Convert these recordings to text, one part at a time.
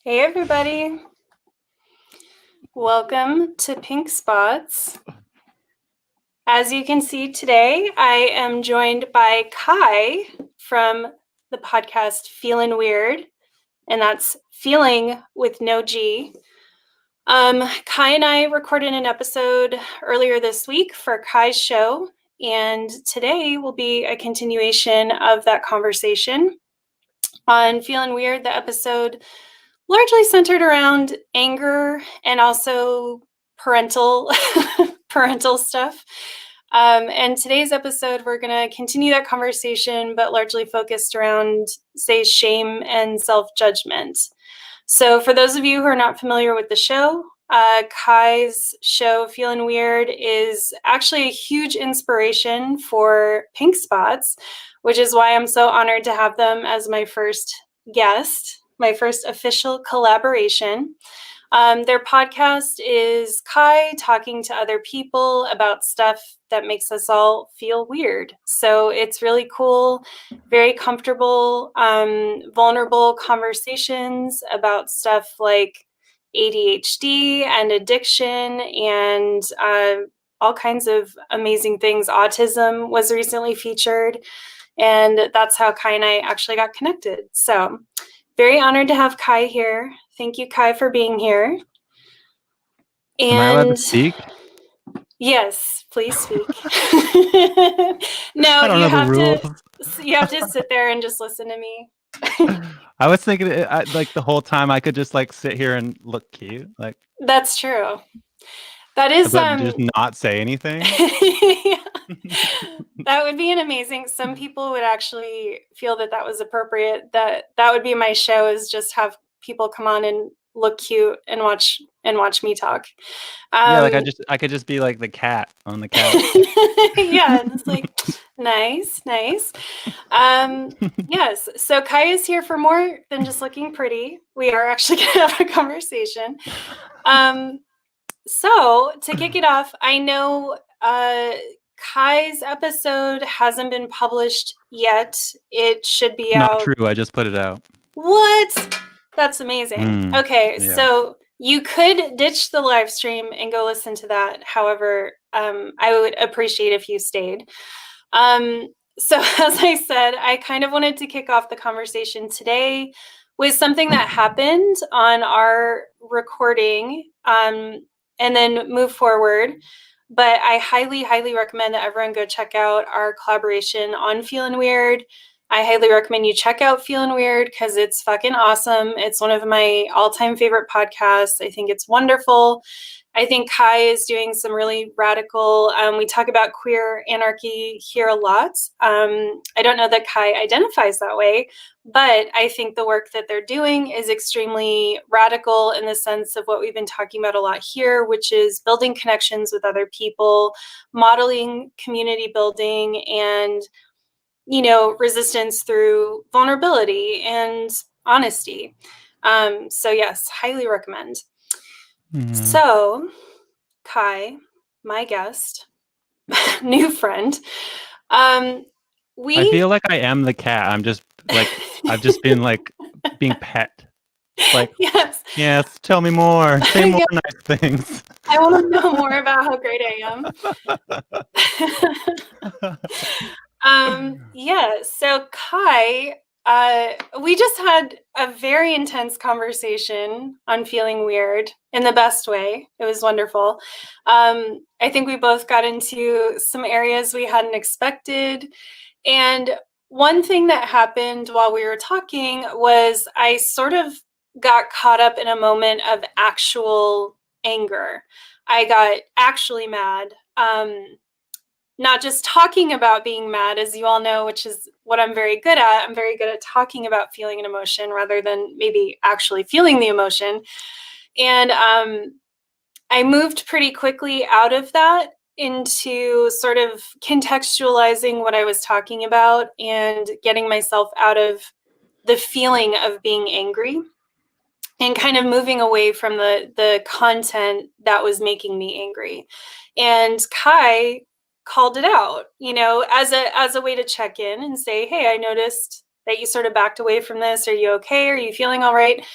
Hey everybody, welcome to Pynk Spots. As you can see today, I am joined by Kye from the podcast Feelin Weird, and that's feeling with no G. Kye and I recorded an episode earlier this week for Kye's show, and today will be a continuation of that conversation. On Feelin Weird, the episode largely centered around anger and also parental stuff. And today's episode, we're going to continue that conversation, but largely focused around, say, shame and self-judgment. So for those of you who are not familiar with the show, Kye's show, Feelin Weird, is actually a huge inspiration for Pynk Spots, which is why I'm so honored to have them as my first guest. My first official collaboration. Their podcast is Kye talking to other people about stuff that makes us all feel weird. So it's really cool, very comfortable, vulnerable conversations about stuff like ADHD and addiction and all kinds of amazing things. Autism was recently featured, and that's how Kye and I actually got connected. So very honored to have Kye here. Thank you, Kye, for being here. And am I allowed to speak? Yes, please speak. No, you have to sit there and just listen to me. I was thinking, like the whole time, I could just like sit here and look cute. Like that's true. That is But just not say anything. yeah. That would be an amazing. Some people would actually feel that was appropriate. That would be my show, is just have people come on and look cute and watch me talk. Yeah, like I could just be like the cat on the couch. Yeah, and it's like nice. Yes. So Kye is here for more than just looking pretty. We are actually going to have a conversation. So to kick it off, I know Kye's episode hasn't been published yet. It should be Not out. true. I just put it out. What? That's amazing. Okay, yeah. So you could ditch the live stream and go listen to that. However, I would appreciate if you stayed. So as I said, I kind of wanted to kick off the conversation today with something that happened on our recording, and then move forward. But I highly recommend that everyone go check out our collaboration on Feelin Weird. I highly recommend you check out Feelin Weird because it's fucking awesome. It's one of my all-time favorite podcasts. I think it's wonderful. I think Kye is doing some really radical, we talk about queer anarchy here a lot. I don't know that Kye identifies that way, but I think the work that they're doing is extremely radical in the sense of what we've been talking about a lot here, which is building connections with other people, modeling community building, and resistance through vulnerability and honesty. So yes, highly recommend. So, Kye, my guest, new friend, I feel like I am the cat. I'm just like, I've just been like being pet. Like, yes, tell me more. Say more nice things. I want to know more about how great I am. Yeah, so Kye, we just had a very intense conversation on Feeling Weird in the best way. It was wonderful. I think we both got into some areas we hadn't expected. And one thing that happened while we were talking was I sort of got caught up in a moment of actual anger. I got actually mad. Not just talking about being mad, as you all know, which is what I'm very good at. I'm very good at talking about feeling an emotion rather than maybe actually feeling the emotion. And I moved pretty quickly out of that into sort of contextualizing what I was talking about and getting myself out of the feeling of being angry and kind of moving away from the content that was making me angry. And Kye called it out, as a way to check in and say, hey, I noticed that you sort of backed away from this. Are you okay? Are you feeling all right?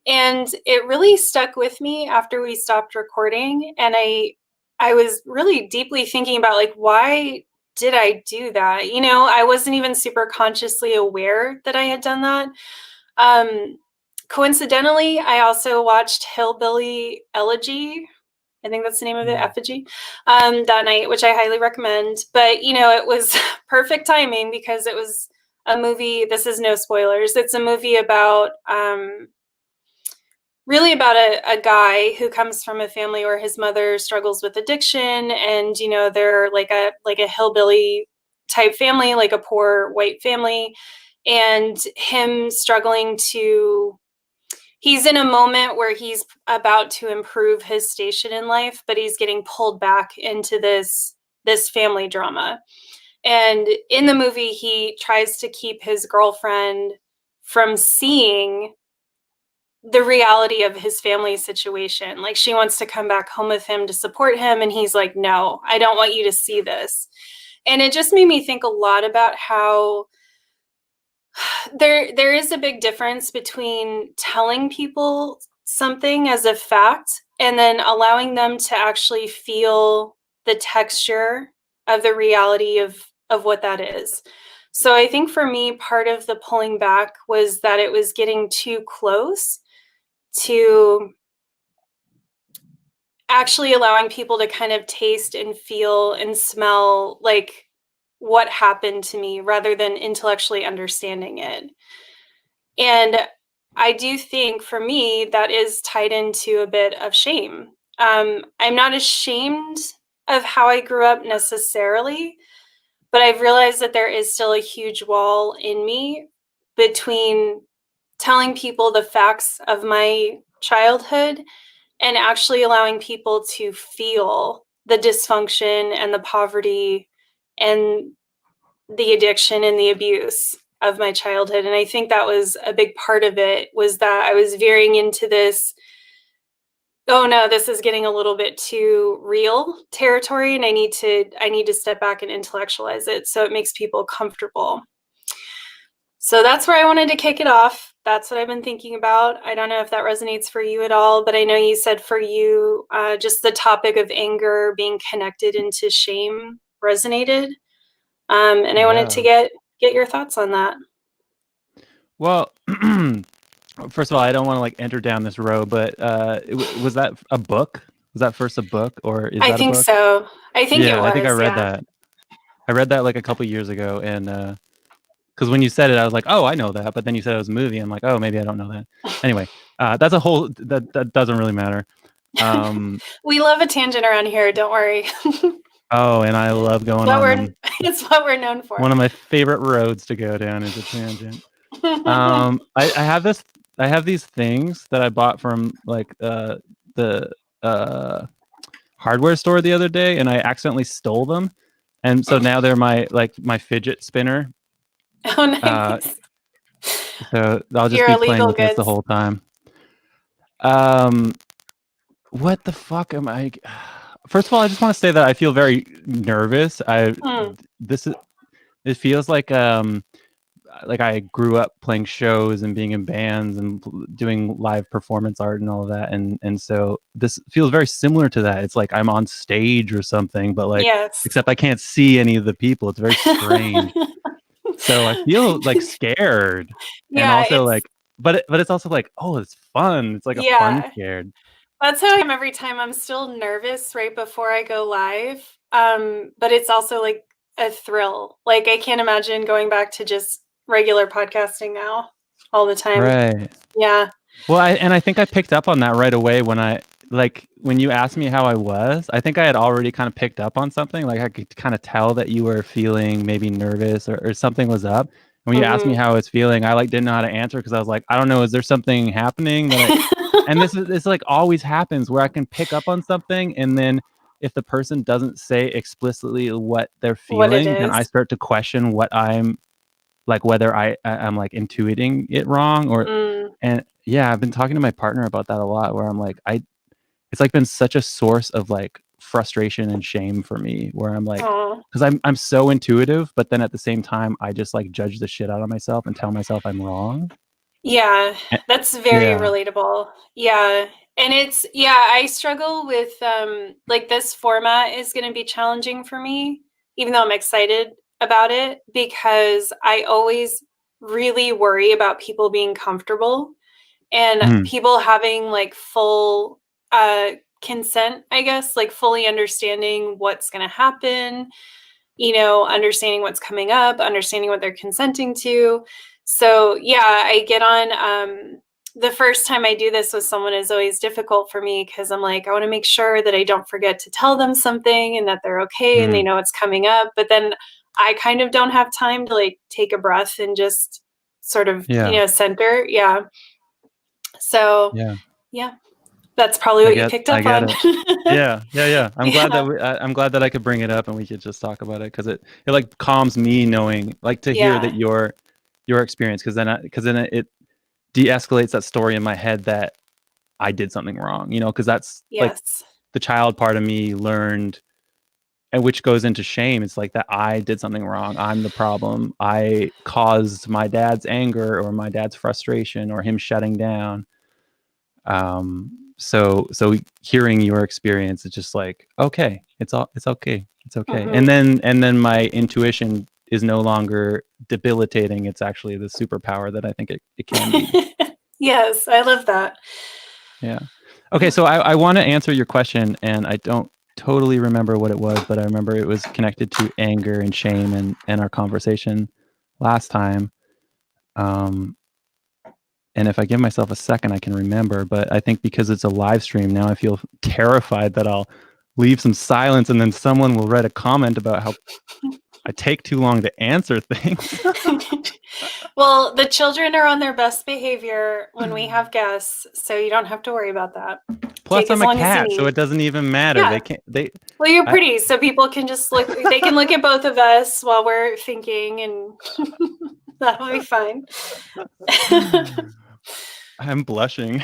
And it really stuck with me after we stopped recording. And I was really deeply thinking about, like, why did I do that? I wasn't even super consciously aware that I had done that. Coincidentally, I also watched Hillbilly Elegy. I think that's the name of it, Effigy, that night, which I highly recommend. But, it was perfect timing because it was a movie. This is no spoilers. It's a movie about, really about a guy who comes from a family where his mother struggles with addiction. And, they're like a hillbilly type family, like a poor white family. And him struggling to, he's in a moment where he's about to improve his station in life, but he's getting pulled back into this family drama. And in the movie, he tries to keep his girlfriend from seeing the reality of his family situation. Like, she wants to come back home with him to support him. And he's like, no, I don't want you to see this. And it just made me think a lot about how there is a big difference between telling people something as a fact and then allowing them to actually feel the texture of the reality of what that is. So I think for me, part of the pulling back was that it was getting too close to actually allowing people to kind of taste and feel and smell like what happened to me rather than intellectually understanding it. And I do think for me that is tied into a bit of shame. I'm not ashamed of how I grew up necessarily, but I've realized that there is still a huge wall in me between telling people the facts of my childhood and actually allowing people to feel the dysfunction and the poverty and the addiction and the abuse of my childhood. And I think that was a big part of it, was that I was veering into this, oh no, this is getting a little bit too real territory, and I need to step back and intellectualize it so it makes people comfortable. So that's where I wanted to kick it off. That's what I've been thinking about. I don't know if that resonates for you at all, but I know you said for you, just the topic of anger being connected into shame resonated. And I wanted to get your thoughts on that. Well, first of all, I don't want to like enter down this road, but was that a book? Was that first a book, or is that a book? I think so. I think it was. I think I read that. I read that like a couple years ago, and because when you said it, I was like, oh, I know that. But then you said it was a movie. I'm like, oh, maybe I don't know that. Anyway, that's a whole, that doesn't really matter. We love a tangent around here. Don't worry. Oh, and I love going on them. It's what we're known for. One of my favorite roads to go down is a tangent. I have these things that I bought from like the hardware store the other day, and I accidentally stole them. And so now they're my fidget spinner. Oh, nice. So I'll just be playing with this the whole time. What the fuck am I? First of all, I just want to say that I feel very nervous. It feels like I grew up playing shows and being in bands and doing live performance art and all of that, and so this feels very similar to that. It's like I'm on stage or something, but like, except I can't see any of the people. It's very strange. So I feel like scared, and also like, but it's also like, oh, it's fun. It's like a fun scared. That's how I am every time. I'm still nervous right before I go live, but it's also like a thrill. Like I can't imagine going back to just regular podcasting now all the time. Right. Yeah. Well, I think I picked up on that right away when you asked me how I was. I think I had already kind of picked up on something. Like I could kind of tell that you were feeling maybe nervous or something was up. And when you asked me how I was feeling, I like didn't know how to answer because I was like, I don't know, is there something happening and this like always happens where I can pick up on something, and then if the person doesn't say explicitly what they're feeling, then I start to question what I'm like, whether I'm like intuiting it wrong and yeah, I've been talking to my partner about that a lot, where I'm like, it's like been such a source of like frustration and shame for me, where I'm like, because I'm so intuitive, but then at the same time, I just like judge the shit out of myself and tell myself I'm wrong. Yeah, that's very relatable. Yeah. And I struggle with like this format is going to be challenging for me, even though I'm excited about it, because I always really worry about people being comfortable and people having like full consent, I guess, like fully understanding what's going to happen, understanding what's coming up, understanding what they're consenting to. So yeah, I get on, the first time I do this with someone is always difficult for me because I'm like, I want to make sure that I don't forget to tell them something and that they're okay and they know what's coming up. But then I kind of don't have time to like take a breath and just sort of, center. Yeah. So yeah, that's probably what you picked up on. Yeah. I'm glad that I could bring it up and we could just talk about it, because it like calms me knowing, like, to hear that your experience, because then it de-escalates that story in my head that I did something wrong, because that's like the child part of me learned, and which goes into shame. It's like that I did something wrong. I'm the problem. I caused my dad's anger or my dad's frustration or him shutting down. So hearing your experience, it's just like, okay, it's okay. And then my intuition is no longer debilitating. It's actually the superpower that I think it can be. Yes, I love that. Yeah. Okay, so I want to answer your question, and I don't totally remember what it was, but I remember it was connected to anger and shame and our conversation last time. And if I give myself a second, I can remember. But I think because it's a live stream now, I feel terrified that I'll leave some silence and then someone will write a comment about how I take too long to answer things. Well, the children are on their best behavior when we have guests, so you don't have to worry about that. Plus, I'm a cat, so it doesn't even matter. Yeah. They can't. Well, you're pretty, so people can just look. They can look at both of us while we're thinking, and that'll be fine. I'm blushing.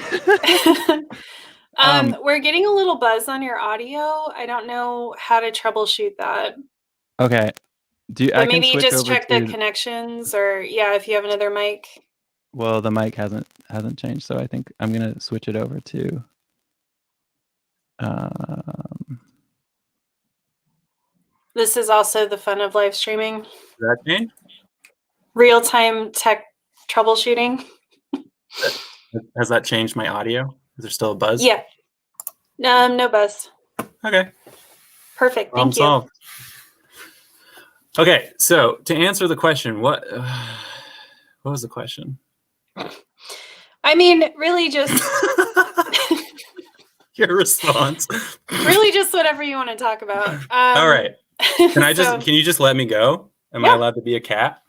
We're getting a little buzz on your audio. I don't know how to troubleshoot that. Okay. But maybe you just check the connections, or if you have another mic. Well, the mic hasn't changed, so I think I'm gonna switch it over to. This is also the fun of live streaming. Does that change? Real-time tech troubleshooting. Has that changed my audio? Is there still a buzz? Yeah. No buzz. Okay. Perfect. Thank you. Solved. Okay, so to answer the question, what was the question? I mean, really just your response. Really just whatever you want to talk about. All right. Can you just let me go? Am I allowed to be a cat?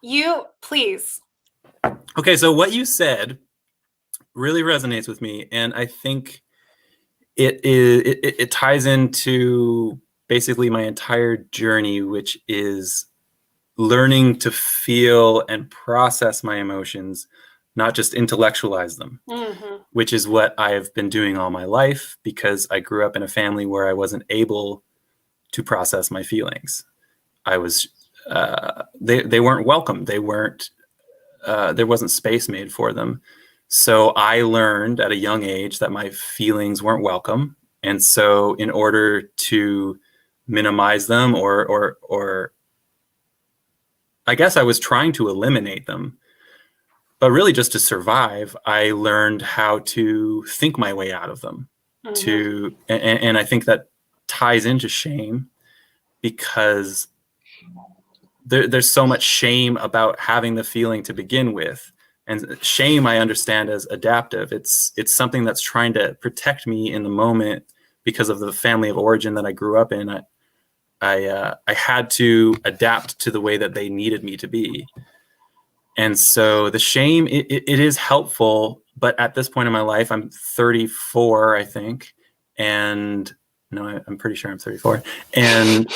You please. Okay, so what you said really resonates with me, and I think it ties into basically my entire journey, which is learning to feel and process my emotions, not just intellectualize them, which is what I've been doing all my life because I grew up in a family where I wasn't able to process my feelings. I was, they weren't welcome. They weren't, there wasn't space made for them. So I learned at a young age that my feelings weren't welcome. And so in order to minimize them or I guess I was trying to eliminate them, but really just to survive, I learned how to think my way out of them. And I think that ties into shame because there's so much shame about having the feeling to begin with. And shame, I understand as adaptive. It's something that's trying to protect me in the moment because of the family of origin that I grew up in. I had to adapt to the way that they needed me to be. And so the shame, it is helpful, but at this point in my life, I'm 34, I think. And no, I'm pretty sure I'm 34. And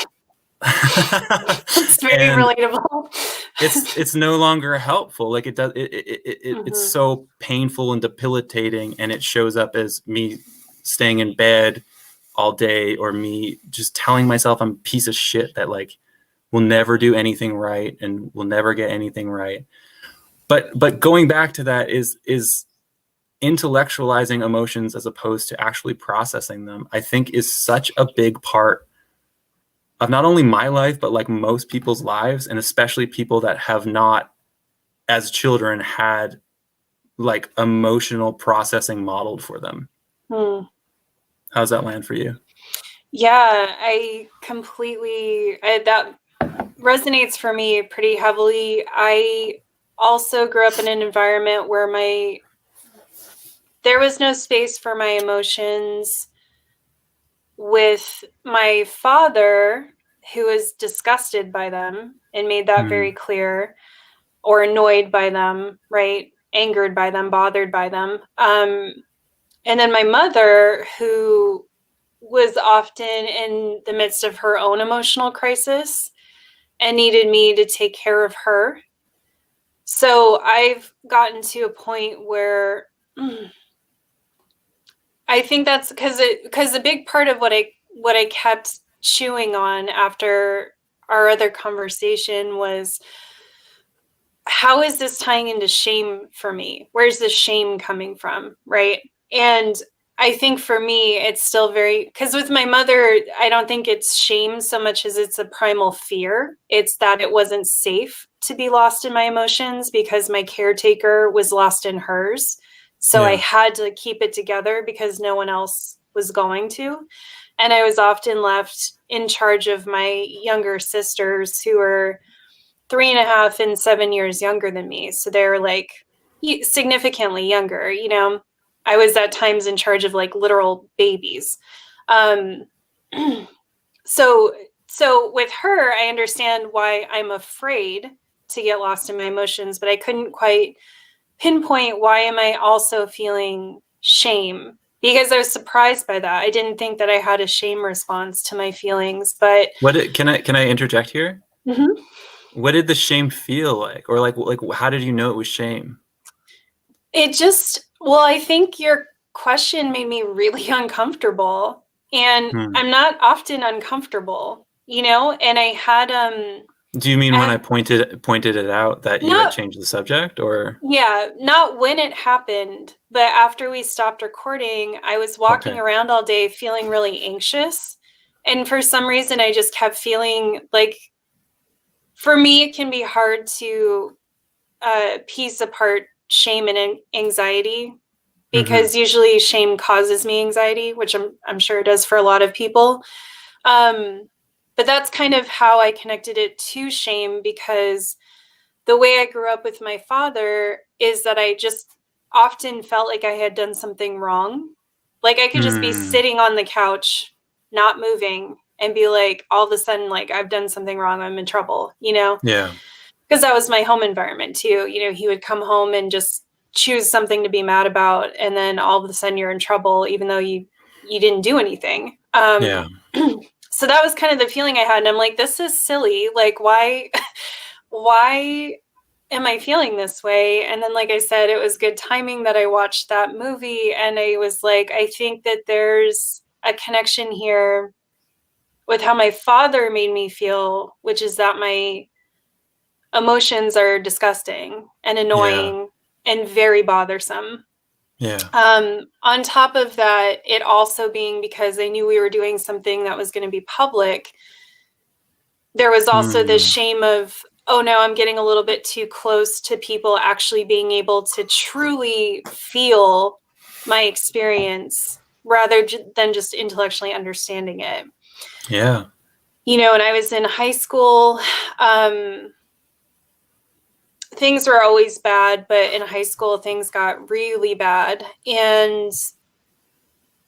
it's very relatable. It's no longer helpful. Like it's so painful and debilitating, and it shows up as me staying in bed all day, or me just telling myself I'm a piece of shit that like will never do anything right and will never get anything right. But going back to that is intellectualizing emotions as opposed to actually processing them, I think is such a big part of not only my life, but like most people's lives, and especially people that have not as children had like emotional processing modeled for them. How's that land for you? Yeah, that resonates for me pretty heavily. I also grew up in an environment where there was no space for my emotions with my father, who was disgusted by them and made that very clear, or annoyed by them, right? Angered by them, bothered by them. And then my mother, who was often in the midst of her own emotional crisis and needed me to take care of her. So I've gotten to a point where I think that's because a big part of what I kept chewing on after our other conversation was, how is this tying into shame for me? Where's the shame coming from, right? And I think for me, it's still because with my mother, I don't think it's shame so much as it's a primal fear. It's that it wasn't safe to be lost in my emotions because my caretaker was lost in hers. So I had to keep it together because no one else was going to. And I was often left in charge of my younger sisters, who were 3.5 and 7 years younger than me. So they're like significantly younger. You know, I was at times in charge of like literal babies. Um, so with her, I understand why I'm afraid to get lost in my emotions, but I couldn't quite pinpoint why am I also feeling shame, because I was surprised by that. I didn't think that I had a shame response to my feelings, but can I interject here? Mhm. What did the shame feel like, or like how did you know it was shame? It just, well, I think your question made me really uncomfortable, and I'm not often uncomfortable, you know, and I had Do you mean when I pointed it out that you had changed the subject, or? Yeah, not when it happened, but after we stopped recording, I was walking around all day feeling really anxious. And for some reason, I just kept feeling like, for me, it can be hard to piece apart shame and anxiety, because usually shame causes me anxiety, which I'm sure it does for a lot of people. But that's kind of how I connected it to shame, because the way I grew up with my father is that I just often felt like I had done something wrong. Like I could just be sitting on the couch, not moving, and be like, all of a sudden, like, I've done something wrong, I'm in trouble, you know? Yeah. Because that was my home environment too. You know, he would come home and just choose something to be mad about, and then all of a sudden you're in trouble, even though you didn't do anything. Yeah. So that was kind of the feeling I had. And I'm like, this is silly. Like, why am I feeling this way? And then, like I said, it was good timing that I watched that movie. And I was like, I think that there's a connection here with how my father made me feel, which is that my emotions are disgusting and annoying and very bothersome. Yeah. On top of that, it also being because I knew we were doing something that was going to be public, there was also this shame of, oh no, I'm getting a little bit too close to people actually being able to truly feel my experience rather than just intellectually understanding it. Yeah. You know, when I was in high school, things were always bad, but in high school, things got really bad. And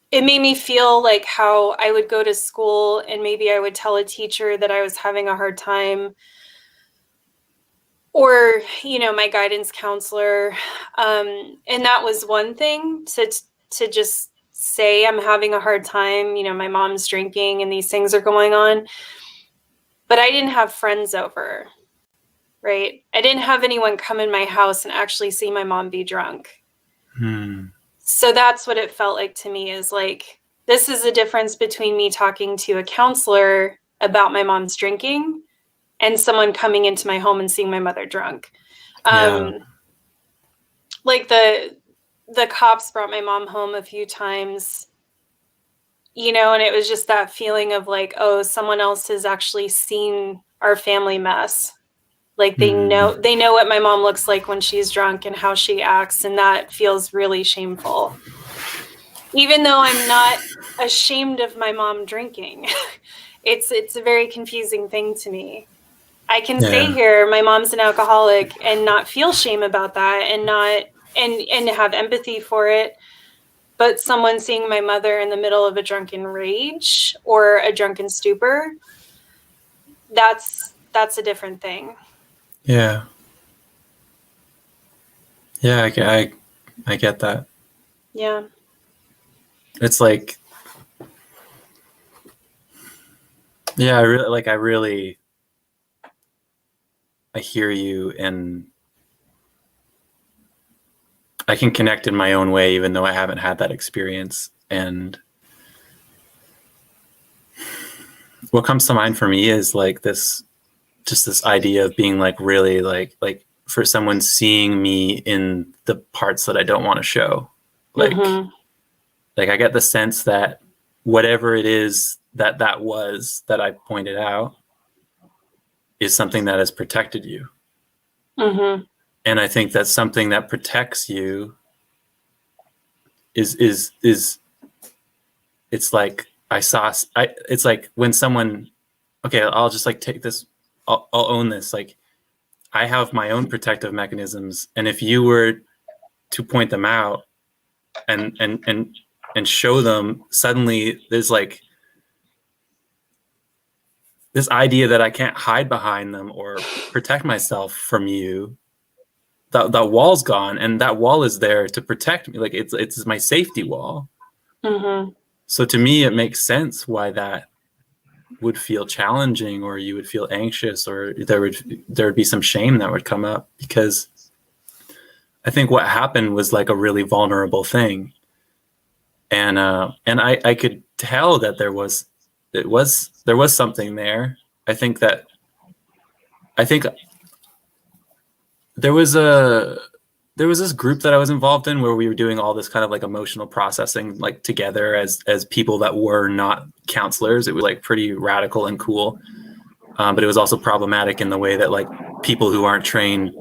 it made me feel like how I would go to school and maybe I would tell a teacher that I was having a hard time, or, you know, my guidance counselor. And that was one thing, to just say I'm having a hard time, you know, my mom's drinking and these things are going on. But I didn't have friends over. Right? I didn't have anyone come in my house and actually see my mom be drunk. So that's what it felt like to me, is like, this is the difference between me talking to a counselor about my mom's drinking and someone coming into my home and seeing my mother drunk. Like the cops brought my mom home a few times, you know, and it was just that feeling of like, oh, someone else has actually seen our family mess. Like they know what my mom looks like when she's drunk and how she acts. And that feels really shameful. Even though I'm not ashamed of my mom drinking, it's a very confusing thing to me. I can say here, my mom's an alcoholic, and not feel shame about that, and not, and have empathy for it. But someone seeing my mother in the middle of a drunken rage or a drunken stupor, that's a different thing. Yeah. Yeah, I get that. Yeah. It's like, yeah, I hear you, and I can connect in my own way, even though I haven't had that experience. And what comes to mind for me is like this idea of being like really like for someone seeing me in the parts that I don't want to show. Like I get the sense that whatever it is that was that I pointed out is something that has protected you. And I think that something that protects you is it's like it's like when someone, okay, I'll just like take this, I'll own this. Like I have my own protective mechanisms. And if you were to point them out and show them, suddenly there's like this idea that I can't hide behind them or protect myself from you. That wall's gone, and that wall is there to protect me. Like it's my safety wall. Mm-hmm. So to me, it makes sense why that would feel challenging, or you would feel anxious, or there would be some shame that would come up, because I think what happened was like a really vulnerable thing. And I could tell that there was something there. I think there was this group that I was involved in where we were doing all this kind of like emotional processing, like together as people that were not counselors. It was like pretty radical and cool. But it was also problematic in the way that like people who aren't trained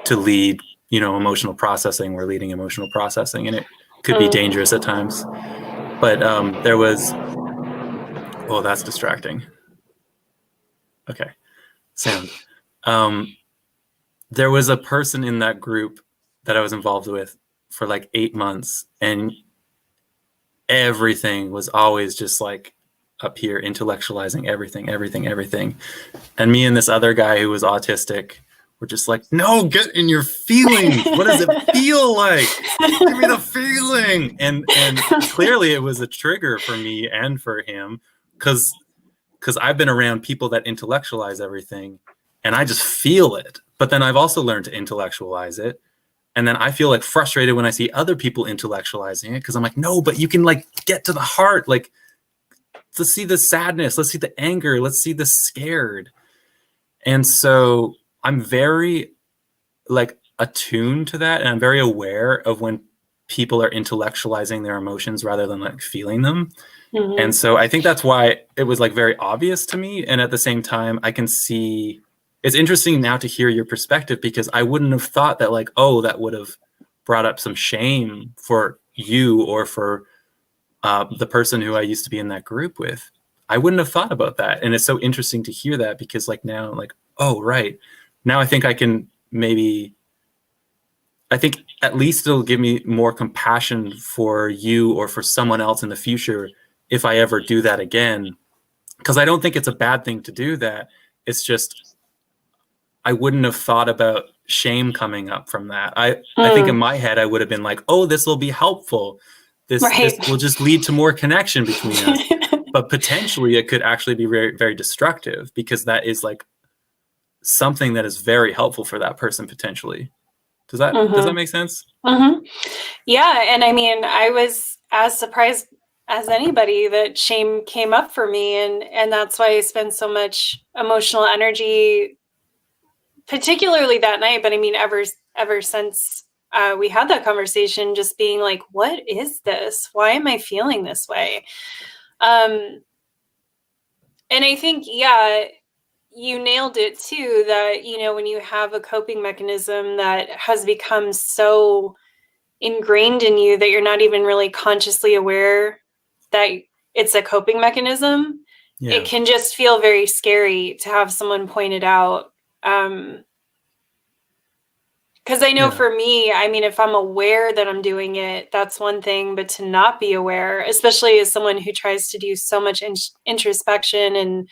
to lead, emotional processing were leading emotional processing, and it could be dangerous at times. But there was, oh, that's distracting. Okay. Sound. There was a person in that group that I was involved with for like 8 months, and everything was always just like up here intellectualizing everything. And me and this other guy who was autistic were just like, no, get in your feelings. What does it feel like? Give me the feeling. And clearly it was a trigger for me and for him, because I've been around people that intellectualize everything, and I just feel it. But then I've also learned to intellectualize it. And then I feel like frustrated when I see other people intellectualizing it, because I'm like, no, but you can like get to the heart. Like, let's see the sadness. Let's see the anger. Let's see the scared. And so I'm very like attuned to that. And I'm very aware of when people are intellectualizing their emotions rather than like feeling them. Mm-hmm. And so I think that's why it was like very obvious to me. And at the same time, I can see, it's interesting now to hear your perspective, because I wouldn't have thought that like, oh, that would have brought up some shame for you or for the person who I used to be in that group with. I wouldn't have thought about that. And it's so interesting to hear that, because like now, like, oh, right. Now I think I can I think at least it'll give me more compassion for you or for someone else in the future if I ever do that again. Because I don't think it's a bad thing to do that. It's just, I wouldn't have thought about shame coming up from that. I think in my head, I would have been like, oh, this will be helpful. This will just lead to more connection between us. But potentially it could actually be very, very destructive, because that is like something that is very helpful for that person potentially. Does that make sense? Mm-hmm. Yeah. And I mean, I was as surprised as anybody that shame came up for me. And that's why I spend so much emotional energy, particularly that night. But I mean, ever since we had that conversation, just being like, what is this? Why am I feeling this way? And I think, yeah, you nailed it too, that, when you have a coping mechanism that has become so ingrained in you that you're not even really consciously aware that it's a coping mechanism, it can just feel very scary to have someone point it out. Because I know for me, I mean, if I'm aware that I'm doing it, that's one thing, but to not be aware, especially as someone who tries to do so much introspection, and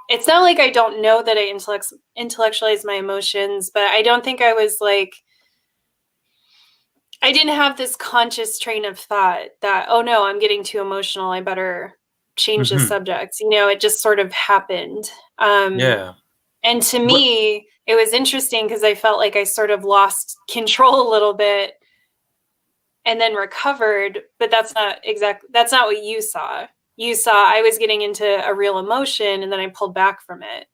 it's not like I don't know that I intellectualize my emotions, but I don't think I was like, I didn't have this conscious train of thought that, oh no, I'm getting too emotional, I better change the subject. It just sort of happened. And to me, it was interesting because I felt like I sort of lost control a little bit and then recovered, but that's not what you saw. You saw I was getting into a real emotion and then I pulled back from it,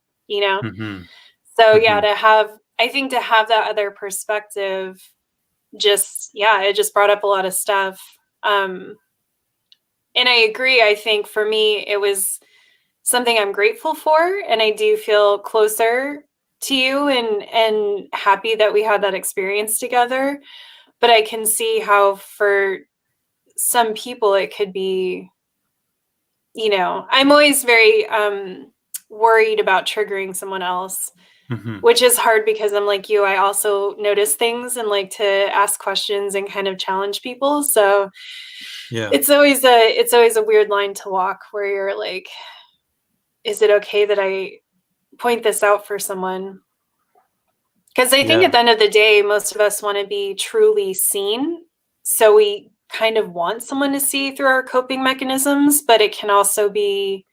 So I think to have that other perspective, it just brought up a lot of stuff. And I agree. I think for me, it was something I'm grateful for, and I do feel closer to you and happy that we had that experience together. But I can see how for some people it could be, I'm always very worried about triggering someone else. which is hard because I'm like you. I also notice things and like to ask questions and kind of challenge people. So Yeah. it's always a weird line to walk where you're like, is it okay that I point this out for someone? Because I think at the end of the day, most of us want to be truly seen. So we kind of want someone to see through our coping mechanisms, but it can also be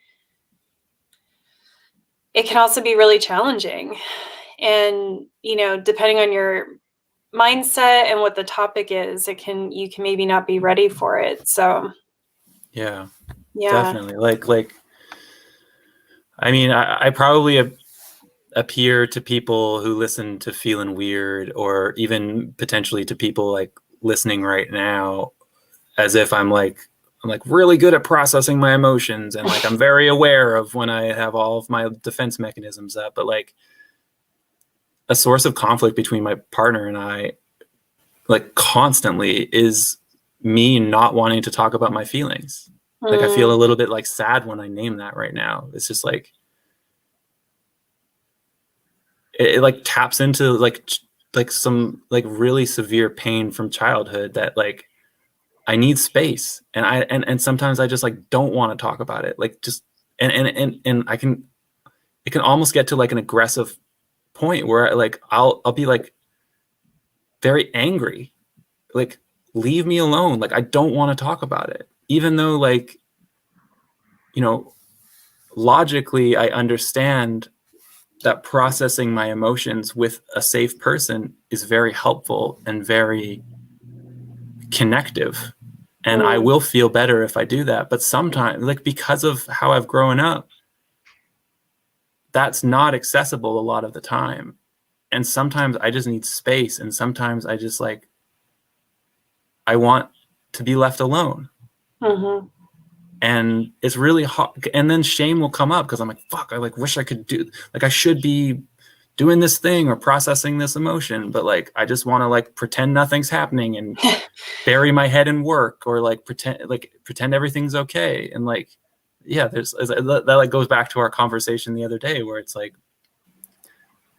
really challenging. And, you know, depending on your mindset and what the topic is, you can maybe not be ready for it. So yeah. Definitely. Like, I mean, I probably appear to people who listen to Feelin Weird, or even potentially to people like listening right now, as if I'm like really good at processing my emotions, and like I'm very aware of when I have all of my defense mechanisms up. But like, a source of conflict between my partner and I, like constantly, is me not wanting to talk about my feelings. Like, I feel a little bit like sad when I name that right now. It's just like, it like taps into like some like really severe pain from childhood that like I need space, and sometimes I just like don't want to talk about it. Like, just and it can almost get to like an aggressive point where like I'll be like very angry, like, leave me alone. Like, I don't want to talk about it, even though, like, you know, logically I understand that processing my emotions with a safe person is very helpful and very connective. And I will feel better if I do that. But sometimes, like, because of how I've grown up, that's not accessible a lot of the time. And sometimes I just need space. And sometimes I just like, I want to be left alone. And it's really hard. And then shame will come up because I'm like, fuck, I like wish I could do, like, I should be doing this thing or processing this emotion, but like I just want to like pretend nothing's happening and bury my head in work, or like pretend everything's okay. And like, yeah, that like goes back to our conversation the other day where it's like,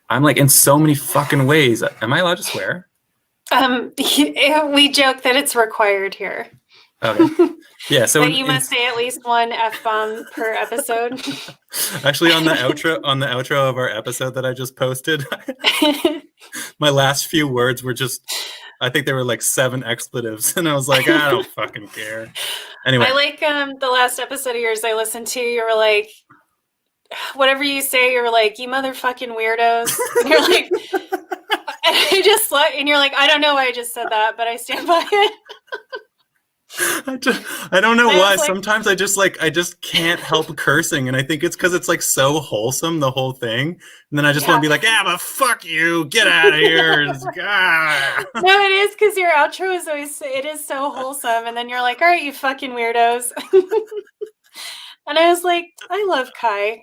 I'm like in so many fucking ways. Am I allowed to swear? We joke that it's required here. Okay. Yeah, so but you must say at least one F-bomb per episode. Actually, on the outro of our episode that I just posted, my last few words were just, I think there were like 7 expletives, and I was like, I don't fucking care. Anyway, I like the last episode of yours I listened to. You were like, whatever you say, you're like, you motherfucking weirdos. And you're like, and you're like, I don't know why I just said that, but I stand by it. I don't know why. Like, sometimes I just can't help cursing, and I think it's because it's like so wholesome, the whole thing. And then I just want to be like, yeah, but fuck you, get out of here. No, it is because your outro is always, it is so wholesome, and then you're like, all right, you fucking weirdos. And I was like, I love Kye.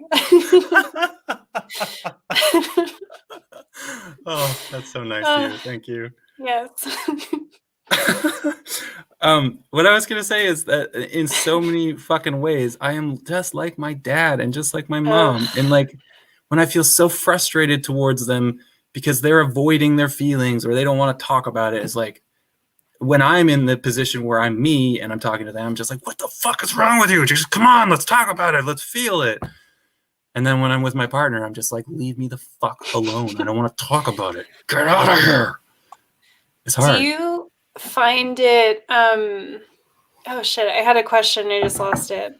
Oh, that's so nice of you. Thank you. Yes. What I was gonna say is that in so many fucking ways, I am just like my dad and just like my mom. And like, when I feel so frustrated towards them because they're avoiding their feelings or they don't want to talk about it, it's like, when I'm in the position where I'm me and I'm talking to them, I'm just like, what the fuck is wrong with you? Just come on, let's talk about it. Let's feel it. And then when I'm with my partner, I'm just like, leave me the fuck alone. I don't want to talk about it. Get out of here. It's hard. Do you find it, oh shit, I had a question. I just lost it.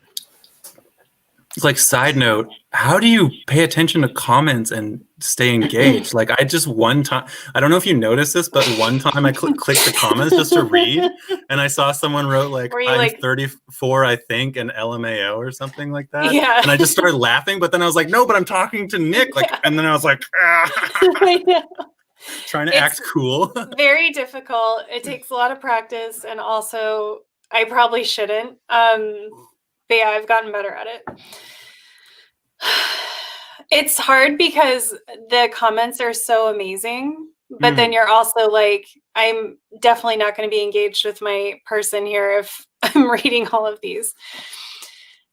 It's like, side note, how do you pay attention to comments and stay engaged? Like, I just one time, I don't know if you noticed this, but one time I clicked the comments just to read, and I saw someone wrote like, I'm like 34, I think, and LMAO or something like that. Yeah. And I just started laughing, but then I was like, no, but I'm talking to Nic. Like, and then I was like, trying to act cool. Very difficult. It takes a lot of practice, and also I probably shouldn't. But yeah, I've gotten better at it. It's hard because the comments are so amazing, but then you're also like, I'm definitely not going to be engaged with my person here if I'm reading all of these.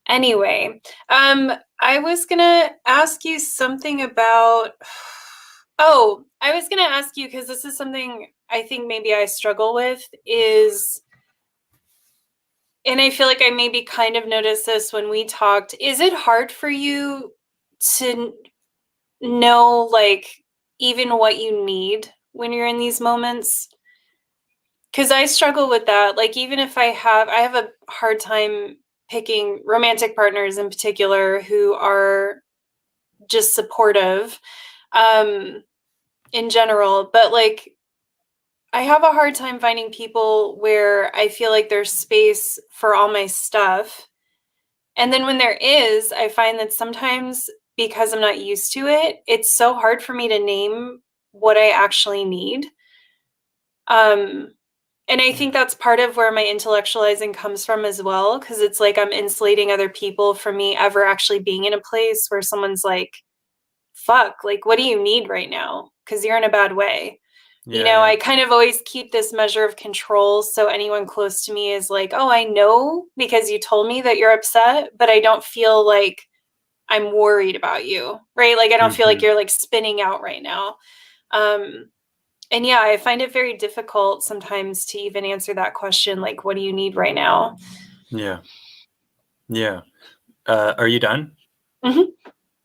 Anyway, I was going to ask you something about, Oh, I was going to ask you, because this is something I think maybe I struggle with is, and I feel like I maybe kind of noticed this when we talked, is it hard for you to know, like, even what you need when you're in these moments? Because I struggle with that. Like, even if I have a hard time picking romantic partners in particular who are just supportive in general. But like, I have a hard time finding people where I feel like there's space for all my stuff. And then when there is, I find that sometimes because I'm not used to it, it's so hard for me to name what I actually need. And I think that's part of where my intellectualizing comes from as well, because it's like I'm insulating other people from me ever actually being in a place where someone's like, fuck, like, what do you need right now? Because you're in a bad way. Yeah, I kind of always keep this measure of control. So anyone close to me is like, oh, I know because you told me that you're upset, but I don't feel like I'm worried about you, right? Like, I don't feel like you're like spinning out right now. And yeah, I find it very difficult sometimes to even answer that question, like, what do you need right now? Yeah. Yeah. Are you done? Mhm.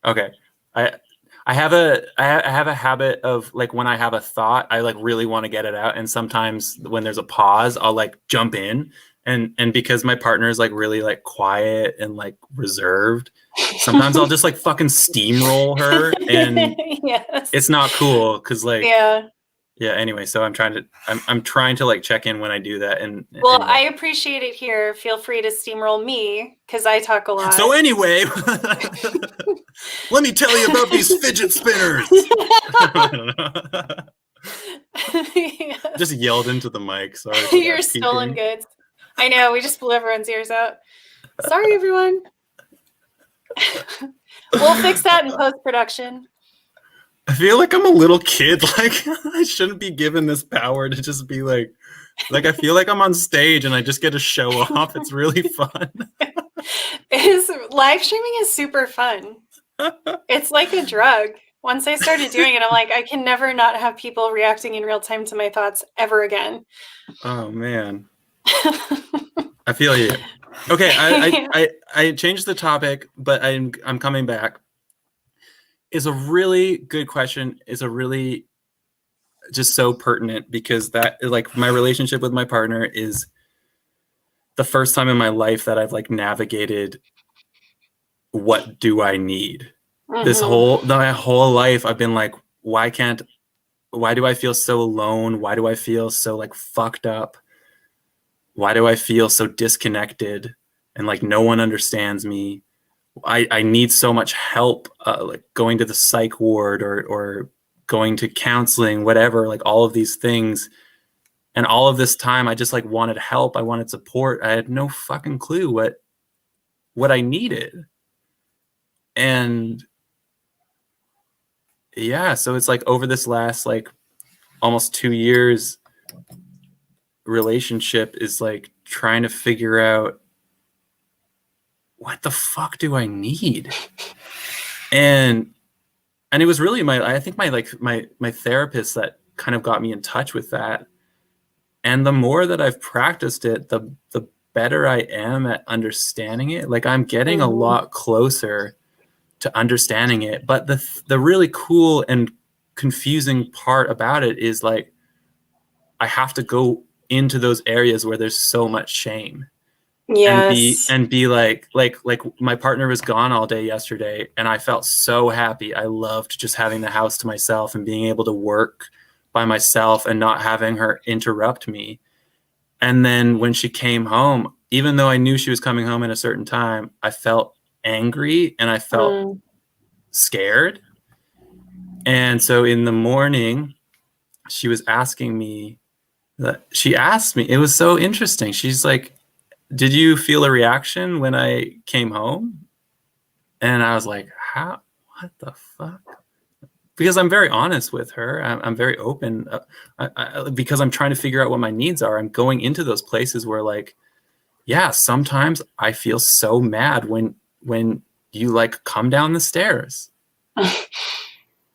Okay. I have a habit of, like, when I have a thought, I like really want to get it out. And sometimes when there's a pause, I'll like jump in. And because my partner is like really like quiet and like reserved, sometimes I'll just like fucking steamroll her, and Yes. it's not cool because like Yeah. anyway, so I'm trying to like check in when I do that. And Well, anyway. I appreciate it here. Feel free to steamroll me because I talk a lot. So anyway, let me tell you about these fidget spinners. Yeah. Just yelled into the mic. Sorry. For Your that stolen peeking. goods. I know. We just blew everyone's ears out. Sorry, everyone. We'll fix that in post-production. I feel like I'm a little kid. Like, I shouldn't be given this power to just be like I feel like I'm on stage and I just get to show off. It's really fun. Live streaming is super fun. It's like a drug. Once I started doing it, I'm like, I can never not have people reacting in real time to my thoughts ever again. Oh man. I feel you. Okay, I changed the topic, but I'm coming back. Is a really good question. Is a really just so pertinent, because that, like, my relationship with my partner is the first time in my life that I've like navigated what do I need. Mm-hmm. My whole life I've been like, why do I feel so alone? Why do I feel so like fucked up? Why do I feel so disconnected and like no one understands me? I need so much help, like going to the psych ward or going to counseling, whatever, like all of these things. And all of this time, I just like wanted help. I wanted support. I had no fucking clue what I needed. And yeah, so it's like over this last like almost 2 years, relationship is like trying to figure out, what the fuck do I need? And it was really I think my therapist that kind of got me in touch with that. And the more that I've practiced it, the better I am at understanding it. Like, I'm getting a lot closer to understanding it. But the really cool and confusing part about it is like, I have to go into those areas where there's so much shame. Yes. And be like my partner was gone all day yesterday, and I felt so happy. I loved just having the house to myself and being able to work by myself and not having her interrupt me. And then when she came home, even though I knew she was coming home at a certain time, I felt angry and I felt scared. And so in the morning, she asked me, it was so interesting. She's like, did you feel a reaction when I came home? And I was like, how? What the fuck? Because I'm very honest with her. I'm very open, because I'm trying to figure out what my needs are. I'm going into those places where, like, yeah, sometimes I feel so mad when you like come down the stairs.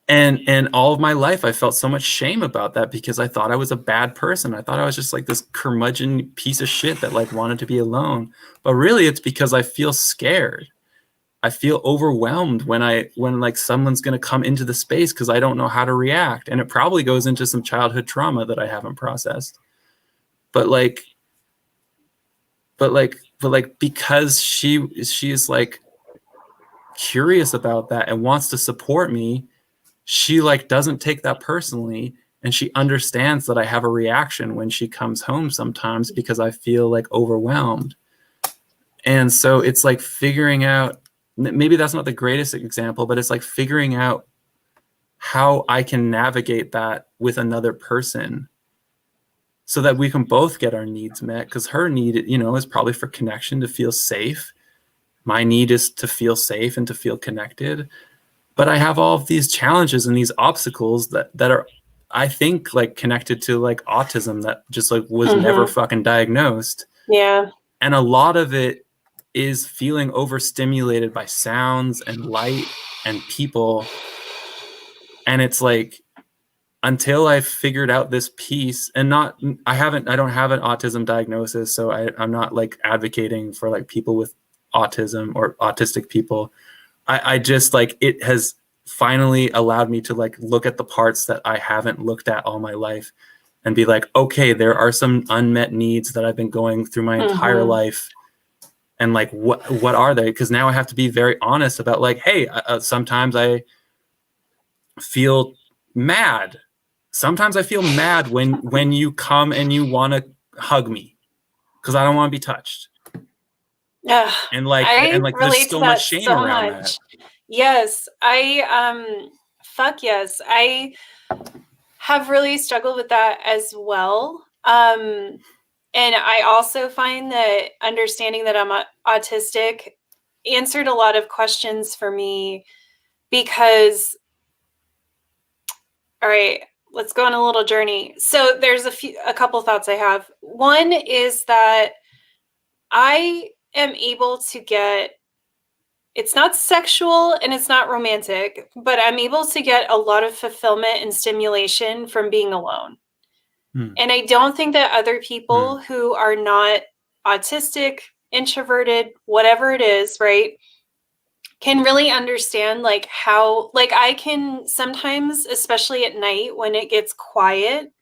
And all of my life, I felt so much shame about that because I thought I was a bad person. I thought I was just like this curmudgeon piece of shit that like wanted to be alone. But really, it's because I feel scared. I feel overwhelmed when like someone's going to come into the space because I don't know how to react. And it probably goes into some childhood trauma that I haven't processed. But because she's like curious about that and wants to support me, she like doesn't take that personally, and she understands that I have a reaction when she comes home sometimes because I feel like overwhelmed. And so it's like figuring out, maybe that's not the greatest example, but it's like figuring out how I can navigate that with another person so that we can both get our needs met, because her need, is probably for connection, to feel safe. My need is to feel safe and to feel connected. But I have all of these challenges and these obstacles that are, I think, like connected to like autism that just like was never fucking diagnosed. Yeah. And a lot of it is feeling overstimulated by sounds and light and people. And it's like, until I figured out this piece, and I don't have an autism diagnosis, so I'm not like advocating for like people with autism or autistic people. I just like, it has finally allowed me to like look at the parts that I haven't looked at all my life and be like, okay, there are some unmet needs that I've been going through my entire life. And like, what are they? Because now I have to be very honest about like, hey, sometimes I feel mad. Sometimes I feel mad when you come and you want to hug me because I don't want to be touched. And there's so much shame around that. Yes, fuck yes. I have really struggled with that as well. And I also find that understanding that I'm autistic answered a lot of questions for me because, all right, let's go on a little journey. So there's a couple thoughts I have. One is that I am able to get, it's not sexual and it's not romantic, but I'm able to get a lot of fulfillment and stimulation from being alone. And I don't think that other people who are not autistic, introverted, whatever it is, right, can really understand like how, like I can sometimes, especially at night when it gets quiet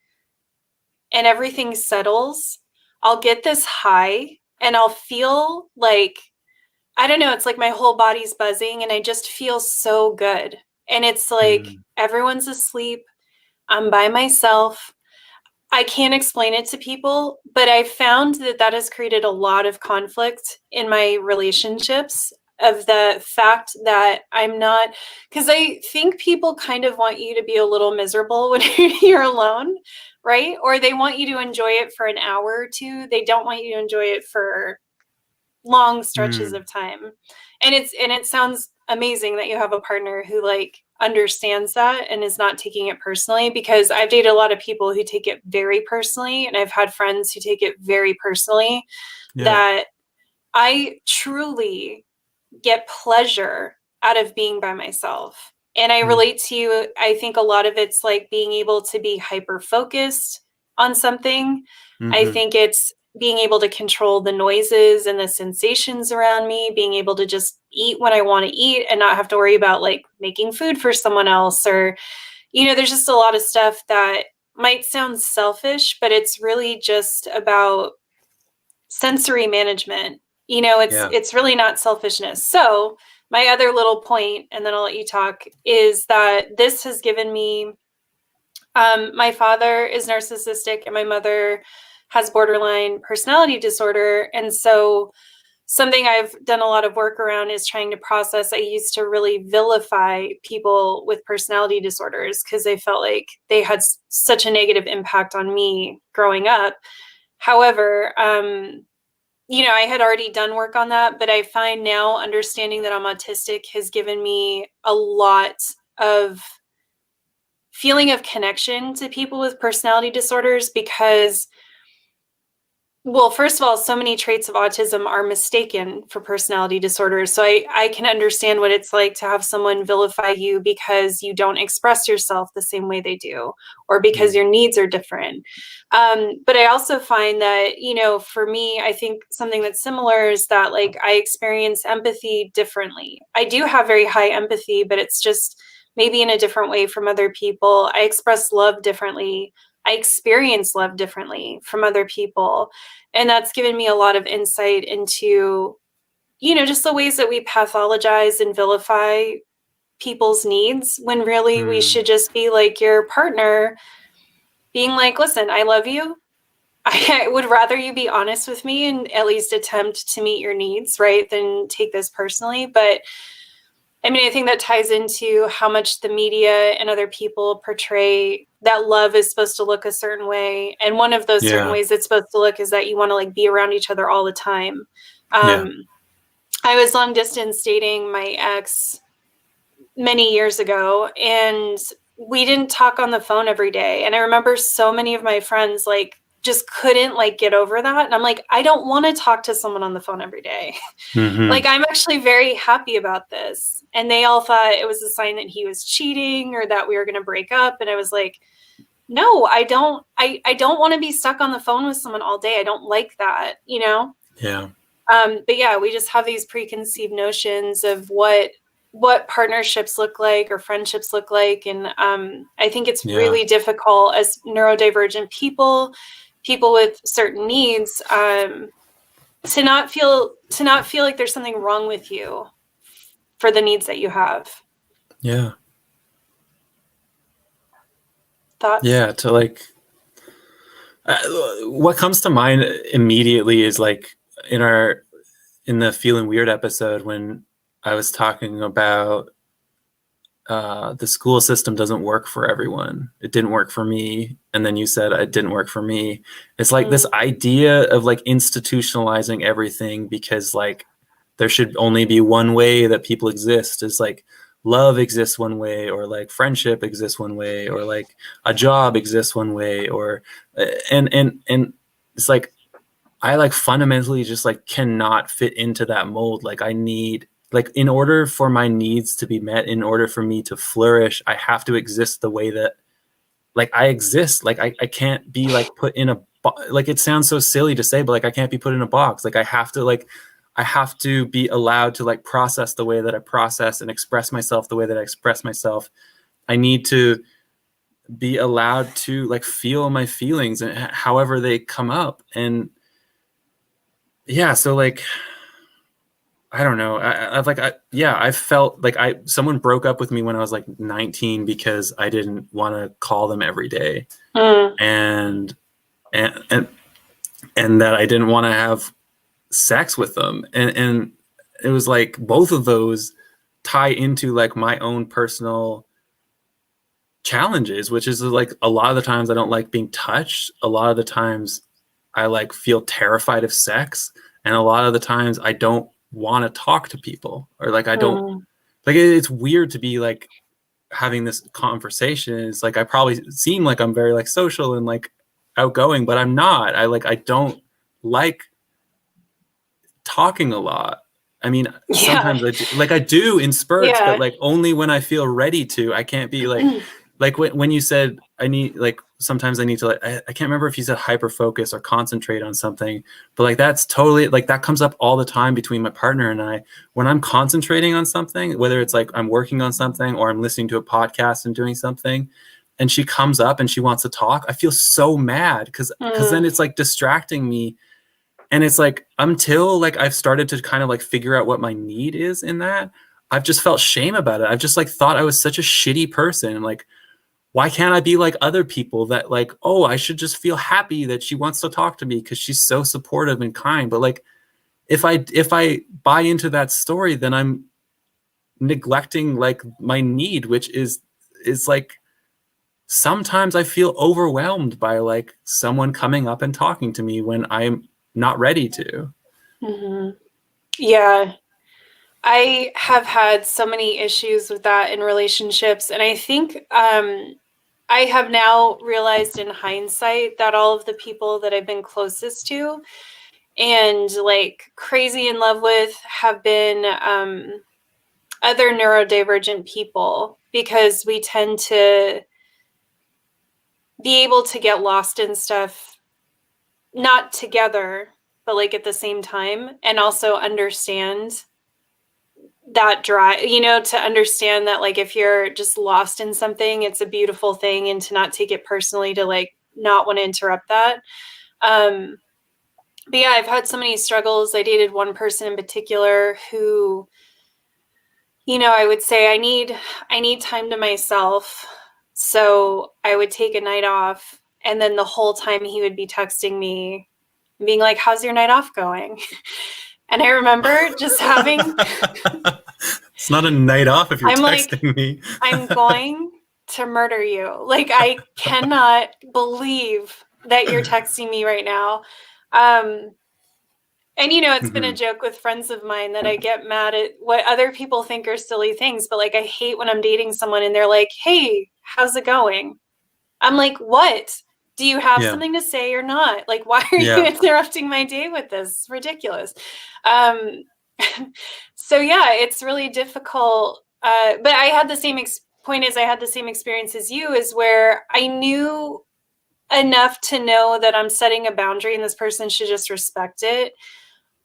and everything settles, I'll get this high and I'll feel like, I don't know, it's like my whole body's buzzing and I just feel so good. And it's like everyone's asleep. I'm by myself. I can't explain it to people, but I found that has created a lot of conflict in my relationships, of the fact that I'm not, because I think people kind of want you to be a little miserable when you're alone, right? Or they want you to enjoy it for an hour or two. They don't want you to enjoy it for long stretches of time. And it sounds amazing that you have a partner who like understands that and is not taking it personally, because I've dated a lot of people who take it very personally, and I've had friends who take it very personally. That I truly get pleasure out of being by myself. And I relate to you. I think a lot of it's like being able to be hyper focused on something. I think it's being able to control the noises and the sensations around me, being able to just eat when I want to eat and not have to worry about like making food for someone else, or, there's just a lot of stuff that might sound selfish, but it's really just about sensory management. It's really not selfishness. So my other little point, and then I'll let you talk, is that this has given me, my father is narcissistic and my mother has borderline personality disorder. And so something I've done a lot of work around is trying to process. I used to really vilify people with personality disorders because they felt like they had such a negative impact on me growing up. However, I had already done work on that, but I find now understanding that I'm autistic has given me a lot of feeling of connection to people with personality disorders, because Well, first of all, so many traits of autism are mistaken for personality disorders. So I can understand what it's like to have someone vilify you because you don't express yourself the same way they do, or because your needs are different. But I also find that, for me, I think something that's similar is that like I experience empathy differently. I do have very high empathy, but it's just maybe in a different way from other people. I express love differently. I experience love differently from other people. And that's given me a lot of insight into, just the ways that we pathologize and vilify people's needs when really we should just be like your partner being like, listen, I love you. I would rather you be honest with me and at least attempt to meet your needs, right, than take this personally. But I mean, I think that ties into how much the media and other people portray that love is supposed to look a certain way. And one of those certain ways it's supposed to look is that you want to like be around each other all the time. I was long distance dating my ex many years ago, and we didn't talk on the phone every day. And I remember so many of my friends like just couldn't like get over that. And I'm like, I don't want to talk to someone on the phone every day. Like, I'm actually very happy about this. And they all thought it was a sign that he was cheating or that we were going to break up. And I was like, no, I don't want to be stuck on the phone with someone all day. I don't like that, Yeah. But yeah, we just have these preconceived notions of what partnerships look like or friendships look like. And I think it's really difficult as neurodivergent people with certain needs, to not feel like there's something wrong with you for the needs that you have. Yeah. Thoughts? Yeah. To like, what comes to mind immediately is like in the Feelin Weird episode when I was talking about the school system doesn't work for everyone. It didn't work for me. And then you said it didn't work for me. It's like this idea of like institutionalizing everything because like there should only be one way that people exist. Is like love exists one way, or like friendship exists one way, or like a job exists one way, or and it's like I like fundamentally just like cannot fit into that mold. Like I need, like, in order for my needs to be met, in order for me to flourish, I have to exist the way that like I exist. Like I can't be like put in a like, it sounds so silly to say, but like I can't be put in a box. Like I have to be allowed to like process the way that I process and express myself the way that I express myself. I need to be allowed to like feel my feelings and however they come up. And yeah, so like I don't know. I felt like someone broke up with me when I was like 19 because I didn't want to call them every day, and that I didn't want to have sex with them, and it was like both of those tie into like my own personal challenges, which is like a lot of the times I don't like being touched. A lot of the times I like feel terrified of sex, and a lot of the times I don't want to talk to people, or like I don't like it's weird to be like having this conversation. It's like I probably seem like I'm very like social and like outgoing, but I'm not. I don't like talking a lot. I mean, sometimes I do in spurts, but like only when I feel ready to. I can't be like when you said I need, like sometimes I need to, like I can't remember if you said hyper focus or concentrate on something, but like that's totally like that comes up all the time between my partner and I. When I'm concentrating on something, whether it's like I'm working on something or I'm listening to a podcast and doing something, and she comes up and she wants to talk, I feel so mad because then it's like distracting me. And it's like until like I've started to kind of like figure out what my need is in that, I've just felt shame about it. I've just like thought I was such a shitty person. Like, why can't I be like other people that like, oh, I should just feel happy that she wants to talk to me because she's so supportive and kind. But like, if I buy into that story, then I'm neglecting like my need, which is like, sometimes I feel overwhelmed by like someone coming up and talking to me when I'm not ready to. Yeah. I have had so many issues with that in relationships. And I think I have now realized in hindsight that all of the people that I've been closest to and like crazy in love with have been other neurodivergent people, because we tend to be able to get lost in stuff, not together, but like at the same time, and also understand that drive, to understand that like if you're just lost in something, it's a beautiful thing, and to not take it personally, to like not want to interrupt that. But yeah, I've had so many struggles. I dated one person in particular who, I would say I need time to myself. So I would take a night off, and then the whole time he would be texting me being like, "How's your night off going?" And I remember just having it's not a night off if you're I'm texting me. I'm going to murder you. Like, I cannot believe that you're texting me right now. And it's been a joke with friends of mine that I get mad at what other people think are silly things, but like I hate when I'm dating someone and they're like, "Hey, how's it going?" I'm like, "What? Do you have something to say or not? Like, why are you interrupting my day with this? It's ridiculous." So yeah, it's really difficult. But I had the same I had the same experience as you, is where I knew enough to know that I'm setting a boundary and this person should just respect it.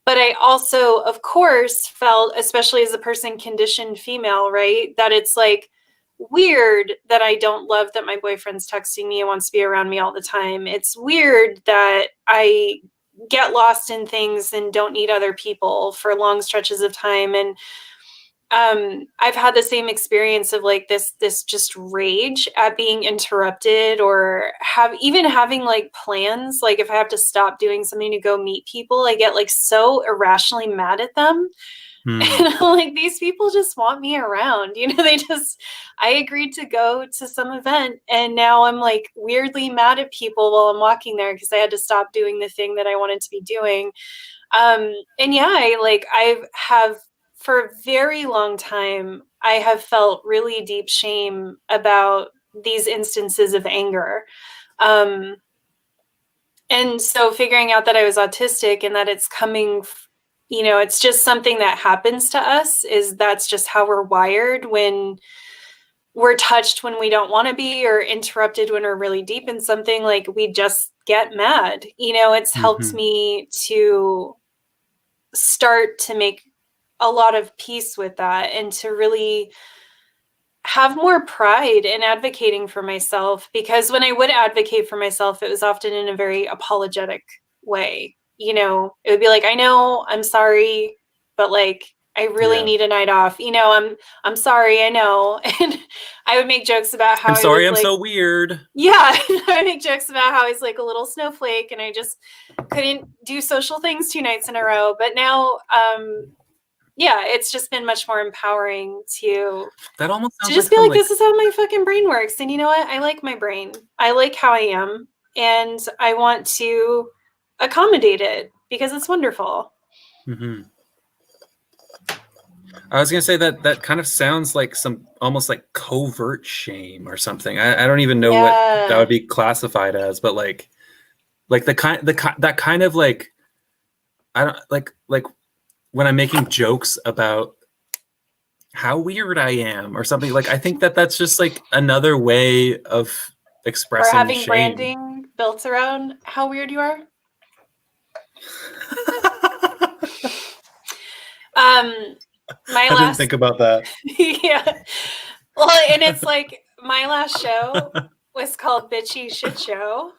But I also, of course, felt, especially as a person conditioned female, right, that it's like weird that I don't love that my boyfriend's texting me and wants to be around me all the time. It's weird that I get lost in things and don't need other people for long stretches of time. And I've had the same experience of like this just rage at being interrupted, or having like plans. Like if I have to stop doing something to go meet people, I get like so irrationally mad at them. And I'm like, these people just want me around. I agreed to go to some event, and now I'm like weirdly mad at people while I'm walking there because I had to stop doing the thing that I wanted to be doing. And yeah, I have for a very long time, I have felt really deep shame about these instances of anger. And so figuring out that I was autistic and that it's coming, it's just something that happens to us, that's just how we're wired. When we're touched when we don't want to be, or interrupted when we're really deep in something, like we just get mad. It's helped me to start to make a lot of peace with that, and to really have more pride in advocating for myself, because when I would advocate for myself, it was often in a very apologetic way. It would be like, "I know, I'm sorry, but like, I really need a night off. I'm sorry, I know." And I would make jokes about how I'm sorry, I'm like, so weird. Yeah, I would make jokes about how I was like a little snowflake and I just couldn't do social things 2 nights in a row. But now, yeah, it's just been much more empowering to That almost sounds just be like, this is how my fucking brain works. And you know what? I like my brain. I like how I am. And I want to accommodate it because it's wonderful. I was going to say that kind of sounds like some almost like covert shame or something. I don't even know what that would be classified as, but like that kind of like, I don't like when I'm making jokes about how weird I am or something. Like, I think that's just like another way of expressing or having shame. Branding built around how weird you are. I didn't think about that. Yeah. Well, and it's like my last show was called Bitchy Shit Show.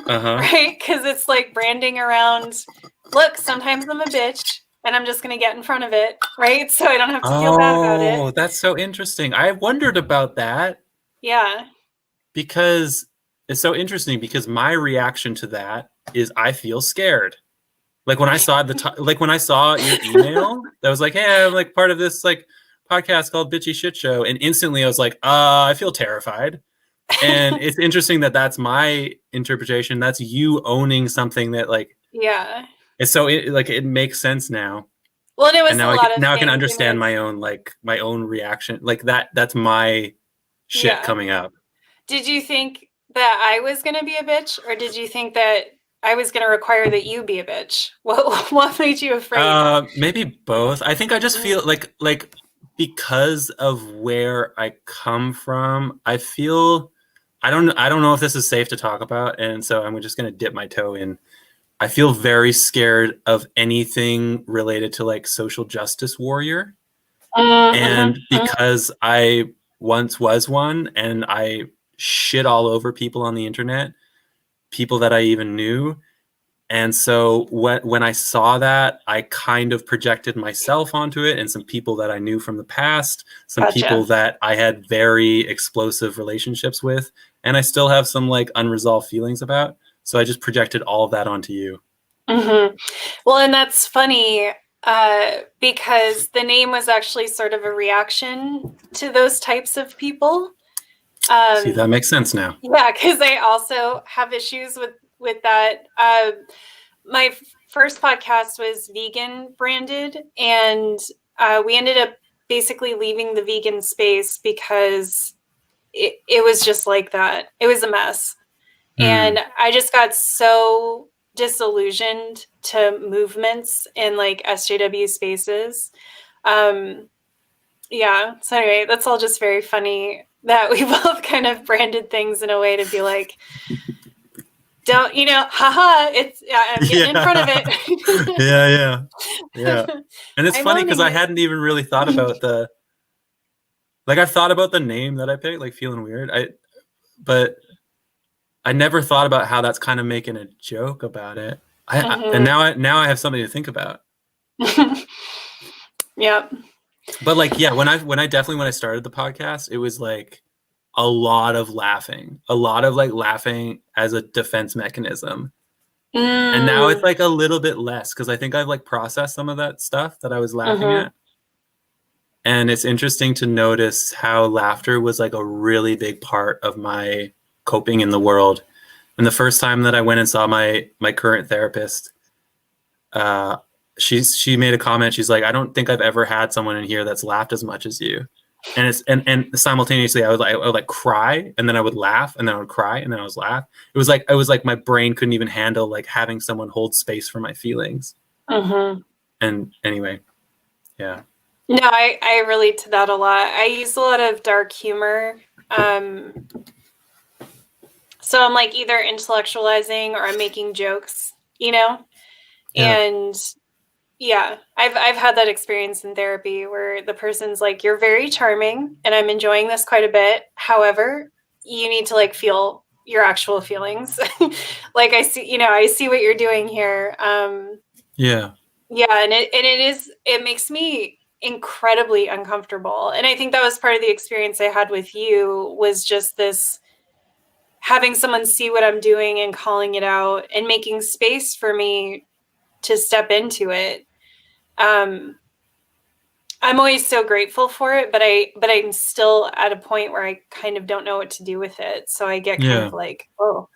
Right? Because it's like branding around, look, sometimes I'm a bitch and I'm just going to get in front of it. Right? So I don't have to feel bad about it. Oh, that's so interesting. I wondered about that. Yeah. Because it's so interesting, because my reaction to that is I feel scared. Like when I saw when I saw your email that was like, "Hey, I'm like part of this like podcast called Bitchy Shit Show," and instantly I was like, I feel terrified. And it's interesting that that's my interpretation. That's you owning something that like, yeah. It's so it makes sense now. Well, and it was and now a lot of now I can things, understand my own reaction. Like that's my shit coming up. Did you think that I was going to be a bitch, or did you think that I was going to require that you be a bitch? What made you afraid? Maybe both. I think I just feel like because of where I come from, I feel I don't know if this is safe to talk about, and so I'm just going to dip my toe in. I feel very scared of anything related to like social justice warrior. And because I once was one and I shit all over people on the internet, people that I even knew. And so when I saw that, I kind of projected myself onto it and some people that I knew from the past, some people that I had very explosive relationships with, and I still have some like unresolved feelings about. So I just projected all of that onto you. Well, and that's funny because the name was actually sort of a reaction to those types of people. See, that makes sense now. Yeah, because I also have issues with that. My first podcast was vegan branded, and we ended up basically leaving the vegan space because it was just like that. It was a mess. And I just got so disillusioned to movements in like SJW spaces. Yeah. So anyway, that's all just very funny that we both kind of branded things in a way to be like, don't, haha, I'm getting in front of it. Yeah. And it's funny because I hadn't even really thought about I've thought about the name that I picked, like Feelin Weird. But I never thought about how that's kind of making a joke about it. And now I have something to think about. Yeah. But like, yeah, when I started the podcast, it was like a lot of laughing as a defense mechanism. And now it's like a little bit less because I think I've like processed some of that stuff that I was laughing at. And it's interesting to notice how laughter was like a really big part of my coping in the world. And the first time that I went and saw my current therapist, she made a comment. She's like, I don't think I've ever had someone in here that's laughed as much as you. And it's and simultaneously I would like cry, and then I would laugh, and then I would cry, and then I was laugh. It was like my brain couldn't even handle like having someone hold space for my feelings. And anyway, yeah. No, I relate to that a lot. I use a lot of dark humor. So I'm like either intellectualizing or I'm making jokes, And yeah, I've had that experience in therapy where the person's like, you're very charming and I'm enjoying this quite a bit. However, you need to like feel your actual feelings. Like I see what you're doing here. Yeah. Yeah. And it makes me incredibly uncomfortable. And I think that was part of the experience I had with you was just this having someone see what I'm doing and calling it out and making space for me to step into it. I'm always so grateful for it, but I'm still at a point where I kind of don't know what to do with it. So I get kind of like, oh,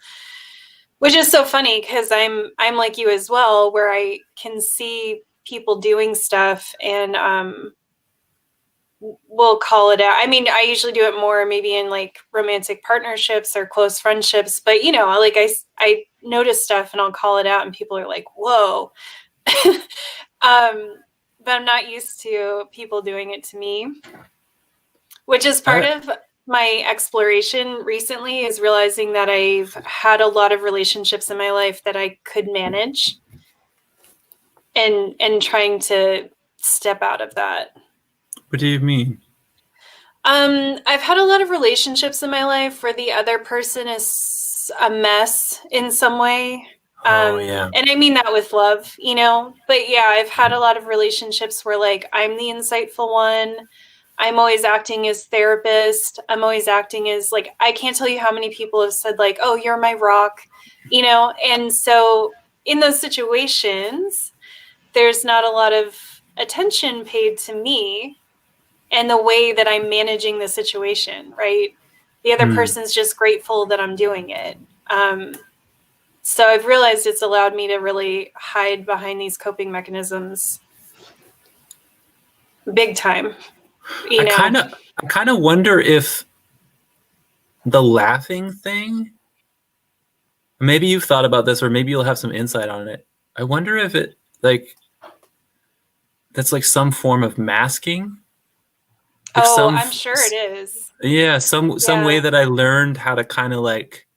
which is so funny because I'm like you as well, where I can see people doing stuff and we'll call it out. I mean, I usually do it more maybe in like romantic partnerships or close friendships, but like I notice stuff and I'll call it out and people are like, whoa. But I'm not used to people doing it to me, which is part of my exploration recently is realizing that I've had a lot of relationships in my life that I could manage and trying to step out of that. What do you mean? I've had a lot of relationships in my life where the other person is a mess in some way. And I mean that with love, but yeah, I've had a lot of relationships where like I'm the insightful one. I'm always acting as therapist. I'm always acting as like, I can't tell you how many people have said like, oh, you're my rock, and so in those situations, there's not a lot of attention paid to me and the way that I'm managing the situation, right? The other person's just grateful that I'm doing it. So I've realized it's allowed me to really hide behind these coping mechanisms big time. I kind of wonder if the laughing thing, maybe you've thought about this, or maybe you'll have some insight on it. I wonder if it like that's like some form of masking. Like I'm sure it is. Yeah, some way that I learned how to kind of like.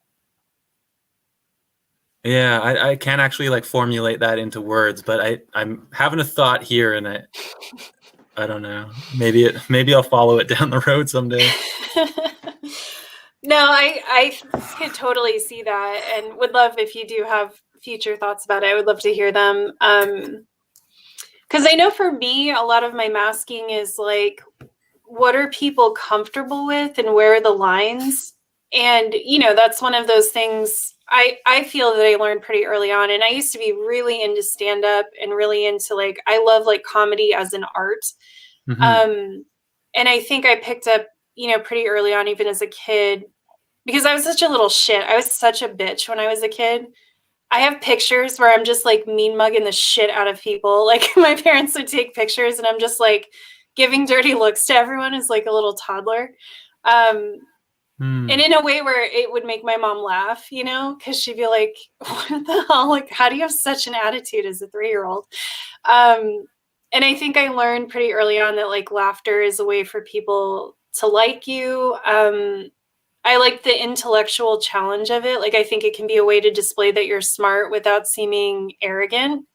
Yeah, I can't actually like formulate that into words, but I'm having a thought here, and I don't know. Maybe I'll follow it down the road someday. No, I could totally see that, and would love if you do have future thoughts about it. I would love to hear them. Because I know for me, a lot of my masking is like, what are people comfortable with and where are the lines? And, that's one of those things I feel that I learned pretty early on. And I used to be really into stand-up and really into like, I love like comedy as an art. And I think I picked up, pretty early on, even as a kid, because I was such a little shit. I was such a bitch when I was a kid. I have pictures where I'm just like mean mugging the shit out of people. Like my parents would take pictures and I'm just like giving dirty looks to everyone as like a little toddler. And in a way where it would make my mom laugh, because she'd be like, what the hell? Like, how do you have such an attitude as a 3-year-old? And I think I learned pretty early on that like laughter is a way for people to like you. I like the intellectual challenge of it. Like, I think it can be a way to display that you're smart without seeming arrogant.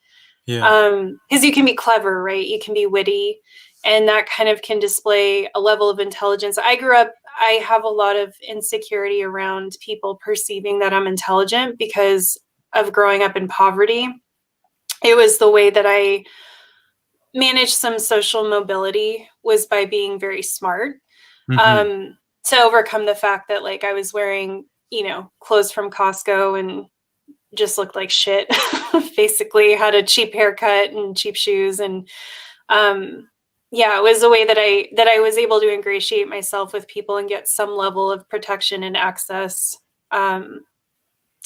Yeah. Because you can be clever, right? You can be witty, and that kind of can display a level of intelligence. I have a lot of insecurity around people perceiving that I'm intelligent because of growing up in poverty. It was the way that I managed some social mobility, was by being very smart. To overcome the fact that like I was wearing, clothes from Costco and just looked like shit, basically had a cheap haircut and cheap shoes. And it was a way that I was able to ingratiate myself with people and get some level of protection and access. So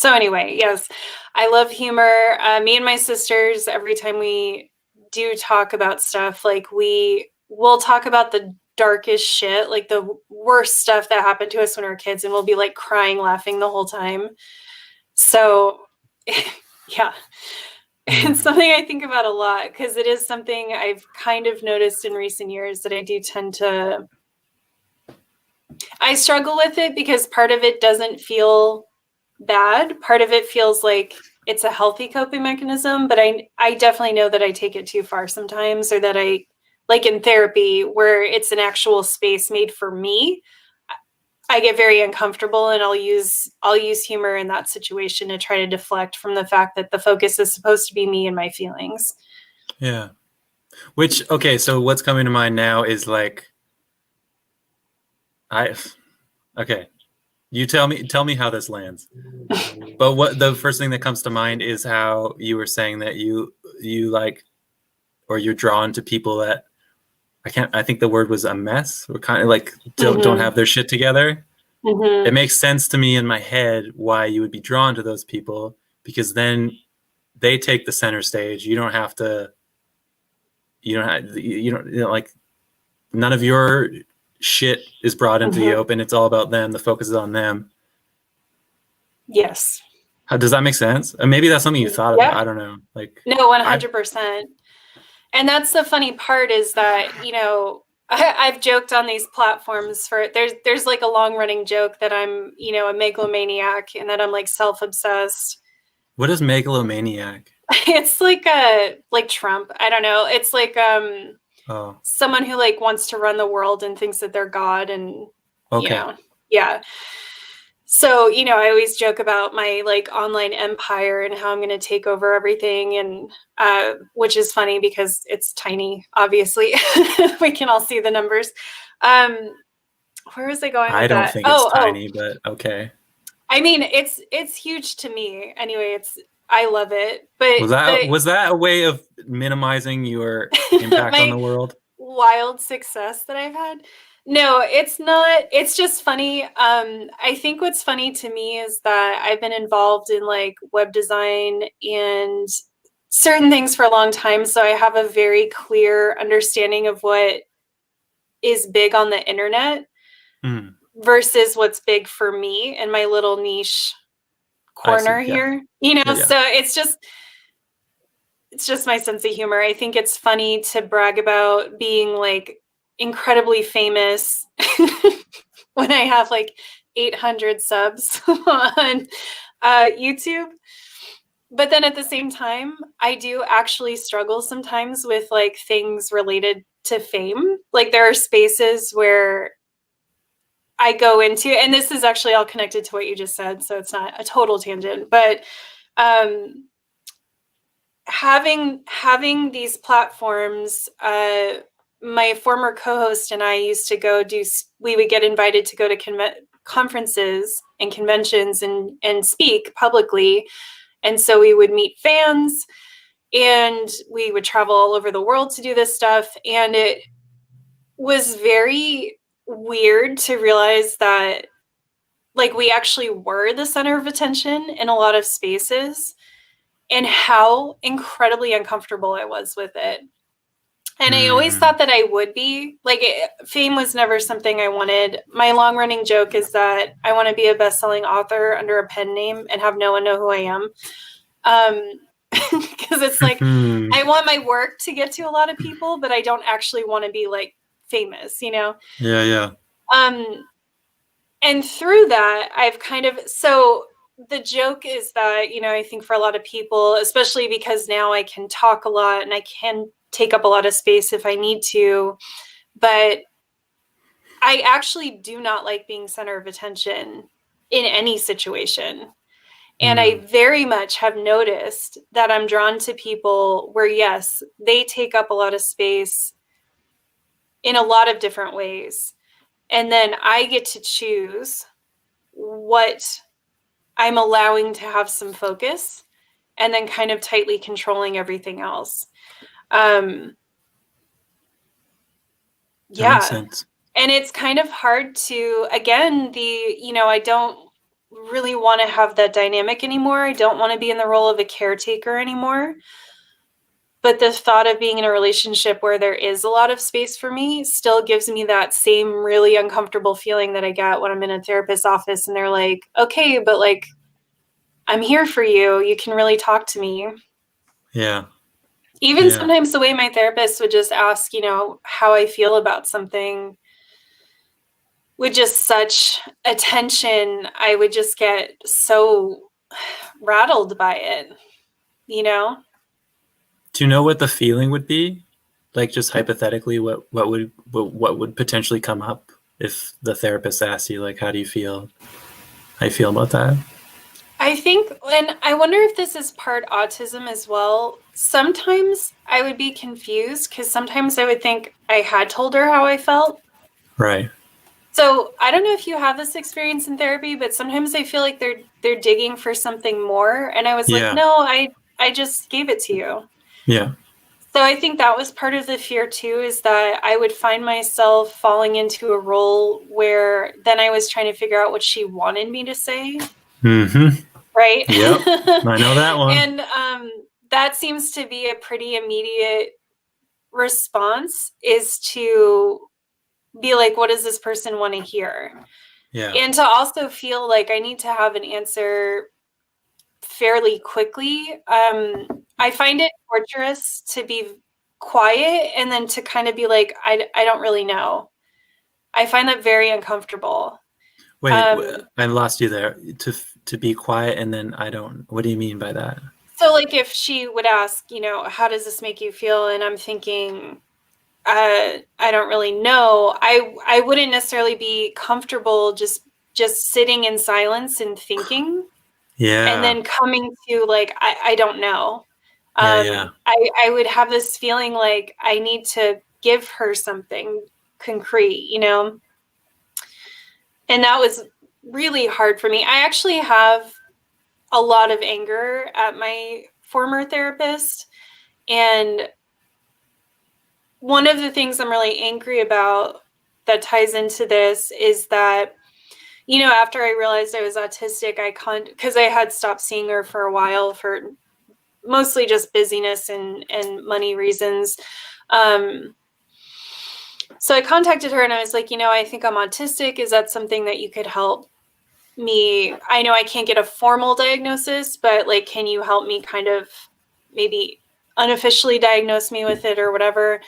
anyway, yes, I love humor. Me and my sisters, every time we do talk about stuff, like we'll talk about the darkest shit, like the worst stuff that happened to us when we were kids, and we'll be like crying, laughing the whole time. So yeah, it's something I think about a lot, because it is something I've kind of noticed in recent years that I do tend to, I struggle with it because part of it doesn't feel bad. Part of it feels like it's a healthy coping mechanism, but I definitely know that I take it too far sometimes, or that I, like in therapy where it's an actual space made for me, I get very uncomfortable, and I'll use humor in that situation to try to deflect from the fact that the focus is supposed to be me and my feelings. Yeah. Okay, so what's coming to mind now is like, okay, you tell me how this lands. But what the first thing that comes to mind is how you were saying that you like, or you're drawn to people that I think the word was a mess, or kind of like don't have their shit together. It makes sense to me in my head why you would be drawn to those people, because then they take the center stage. You don't have to, like, none of your shit is brought into the open. It's all about them. The focus is on them. Yes. How does that make sense? Maybe that's something you thought about. I don't know. Like, no, 100%. And that's the funny part, is that, I've joked on these platforms for, there's like a long running joke that I'm, a megalomaniac, and that I'm like self-obsessed. What is megalomaniac? It's like Trump. I don't know. It's like, someone who like wants to run the world and thinks that they're God, and, yeah. So, I always joke about my like online empire and how I'm going to take over everything. And, which is funny because it's tiny, obviously. We can all see the numbers. Where was I going with I don't that? think it's tiny, but okay. I mean, it's huge to me. Anyway, I love it. But was that a way of minimizing your impact on the world? Wild success that I've had? No, it's not. It's just funny. I think what's funny to me is that I've been involved in like web design and certain things for a long time. So I have a very clear understanding of what is big on the internet. versus what's big for me and my little niche corner here, so it's just my sense of humor. I think it's funny to brag about being like incredibly famous when I have like 800 subs on YouTube. But then at the same time, I do actually struggle sometimes with like things related to fame. Like there are spaces where I go into, and this is actually all connected to what you just said, so it's not a total tangent, but having these platforms, my former co-host and I used to we would get invited to go to conferences and conventions and speak publicly. And so we would meet fans and we would travel all over the world to do this stuff. And it was very weird to realize that like we actually were the center of attention in a lot of spaces and how incredibly uncomfortable I was with it. And I always thought that I would be. Like, fame was never something I wanted. My long-running joke is that I want to be a best-selling author under a pen name and have no one know who I am. Because it's like, I want my work to get to a lot of people, but I don't actually want to be, like, famous, Yeah. And through that, I've kind of... So the joke is that, I think for a lot of people, especially because now I can talk a lot and I can take up a lot of space if I need to, but I actually do not like being center of attention in any situation. And I very much have noticed that I'm drawn to people where, yes, they take up a lot of space in a lot of different ways. And then I get to choose what I'm allowing to have some focus and then kind of tightly controlling everything else. That makes sense. And it's kind of hard to, again, I don't really want to have that dynamic anymore. I don't want to be in the role of a caretaker anymore. But the thought of being in a relationship where there is a lot of space for me still gives me that same really uncomfortable feeling that I get when I'm in a therapist's office and they're like, okay, but like, I'm here for you. You can really talk to me. Yeah. Even sometimes the way my therapist would just ask, how I feel about something with just such attention, I would just get so rattled by it, Do you know what the feeling would be? Like just hypothetically, what would potentially come up if the therapist asked you, like, how do you feel? How you feel about that? I think, and I wonder if this is part autism as well. Sometimes I would be confused because sometimes I would think I had told her how I felt. Right. So I don't know if you have this experience in therapy, but sometimes I feel like they're digging for something more. And I was like, no, I just gave it to you. Yeah. So I think that was part of the fear too, is that I would find myself falling into a role where then I was trying to figure out what she wanted me to say. Mm-hmm. Right? Yep. I know that one. And that seems to be a pretty immediate response, is to be like, what does this person want to hear? Yeah. And to also feel like I need to have an answer fairly quickly. I find it torturous to be quiet and then to kind of be like, I don't really know. I find that very uncomfortable. Wait, I lost you there. To be quiet and then what do you mean by that? So like if she would ask, how does this make you feel? And I'm thinking, I don't really know. I wouldn't necessarily be comfortable just sitting in silence and thinking. Yeah. And then coming to like, I don't know. I would have this feeling like I need to give her something concrete, And that was really hard for me. I actually have a lot of anger at my former therapist. And one of the things I'm really angry about that ties into this is that, after I realized I was autistic, because I had stopped seeing her for a while for mostly just busyness and money reasons. So I contacted her and I was like, I think I'm autistic. Is that something that you could help me? I know I can't get a formal diagnosis, but like, can you help me kind of maybe unofficially diagnose me with it or whatever?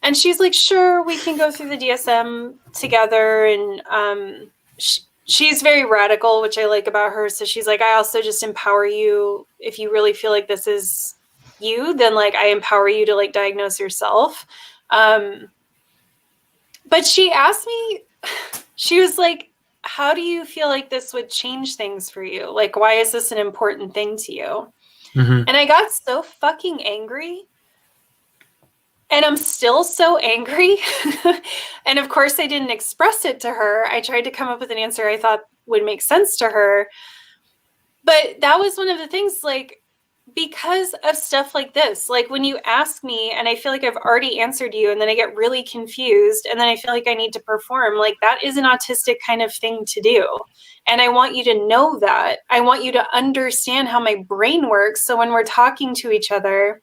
And she's like, sure, we can go through the DSM together. And she's very radical, which I like about her. So she's like, I also just empower you. If you really feel like this is you, then like I empower you to like diagnose yourself. But she asked me, she was like, how do you feel like this would change things for you? Like, why is this an important thing to you? Mm-hmm. And I got so fucking angry. And I'm still so angry. And of course, I didn't express it to her. I tried to come up with an answer I thought would make sense to her. But that was one of the things, like, because of stuff like this, like when you ask me and I feel like I've already answered you and then I get really confused and then I feel like I need to perform, like that is an autistic kind of thing to do. And I want you to know that. I want you to understand how my brain works. So when we're talking to each other,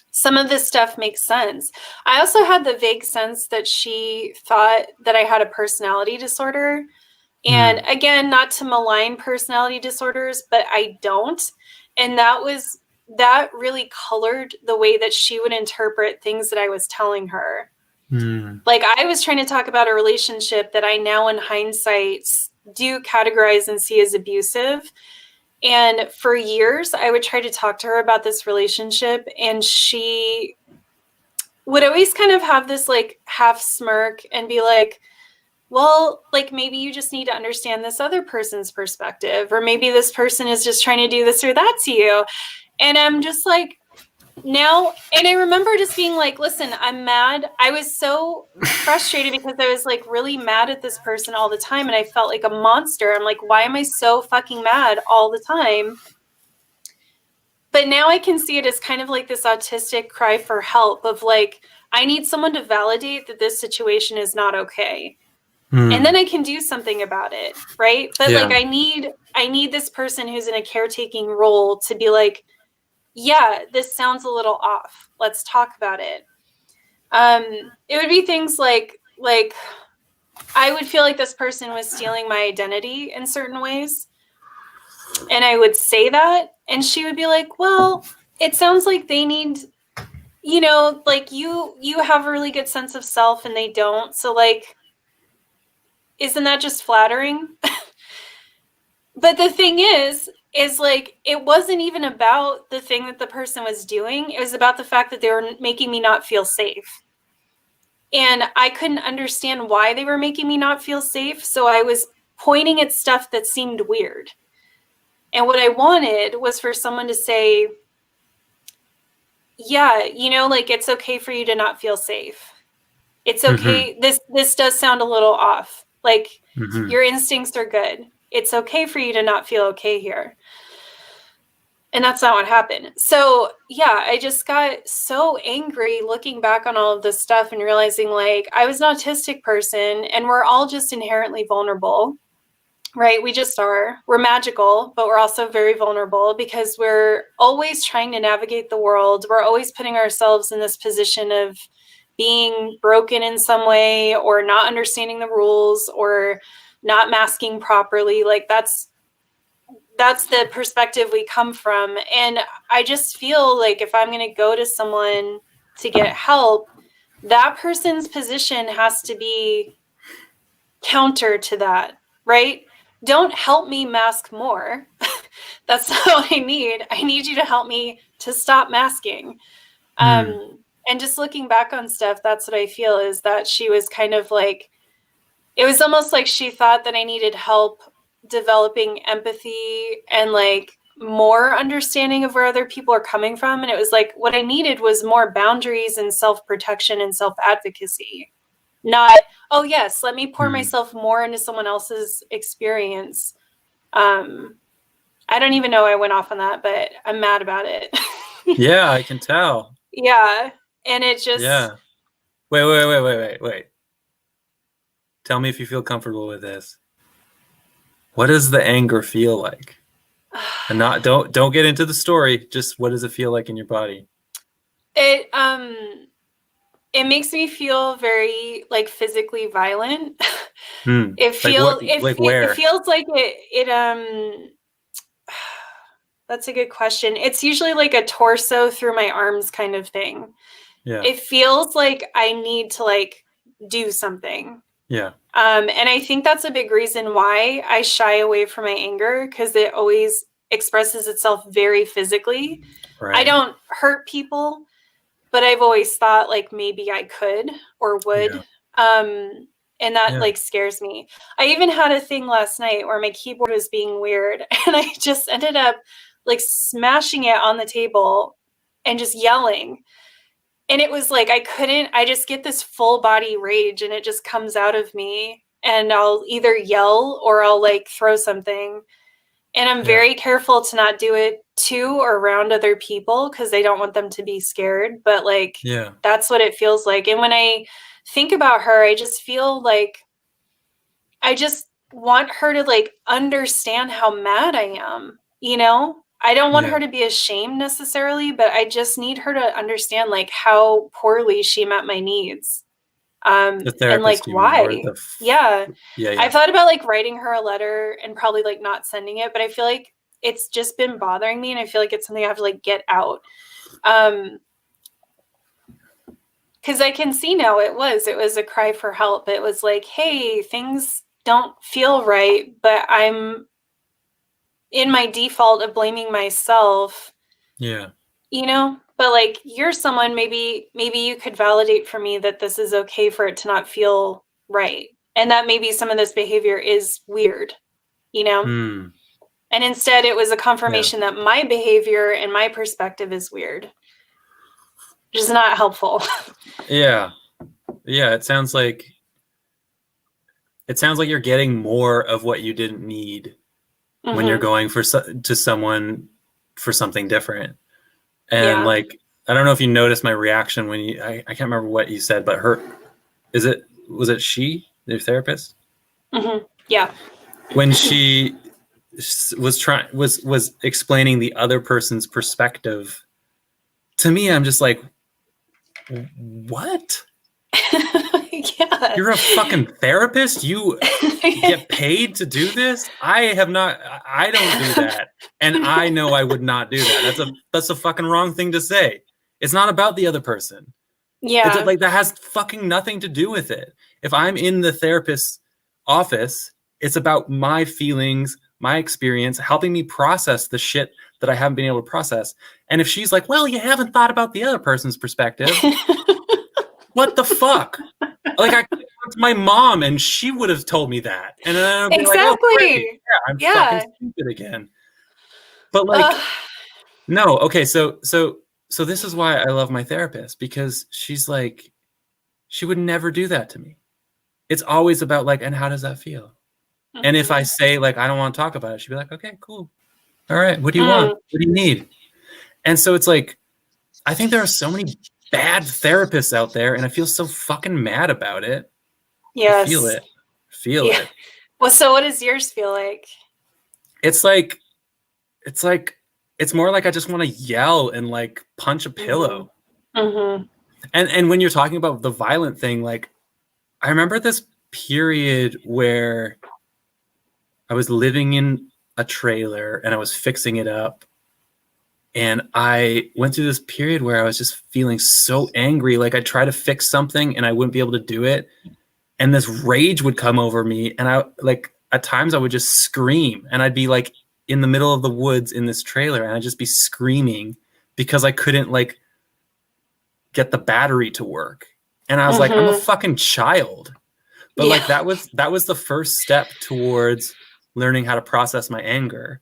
some of this stuff makes sense. I also had the vague sense that she thought that I had a personality disorder. And again, not to malign personality disorders, but I don't. And that really colored the way that she would interpret things that I was telling her. Like I was trying to talk about a relationship that I now in hindsight do categorize and see as abusive. And for years, I would try to talk to her about this relationship, and she would always kind of have this like half smirk and be like, well, like maybe you just need to understand this other person's perspective, or maybe this person is just trying to do this or that to you. And I'm just like, now, and I remember just being like, listen, I'm mad. I was so frustrated because I was like really mad at this person all the time. And I felt like a monster. I'm like, why am I so fucking mad all the time? But now I can see it as kind of like this autistic cry for help of like, I need someone to validate that this situation is not okay. And then I can do something about it. Right. But like, I need this person who's in a caretaking role to be like, yeah, this sounds a little off. Let's talk about it. It would be things like I would feel like this person was stealing my identity in certain ways. And I would say that, and she would be like, well, it sounds like they need, like you have a really good sense of self and they don't. So like, isn't that just flattering? But the thing is like, it wasn't even about the thing that the person was doing. It was about the fact that they were making me not feel safe. And I couldn't understand why they were making me not feel safe. So I was pointing at stuff that seemed weird. And what I wanted was for someone to say, yeah, like it's okay for you to not feel safe. It's okay. This does sound a little off. Like your instincts are good. It's okay for you to not feel okay here. And that's not what happened. So yeah, I just got so angry looking back on all of this stuff and realizing like I was an autistic person and we're all just inherently vulnerable, right? We just are. We're magical, but we're also very vulnerable because we're always trying to navigate the world. We're always putting ourselves in this position of being broken in some way or not understanding the rules or not masking properly. Like that's the perspective we come from. And I just feel like if I'm going to go to someone to get help, that person's position has to be counter to that, right? Don't help me mask more. That's not what I need. I need you to help me to stop masking. And just looking back on stuff, that's what I feel is that she was kind of like, it was almost like she thought that I needed help developing empathy and like more understanding of where other people are coming from. And it was like, what I needed was more boundaries and self-protection and self-advocacy. Not, oh yes, let me pour myself more into someone else's experience. I don't even know I went off on that, but I'm mad about it. Yeah, I can tell. Yeah. And it just... Yeah. Wait. Tell me if you feel comfortable with this. What does the anger feel like? And don't get into the story. Just what does it feel like in your body? It it makes me feel very like physically violent. Hmm. It feels where? it feels like it that's a good question. It's usually like a torso through my arms kind of thing. Yeah. It feels like I need to like do something. Yeah. And I think that's a big reason why I shy away from my anger, because it always expresses itself very physically. Right. I don't hurt people, but I've always thought like maybe I could or would. And that like scares me. I even had a thing last night where my keyboard was being weird, and I just ended up like smashing it on the table and just yelling. And it was like I just get this full body rage, and it just comes out of me, and I'll either yell or I'll like throw something. And I'm very careful to not do it to or around other people, because I don't want them to be scared. But like, that's what it feels like. And when I think about her, I just feel like I just want her to like understand how mad I am, you know? I don't want her to be ashamed necessarily, but I just need her to understand like how poorly she met my needs. The therapist, and like why? Yeah. I've thought about like writing her a letter and probably like not sending it, but I feel like it's just been bothering me, and I feel like it's something I have to like get out. Because I can see now it was a cry for help. It was like, hey, things don't feel right, but I'm in my default of blaming myself. Yeah. You know, but like you're someone, maybe you could validate for me that this is okay for it to not feel right. And that maybe some of this behavior is weird, you know? And instead it was a confirmation that my behavior and my perspective is weird. Which is not helpful. Yeah. It sounds like you're getting more of what you didn't need when you're going to someone for something different. And like, I don't know if you noticed my reaction when I can't remember what you said, but was it she, your therapist? Yeah. When she was explaining the other person's perspective to me, I'm just like, what? You're a fucking therapist? You get paid to do this? I don't do that. And I know I would not do that. That's a fucking wrong thing to say. It's not about the other person. Yeah. It's like that has fucking nothing to do with it. If I'm in the therapist's office, it's about my feelings, my experience, helping me process the shit that I haven't been able to process. And if she's like, well, you haven't thought about the other person's perspective. What the fuck? Like, I could talk to my mom and she would have told me that. And then I'd be like, oh, great. Yeah, I'm fucking stupid again. But like, no. Okay. So this is why I love my therapist, because she's like, she would never do that to me. It's always about like, and how does that feel? And if I say like, I don't want to talk about it, she'd be like, okay, cool. All right. What do you want? What do you need? And so it's like, I think there are so many bad therapists out there, and I feel so fucking mad about it. Yes. I feel it. Well, so what does yours feel like? It's more like I just want to yell and like punch a pillow. And when you're talking about the violent thing, like I remember this period where I was living in a trailer and I was fixing it up. And I went through this period where I was just feeling so angry. Like I'd try to fix something and I wouldn't be able to do it. And this rage would come over me. And I like at times I would just scream, and I'd be like in the middle of the woods in this trailer, and I'd just be screaming because I couldn't like get the battery to work. And I was like, I'm a fucking child. But like that was the first step towards learning how to process my anger.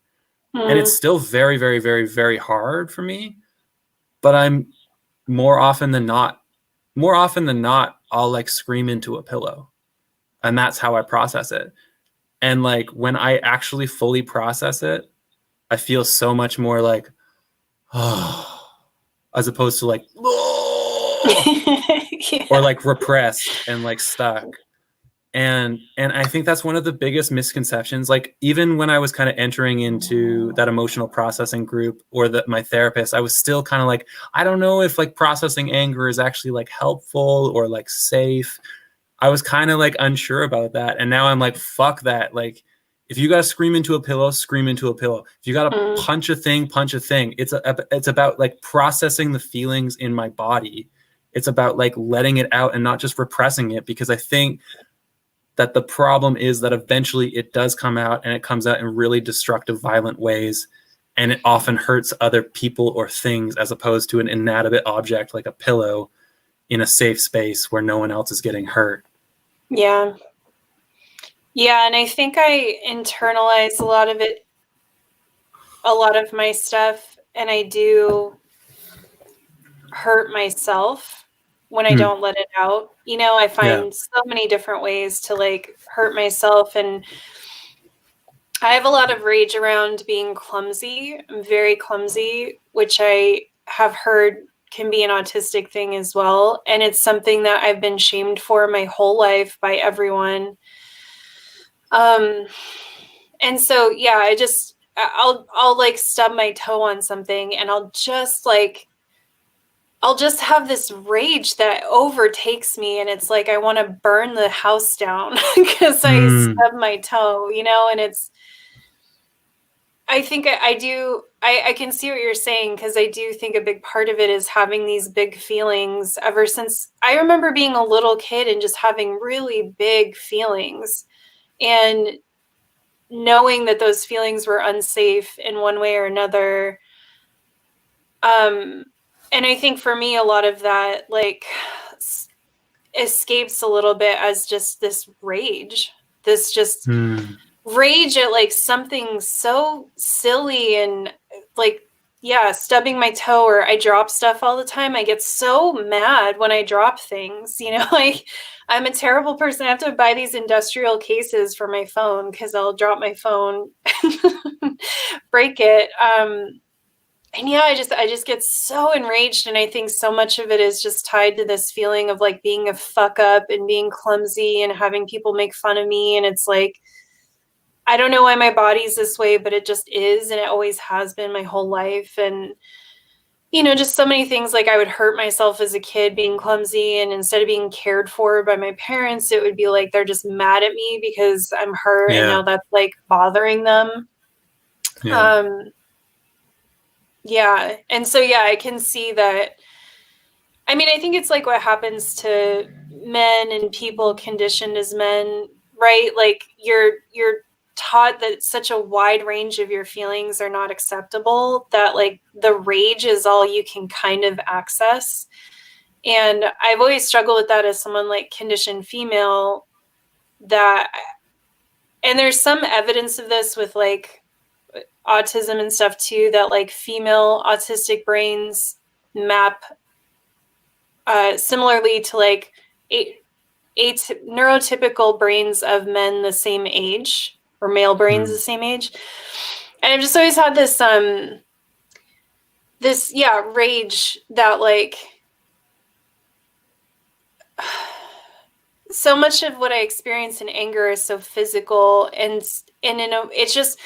And it's still very, very, very, very hard for me. But I'm more often than not, I'll like scream into a pillow. And that's how I process it. And like when I actually fully process it, I feel so much more like, oh, as opposed to like, oh, or like repressed and like stuck. And I think that's one of the biggest misconceptions. Like, even when I was kind of entering into that emotional processing group or my therapist, I was still kind of like, I don't know if like processing anger is actually like helpful or like safe. I was kind of like unsure about that. And now I'm like, fuck that. Like, if you got to scream into a pillow, scream into a pillow. If you got to punch a thing, punch a thing. It's about like processing the feelings in my body. It's about like letting it out and not just repressing it, because I think that the problem is that eventually it does come out, and it comes out in really destructive, violent ways. And it often hurts other people or things, as opposed to an inanimate object like a pillow in a safe space where no one else is getting hurt. Yeah. Yeah. And I think I internalize a lot of my stuff, and I do hurt myself when I don't let it out. You know, I find so many different ways to like hurt myself, and I have a lot of rage around being clumsy. I'm very clumsy, which I have heard can be an autistic thing as well. And it's something that I've been shamed for my whole life by everyone. And so, yeah, I'll like stub my toe on something, and I'll just have this rage that overtakes me, and it's like I want to burn the house down because I stubbed my toe, you know. And I think I can see what you're saying, because I do think a big part of it is having these big feelings. Ever since I remember being a little kid and just having really big feelings, and knowing that those feelings were unsafe in one way or another. And I think for me, a lot of that like escapes a little bit as just this rage, rage at like something so silly, and like, yeah, stubbing my toe, or I drop stuff all the time. I get so mad when I drop things, you know, like I'm a terrible person. I have to buy these industrial cases for my phone because I'll drop my phone, break it. And yeah, I just get so enraged. And I think so much of it is just tied to this feeling of like being a fuck up and being clumsy and having people make fun of me. And it's like, I don't know why my body's this way, but it just is. And it always has been my whole life. And, you know, just so many things, like I would hurt myself as a kid being clumsy. And instead of being cared for by my parents, it would be like they're just mad at me because I'm hurt. And now that's like bothering them. Yeah. And so, yeah, I can see that. I mean, I think it's like what happens to men and people conditioned as men, right? Like you're taught that such a wide range of your feelings are not acceptable, that like the rage is all you can kind of access. And I've always struggled with that as someone like conditioned female, and there's some evidence of this with like autism and stuff too, that like female autistic brains map similarly to like neurotypical brains of men the same age, or male brains the same age. And I've just always had this rage that like so much of what I experience in anger is so physical, and it's just,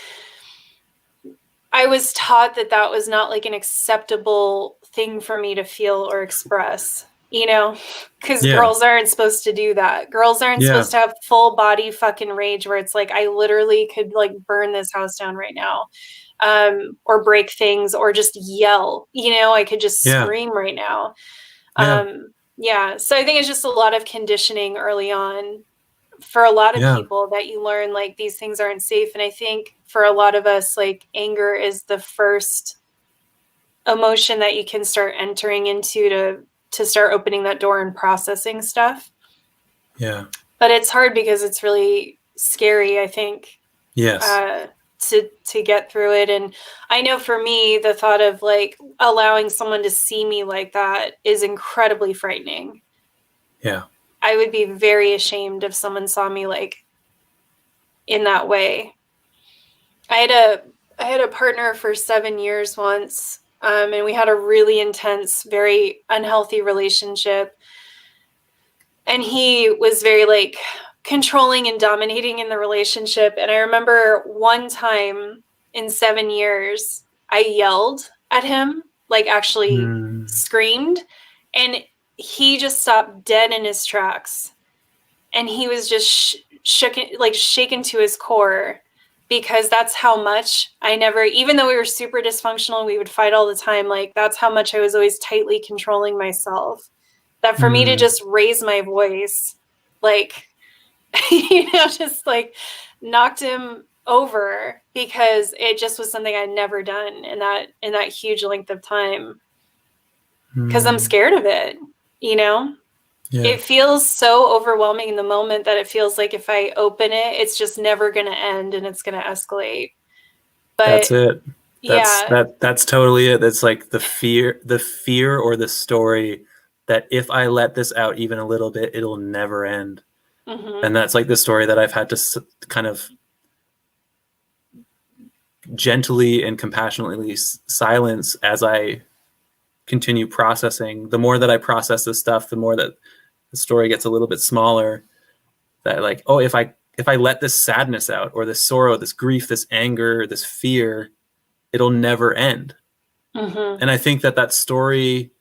I was taught that was not like an acceptable thing for me to feel or express, you know, because girls aren't supposed to do that. Girls aren't supposed to have full body fucking rage where it's like, I literally could like burn this house down right now, or break things, or just yell, you know, I could just scream right now. So I think it's just a lot of conditioning early on for a lot of people, that you learn like these things aren't safe. And I think for a lot of us, like anger is the first emotion that you can start entering into to start opening that door and processing stuff. Yeah. But it's hard because it's really scary, I think. Yes. To get through it. And I know for me, the thought of like allowing someone to see me like that is incredibly frightening. Yeah. I would be very ashamed if someone saw me like in that way. I had a partner for 7 years once, and we had a really intense, very unhealthy relationship. And he was very like controlling and dominating in the relationship. And I remember one time in 7 years, I yelled at him, like actually screamed, and he just stopped dead in his tracks. And he was just shaken to his core, because that's how much even though we were super dysfunctional, we would fight all the time. Like, that's how much I was always tightly controlling myself, that for me to just raise my voice, like, just like knocked him over, because it just was something I'd never done in that huge length of time. Because I'm scared of it, Yeah. It feels so overwhelming in the moment that it feels like if I open it, it's just never going to end and it's going to escalate. But that's it. That's totally it. That's like the fear or the story that if I let this out even a little bit, it'll never end. And that's like the story that I've had to kind of gently and compassionately silence as I continue processing. The more that I process this stuff, the more that the story gets a little bit smaller. That like, oh, if I let this sadness out, or this sorrow, this grief, this anger, this fear, it'll never end. And I think that story,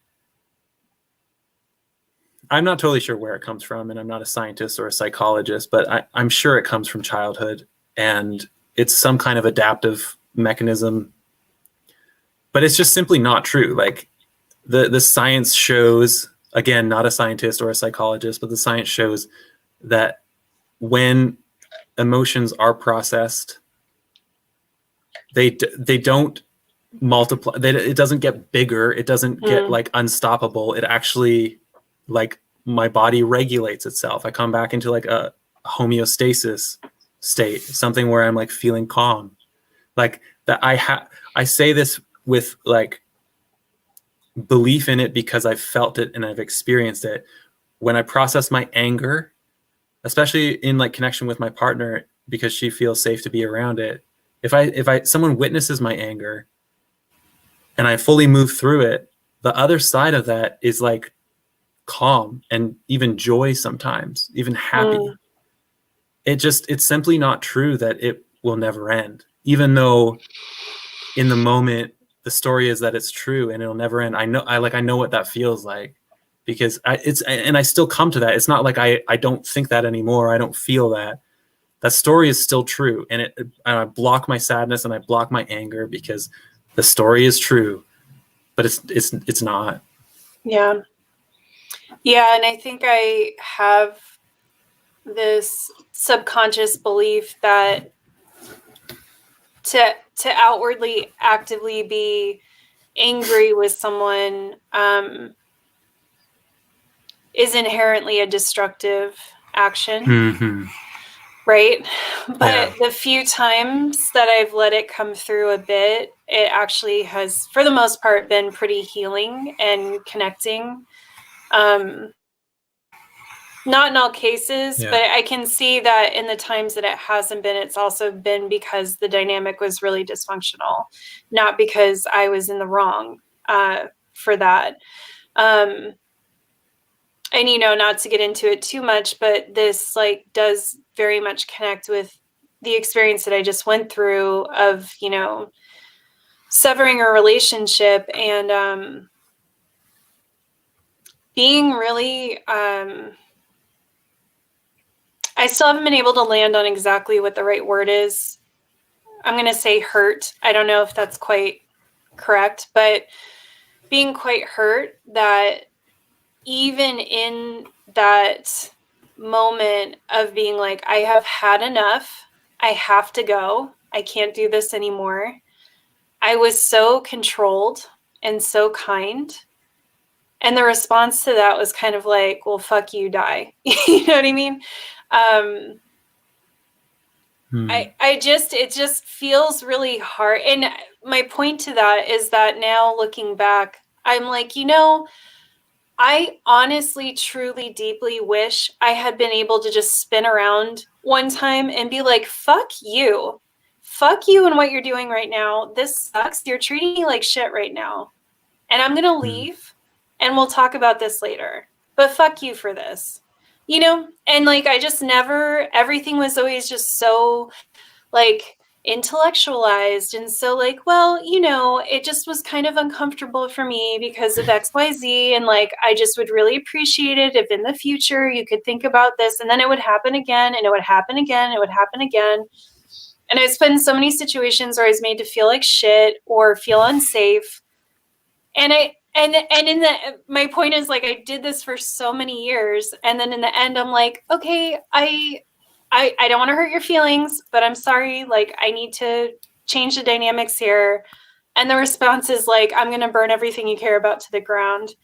I'm not totally sure where it comes from, and I'm not a scientist or a psychologist, but I'm sure it comes from childhood, and it's some kind of adaptive mechanism. But it's just simply not true. Like the science shows, again, not a scientist or a psychologist, but the science shows that when emotions are processed, they don't multiply. It doesn't get bigger. It doesn't get like unstoppable. It actually, like, my body regulates itself. I come back into like a homeostasis state, something where I'm like feeling calm. Like that I say this with like belief in it, because I've felt it and I've experienced it. When I process my anger, especially in like connection with my partner, because she feels safe to be around it. If someone witnesses my anger and I fully move through it, the other side of that is like calm and even joy, sometimes even happy. It's simply not true that it will never end, even though in the moment the story is that it's true and it'll never end. I know what that feels like, because I still come to that. It's not like I don't think that anymore. I don't feel that. That story is still true, and I block my sadness and I block my anger because the story is true, but it's not. Yeah. Yeah, and I think I have this subconscious belief that to outwardly actively be angry with someone is inherently a destructive action. Right? But the few times that I've let it come through a bit, it actually has, for the most part, been pretty healing and connecting. Not in all cases, but I can see that in the times that it hasn't been, it's also been because the dynamic was really dysfunctional, not because I was in the wrong for that. And, not to get into it too much, but this like does very much connect with the experience that I just went through of, severing a relationship and being really, I still haven't been able to land on exactly what the right word is. I'm going to say hurt. I don't know if that's quite correct, but being quite hurt that even in that moment of being like, I have had enough. I have to go. I can't do this anymore. I was so controlled and so kind. And the response to that was kind of like, well, fuck you, die. You know what I mean? It just feels really hard. And my point to that is that now looking back, I'm like, I honestly, truly, deeply wish I had been able to just spin around one time and be like, fuck you and what you're doing right now. This sucks. You're treating me like shit right now. And I'm going to leave and we'll talk about this later. But fuck you for this. you know, and like, I just never, everything was always just so like intellectualized and so like, well, you know, it just was kind of uncomfortable for me because of XYZ. And like, I just would really appreciate it if in the future you could think about this, and then it would happen again, and it would happen again, it would happen again. And I was put in so many situations where I was made to feel like shit or feel unsafe. And in the, my point is like, I did this for so many years. And then in the end, I'm like, okay, I don't want to hurt your feelings, but I'm sorry. Like, I need to change the dynamics here. And the response is like, I'm going to burn everything you care about to the ground.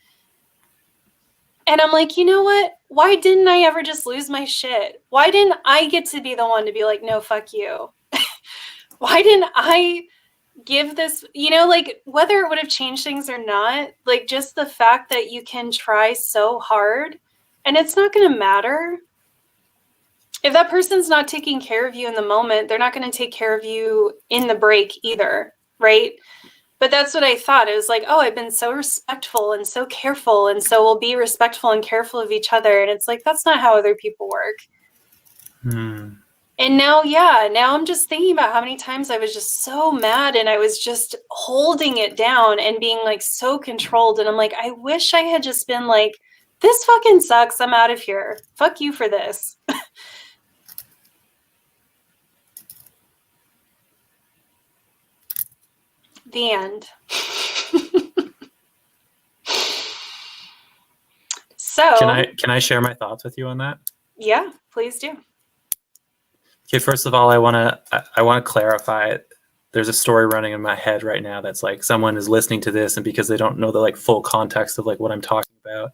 And I'm like, you know what? Why didn't I ever just lose my shit? Why didn't I get to be the one to be like, no, fuck you? Why didn't I give this, you know, like whether it would have changed things or not, like just the fact that you can try so hard and it's not going to matter. If that person's not taking care of you in the moment, they're not going to take care of you in the break either, right? But that's what I thought. It was like, oh, I've been so respectful and so careful, and so we'll be respectful and careful of each other. And it's like, that's not how other people work. And now, now I'm just thinking about how many times I was just so mad and I was just holding it down and being like so controlled. And I'm like, I wish I had just been like, this fucking sucks. I'm out of here. Fuck you for this. The end. So Can I share my thoughts with you on that? Yeah, please do. Okay, first of all, I want to clarify. There's a story running in my head right now that's like someone is listening to this, and because they don't know the like full context of like what I'm talking about,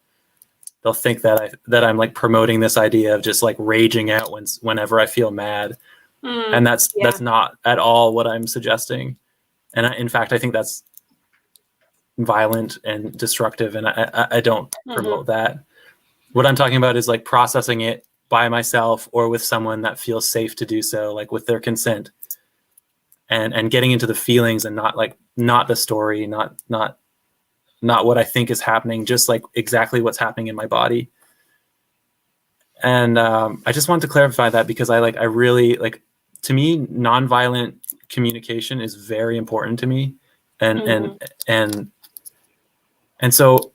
they'll think that I'm like promoting this idea of just like raging out whenever I feel mad, and that's not at all what I'm suggesting. And in fact, I think that's violent and destructive, and I don't promote that. What I'm talking about is like processing it by myself or with someone that feels safe to do so, like with their consent, and getting into the feelings and not the story, not what I think is happening, just like exactly what's happening in my body. And I just wanted to clarify that because I really to me, nonviolent communication is very important to me. And so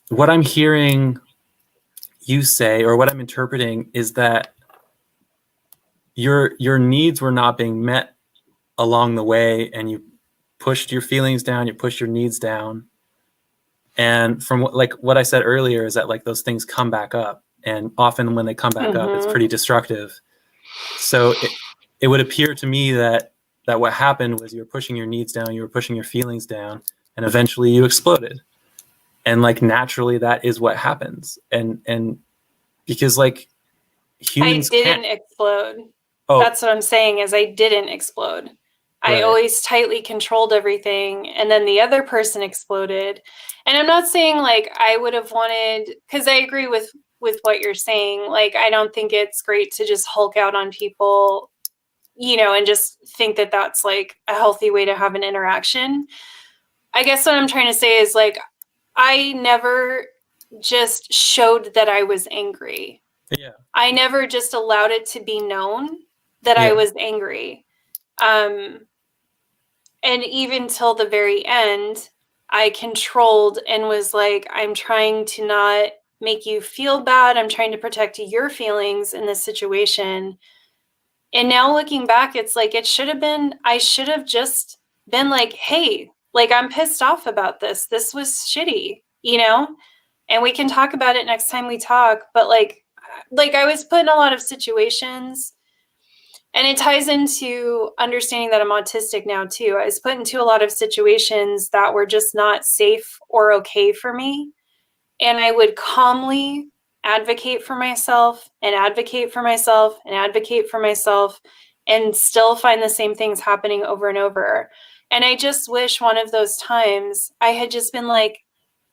what I'm hearing you say, or what I'm interpreting, is that your needs were not being met along the way, and you pushed your feelings down, you pushed your needs down. And from what I said earlier is that like those things come back up, and often when they come back up, it's pretty destructive. So it would appear to me that what happened was you were pushing your needs down, you were pushing your feelings down, and eventually you exploded. And like naturally that is what happens. And because like humans I didn't explode. Oh. That's what I'm saying, is I didn't explode. Right. I always tightly controlled everything, and then the other person exploded. And I'm not saying like I would have wanted, because I agree with what you're saying. Like, I don't think it's great to just Hulk out on people, you know, and just think that that's like a healthy way to have an interaction. I guess what I'm trying to say is like, I never just showed that I was angry. Yeah. I never just allowed it to be known that I was angry. And even till the very end, I controlled and was like, I'm trying to not make you feel bad. I'm trying to protect your feelings in this situation. And now looking back, it's like, I should have just been like, hey, like, I'm pissed off about this. This was shitty, you know, and we can talk about it next time we talk. But like I was put in a lot of situations, and it ties into understanding that I'm autistic now too. I was put into a lot of situations that were just not safe or okay for me. And I would calmly advocate for myself and advocate for myself and advocate for myself, and still find the same things happening over and over. And I just wish one of those times I had just been like,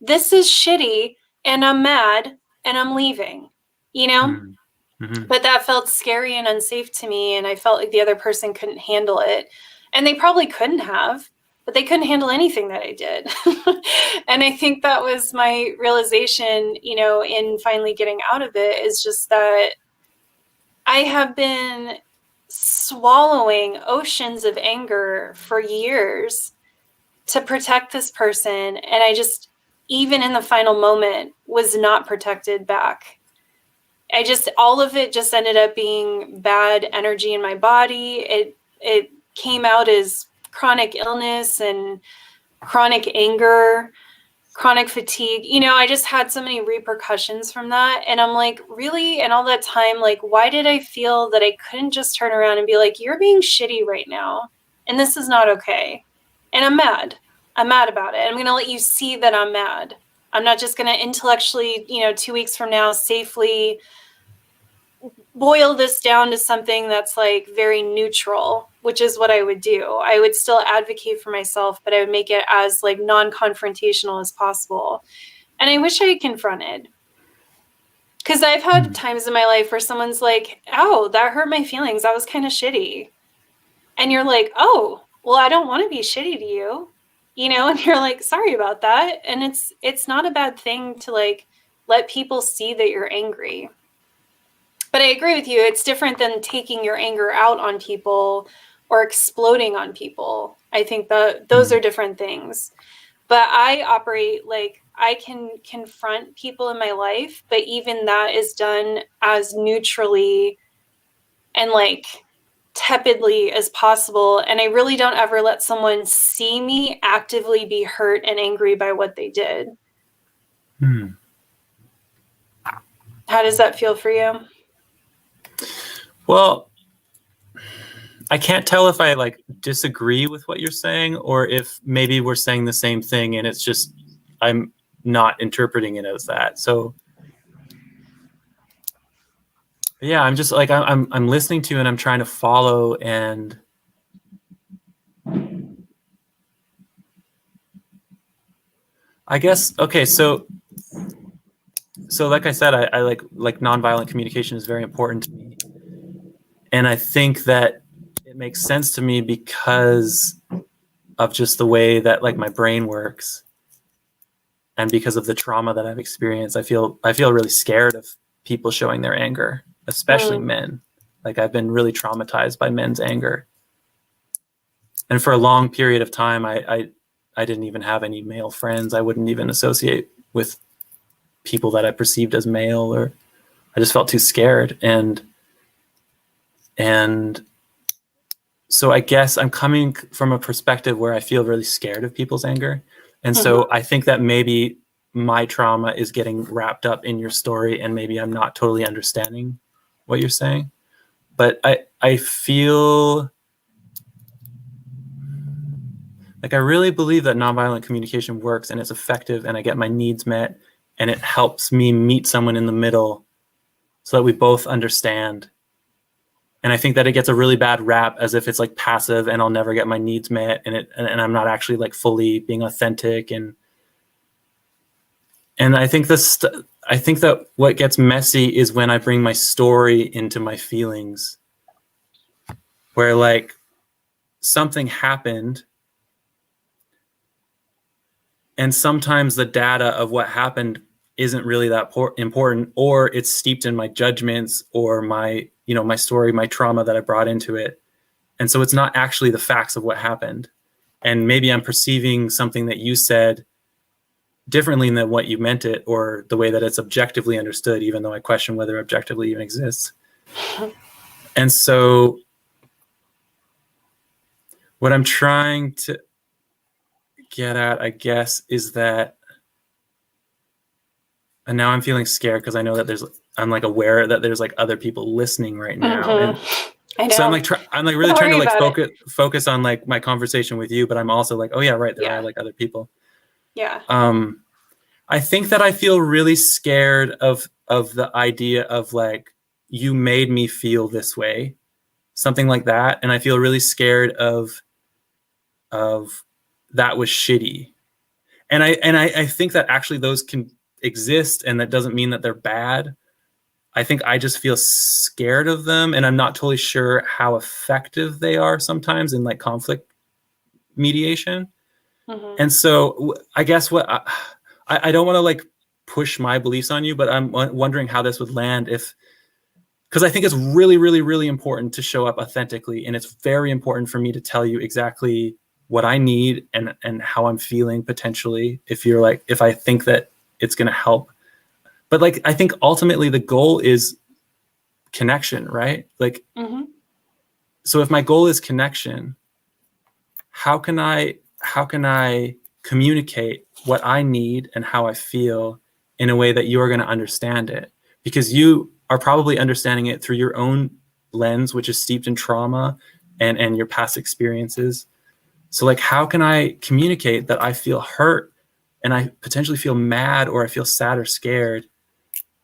this is shitty and I'm mad and I'm leaving, you know? But that felt scary and unsafe to me, and I felt like the other person couldn't handle it. And they probably couldn't have. but they couldn't handle anything that I did. And I think that was my realization, you know, in finally getting out of it, is just that I have been swallowing oceans of anger for years to protect this person. And I just, even in the final moment, was not protected back. All of it just ended up being bad energy in my body. It came out as chronic illness and chronic anger, chronic fatigue. You know, I just had so many repercussions from that. And I'm like, really? And all that time, like, why did I feel that I couldn't just turn around and be like, you're being shitty right now, and this is not okay? And I'm mad. I'm mad about it. I'm going to let you see that I'm mad. I'm not just going to intellectually, you know, 2 weeks from now, safely boil this down to something that's like very neutral, which is what I would do. I would still advocate for myself, but I would make it as like non-confrontational as possible. And I wish I had confronted, because I've had times in my life where someone's like, "Oh, that hurt my feelings. That was kind of shitty." And you're like, "Oh, well, I don't want to be shitty to you." You know, and you're like, "Sorry about that." And it's not a bad thing to like let people see that you're angry. But I agree with you. It's different than taking your anger out on people or exploding on people. I think those are different things. But I operate like I can confront people in my life, but even that is done as neutrally and like tepidly as possible. And I really don't ever let someone see me actively be hurt and angry by what they did. How does that feel for you? Well, I can't tell if I like disagree with what you're saying, or if maybe we're saying the same thing and it's just I'm not interpreting it as that. So yeah, I'm just like I'm listening to and I'm trying to follow, and I guess okay, so like I said, I like nonviolent communication is very important to me. And I think that it makes sense to me because of just the way that like my brain works, and because of the trauma that I've experienced. I feel really scared of people showing their anger, especially men. Like I've been really traumatized by men's anger. And for a long period of time, I didn't even have any male friends. I wouldn't even associate with people that I perceived as male, or I just felt too scared. And so I guess I'm coming from a perspective where I feel really scared of people's anger. And so I think that maybe my trauma is getting wrapped up in your story, and maybe I'm not totally understanding what you're saying. But I feel like I really believe that nonviolent communication works and it's effective, and I get my needs met, and it helps me meet someone in the middle so that we both understand. And I think that it gets a really bad rap as if it's like passive and I'll never get my needs met, and I'm not actually like fully being authentic. And I think that what gets messy is when I bring my story into my feelings, where like something happened, and sometimes the data of what happened isn't really that important, or it's steeped in my judgments or my, you know, my story, my trauma that I brought into it. And so it's not actually the facts of what happened. And maybe I'm perceiving something that you said differently than what you meant it, or the way that it's objectively understood, even though I question whether objectively even exists. And so what I'm trying to get at, I guess, is that, and now I'm feeling scared because I know that I'm like aware that there's like other people listening right now. And I know. so I'm like really trying to like focus on like my conversation with you, but I'm also like, oh yeah, right, there are like other people. Yeah. I think that I feel really scared of the idea of like, you made me feel this way, something like that. And I feel really scared of that was shitty. And I think that actually those can exist, and that doesn't mean that they're bad. I think I just feel scared of them, and I'm not totally sure how effective they are sometimes in like conflict mediation. And so I guess what I don't want to like push my beliefs on you, but I'm wondering how this would land because I think it's really, really, really important to show up authentically. And it's very important for me to tell you exactly what I need and how I'm feeling potentially, if I think that it's going to help. But like, I think ultimately the goal is connection, right? Like, so if my goal is connection, how can I communicate what I need and how I feel in a way that you are going to understand it? Because you are probably understanding it through your own lens, which is steeped in trauma and your past experiences. So like, how can I communicate that I feel hurt and I potentially feel mad or I feel sad or scared,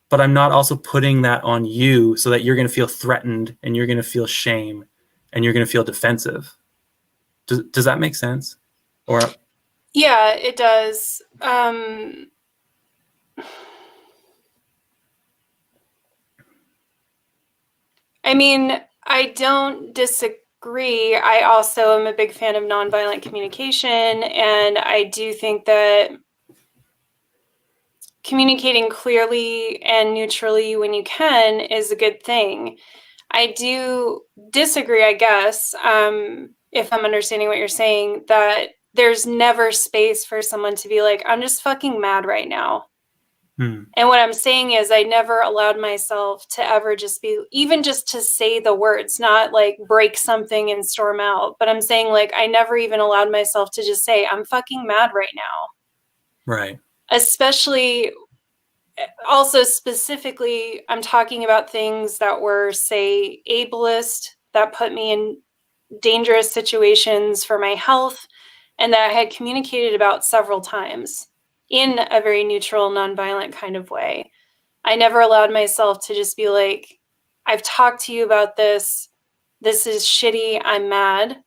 but I'm not also putting that on you so that you're going to feel threatened and you're going to feel shame and you're going to feel defensive. Does that make sense? Or yeah, it does. I mean, I don't disagree. I also am a big fan of nonviolent communication, and I do think that communicating clearly and neutrally when you can is a good thing. I do disagree, I guess, if I'm understanding what you're saying, that there's never space for someone to be like, I'm just fucking mad right now. And what I'm saying is I never allowed myself to ever just be, even just to say the words, not like break something and storm out. But I'm saying like, I never even allowed myself to just say, I'm fucking mad right now. right. Especially, also specifically, I'm talking about things that were, say, ableist, that put me in dangerous situations for my health, and that I had communicated about several times in a very neutral, nonviolent kind of way. I never allowed myself to just be like, I've talked to you about this. This is shitty. I'm mad.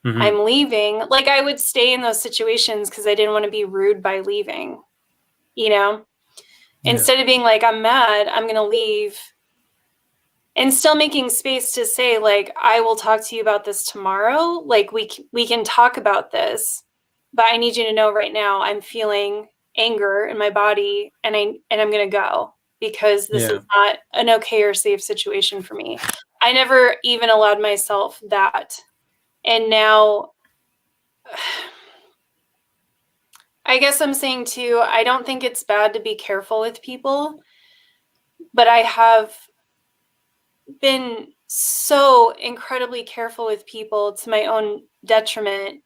I'm leaving. Like, I would stay in those situations because I didn't want to be rude by leaving, you know? Instead of being like, I'm mad, I'm going to leave. And still making space to say, like, I will talk to you about this tomorrow. Like, we can talk about this, but I need you to know right now I'm feeling anger in my body, and I'm going to go because this is not an okay or safe situation for me. I never even allowed myself that. And now, I guess I'm saying too, I don't think it's bad to be careful with people, but I have been so incredibly careful with people to my own detriment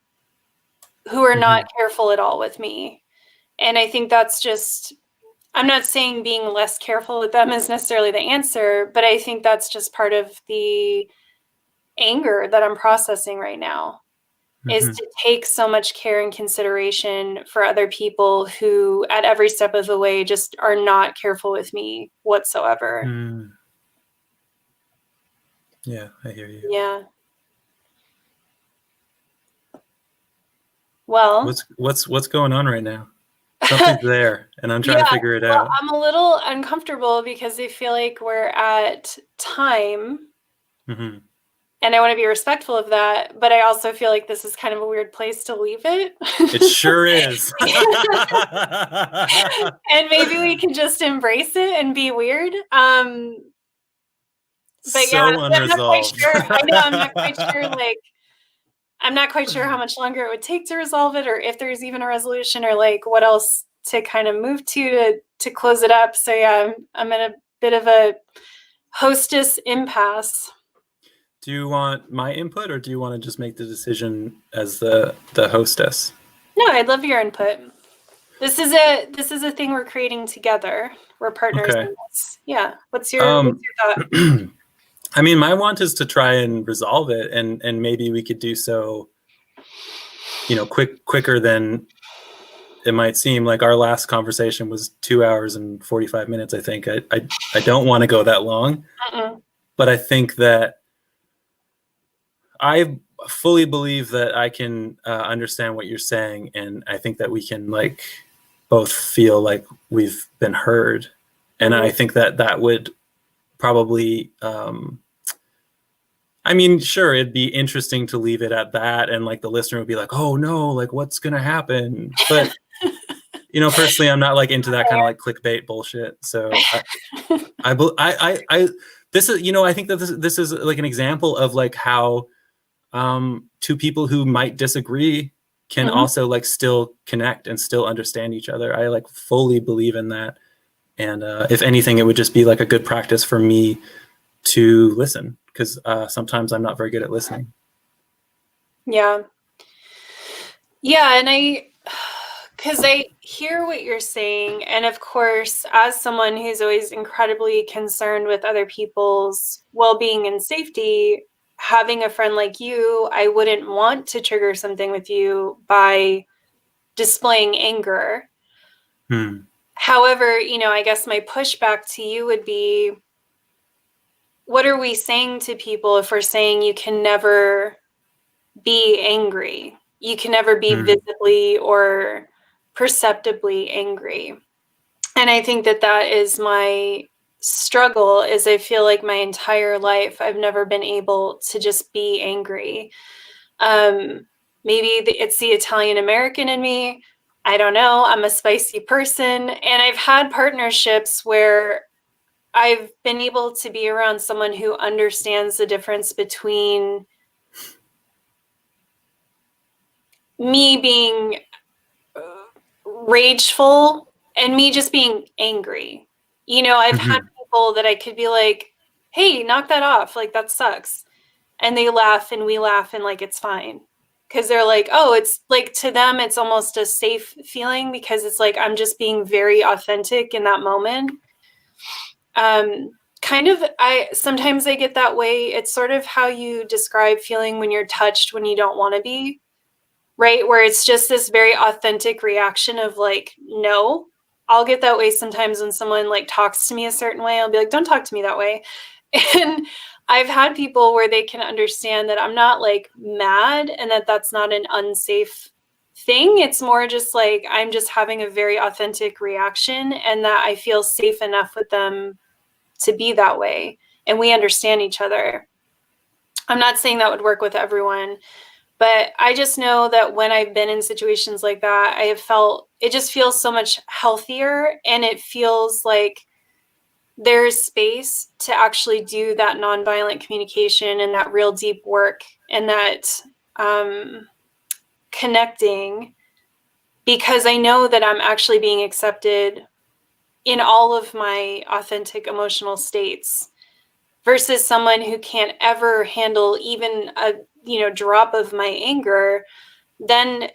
who are not careful at all with me. And I think that's just, I'm not saying being less careful with them is necessarily the answer, but I think that's just part of the anger that I'm processing right now, is to take so much care and consideration for other people who at every step of the way just are not careful with me whatsoever. Yeah, I hear you. Yeah. Well, what's going on right now? Something's there, and I'm trying to figure it out. I'm a little uncomfortable because I feel like we're at time, and I want to be respectful of that, but I also feel like this is kind of a weird place to leave it. It sure is. And maybe we can just embrace it and be weird. But so yeah, unresolved. I'm not quite sure. I know, I'm not quite sure. Like, I'm not quite sure how much longer it would take to resolve it, or if there's even a resolution, or like what else to kind of move to close it up. So yeah, I'm in a bit of a hostess impasse. Do you want my input, or do you want to just make the decision as the hostess? No, I'd love your input. This is a thing we're creating together. We're partners in this. Yeah. What's your thought? I mean, my want is to try and resolve it, and maybe we could do so, quicker than it might seem. Like our last conversation was 2 hours and 45 minutes. I think I don't want to go that long, but I think that I fully believe that I can understand what you're saying, and I think that we can like both feel like we've been heard, and I think that would probably I mean, sure, it'd be interesting to leave it at that, and like the listener would be like, "Oh no, like what's gonna happen?" But personally, I'm not like into that kind of like clickbait bullshit. So this is, I think that this is like an example of like how two people who might disagree can also like still connect and still understand each other. I like fully believe in that. And if anything, it would just be like a good practice for me to listen, because sometimes I'm not very good at listening. Yeah. And because I hear what you're saying. And of course, as someone who's always incredibly concerned with other people's well-being and safety, having a friend like you, I wouldn't want to trigger something with you by displaying anger. However, I guess my pushback to you would be, what are we saying to people if we're saying you can never be angry? You can never be visibly or perceptibly angry. And I think that is my struggle, is I feel like my entire life I've never been able to just be angry. Maybe it's the Italian American in me. I don't know. I'm a spicy person. And I've had partnerships where I've been able to be around someone who understands the difference between me being rageful and me just being angry. I've had people that I could be like, hey, knock that off. Like, that sucks. And they laugh and we laugh and like, it's fine. Because they're like, oh, it's like, to them, it's almost a safe feeling, because it's like, I'm just being very authentic in that moment. Sometimes I get that way. It's sort of how you describe feeling when you're touched when you don't want to be, right? Where it's just this very authentic reaction of like, no. I'll get that way sometimes when someone like talks to me a certain way. I'll be like, don't talk to me that way. And I've had people where they can understand that I'm not like mad and that that's not an unsafe thing. It's more just like, I'm just having a very authentic reaction, and that I feel safe enough with them to be that way. And we understand each other. I'm not saying that would work with everyone, but I just know that when I've been in situations like that, I have felt it just feels so much healthier, and it feels like there's space to actually do that nonviolent communication and that real deep work and that connecting, because I know that I'm actually being accepted in all of my authentic emotional states, versus someone who can't ever handle even a drop of my anger. Then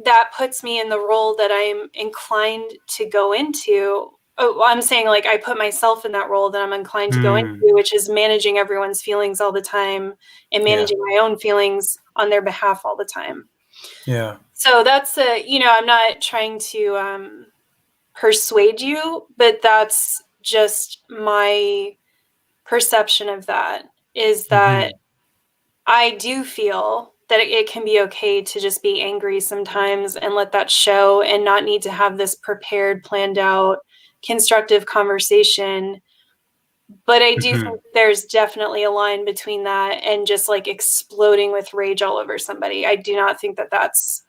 that puts me in the role that I'm inclined to go into. Oh, I'm saying like I put myself in that role that I'm inclined to go into, which is managing everyone's feelings all the time and managing my own feelings on their behalf all the time. Yeah. So that's I'm not trying to persuade you, but that's just my perception of that, is that I do feel that it can be okay to just be angry sometimes and let that show, and not need to have this prepared, planned out, constructive conversation. But I do think there's definitely a line between that and just like exploding with rage all over somebody. I do not think that that's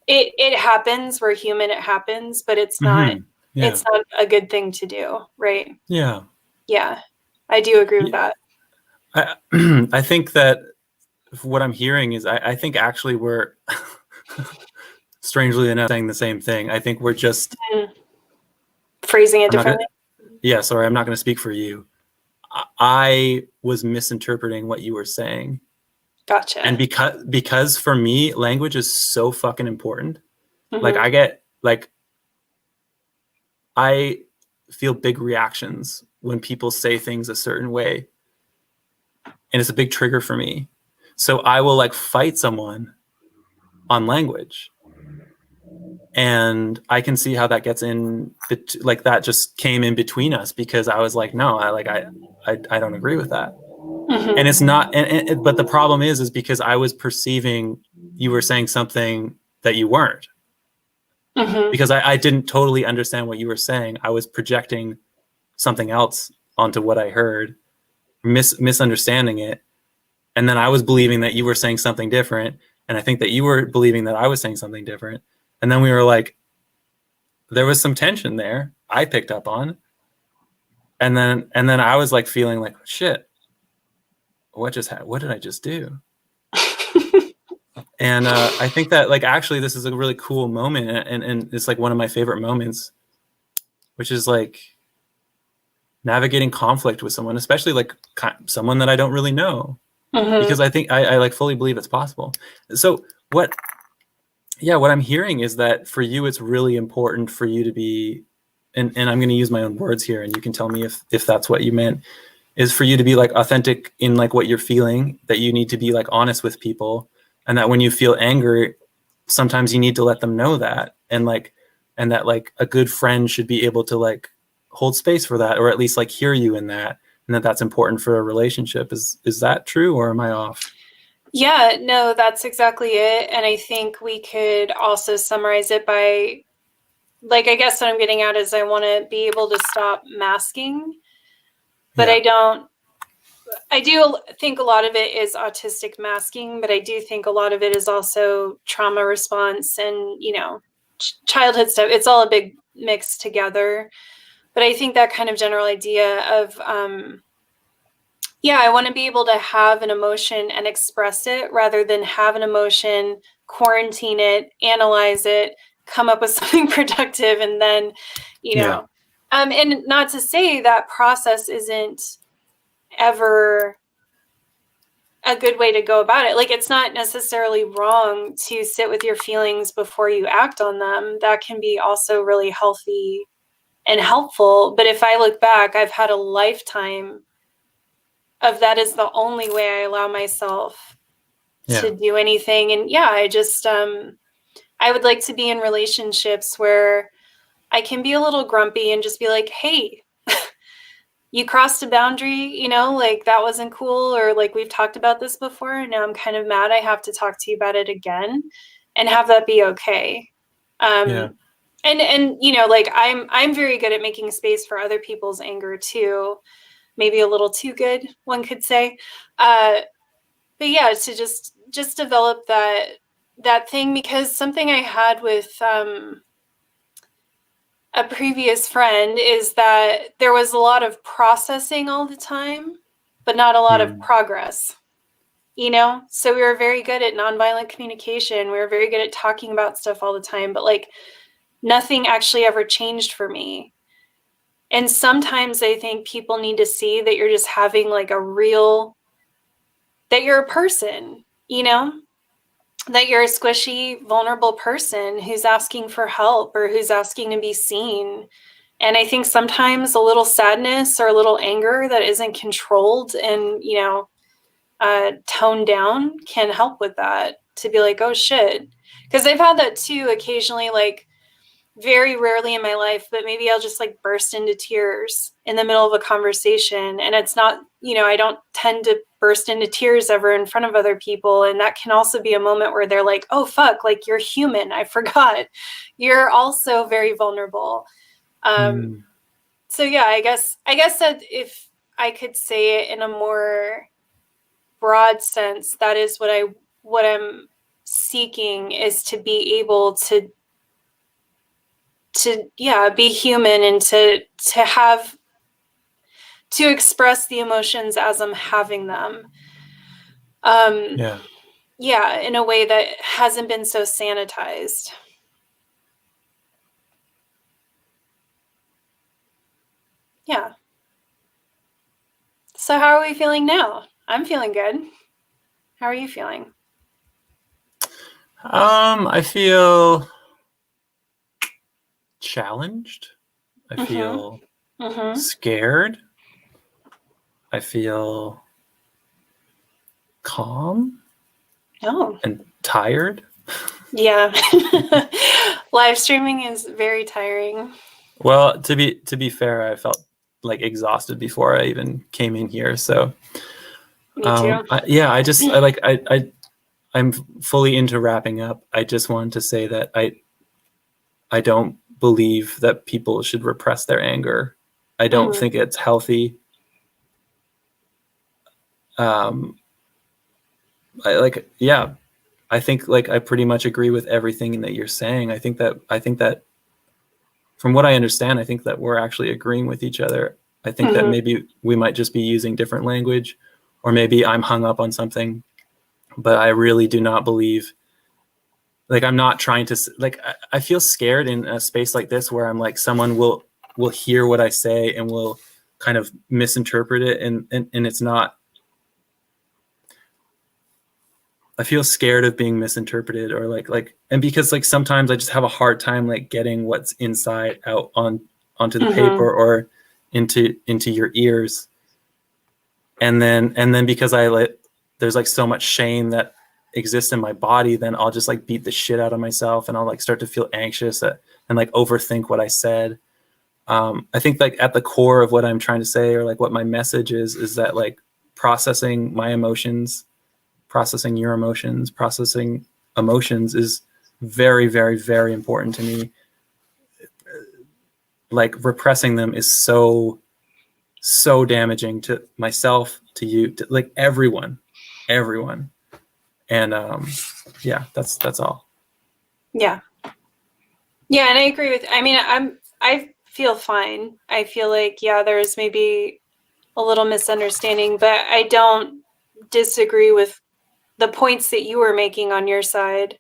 it. It happens. We're human. It happens, but it's not. It's not a good thing to do, right? Yeah. Yeah, I do agree with that. I think that what I'm hearing is I think actually we're strangely enough saying the same thing. I think we're just phrasing it differently. Sorry, I'm not going to speak for you. I was misinterpreting what you were saying. Gotcha. And because for me, language is so fucking important. Like I feel big reactions when people say things a certain way, and it's a big trigger for me. So I will like fight someone on language, and I can see how that gets in, like that just came in between us, because I was like, no, I don't agree with that. And it's not, but the problem is because I was perceiving you were saying something that you weren't, because I didn't totally understand what you were saying. I was projecting something else onto what I heard, misunderstanding it. And then I was believing that you were saying something different. And I think that you were believing that I was saying something different. And then we were like, there was some tension there I picked up on. And then I was like feeling like, shit, what did I just do? And I think that like, actually this is a really cool moment. And it's like one of my favorite moments, which is like navigating conflict with someone, especially like someone that I don't really know. Because I think I like fully believe it's possible. So what I'm hearing is that for you, it's really important for you to be, and I'm going to use my own words here, and you can tell me if that's what you meant, is for you to be like authentic in like what you're feeling, that you need to be like honest with people, and that when you feel anger, sometimes you need to let them know that, and that like a good friend should be able to like hold space for that, or at least like hear you in that. And that's important for a relationship. Is that true, or am I off? Yeah, no, that's exactly it. And I think we could also summarize it by, like, I guess what I'm getting at is I want to be able to stop masking, but I do think a lot of it is autistic masking, but I do think a lot of it is also trauma response and, you know, childhood stuff. It's all a big mix together. But I think that kind of general idea of, I want to be able to have an emotion and express it rather than have an emotion, quarantine it, analyze it, come up with something productive, and then, you know, and not to say that process isn't ever a good way to go about it. Like, it's not necessarily wrong to sit with your feelings before you act on them. That can be also really healthy and helpful. But if I look back, I've had a lifetime of that is the only way I allow myself to do anything. And I just, I would like to be in relationships where I can be a little grumpy and just be like, hey, you crossed a boundary, you know, like that wasn't cool. Or like, we've talked about this before, and now I'm kind of mad. I have to talk to you about it again, and have that be okay. And you know, like I'm very good at making space for other people's anger too. Maybe a little too good, one could say. But yeah, to just develop that thing, because something I had with a previous friend is that there was a lot of processing all the time, but not a lot of progress, you know? So we were very good at nonviolent communication. We were very good at talking about stuff all the time, but like nothing actually ever changed for me. And sometimes I think people need to see that you're just having like that you're a person, you know, that you're a squishy, vulnerable person who's asking for help or who's asking to be seen. And I think sometimes a little sadness or a little anger that isn't controlled and, you know, toned down can help with that, to be like, oh shit. Because I've had that too occasionally, like, very rarely in my life, but maybe I'll just like burst into tears in the middle of a conversation. And it's not, you know, I don't tend to burst into tears ever in front of other people. And that can also be a moment where they're like, oh, fuck, like you're human. I forgot. You're also very vulnerable. So yeah, I guess that if I could say it in a more broad sense, that is what I'm seeking, is to be able to be human and to express the emotions as I'm having them. In a way that hasn't been so sanitized. Yeah. So how are we feeling now? I'm feeling good. How are you feeling? I feel challenged. I feel scared. I feel calm. And tired. Yeah. Live streaming is very tiring. Well, to be fair, I felt like exhausted before I even came in here. So me too. I'm fully into wrapping up. I just wanted to say that I don't believe that people should repress their anger. I don't think it's healthy. I think like I pretty much agree with everything that you're saying. I think that from what I understand, I think that we're actually agreeing with each other. I think that maybe we might just be using different language, or maybe I'm hung up on something, but I really do not believe, like, I'm not trying to, like, I feel scared in a space like this where I'm like, someone will hear what I say and will kind of misinterpret it. And it's not, I feel scared of being misinterpreted, or like, and because like sometimes I just have a hard time like getting what's inside out onto the paper or into your ears. And then because there's like so much shame that exists in my body, then I'll just like beat the shit out of myself, and I'll like start to feel anxious and like overthink what I said. I think like at the core of what I'm trying to say, or like what my message is that like processing my emotions, processing your emotions, processing emotions is very, very, very important to me. Like repressing them is so damaging to myself, to you, to like everyone. And yeah, that's all. Yeah, and I agree with, I mean, I feel fine. I feel like, yeah, there's maybe a little misunderstanding, but I don't disagree with the points that you were making on your side.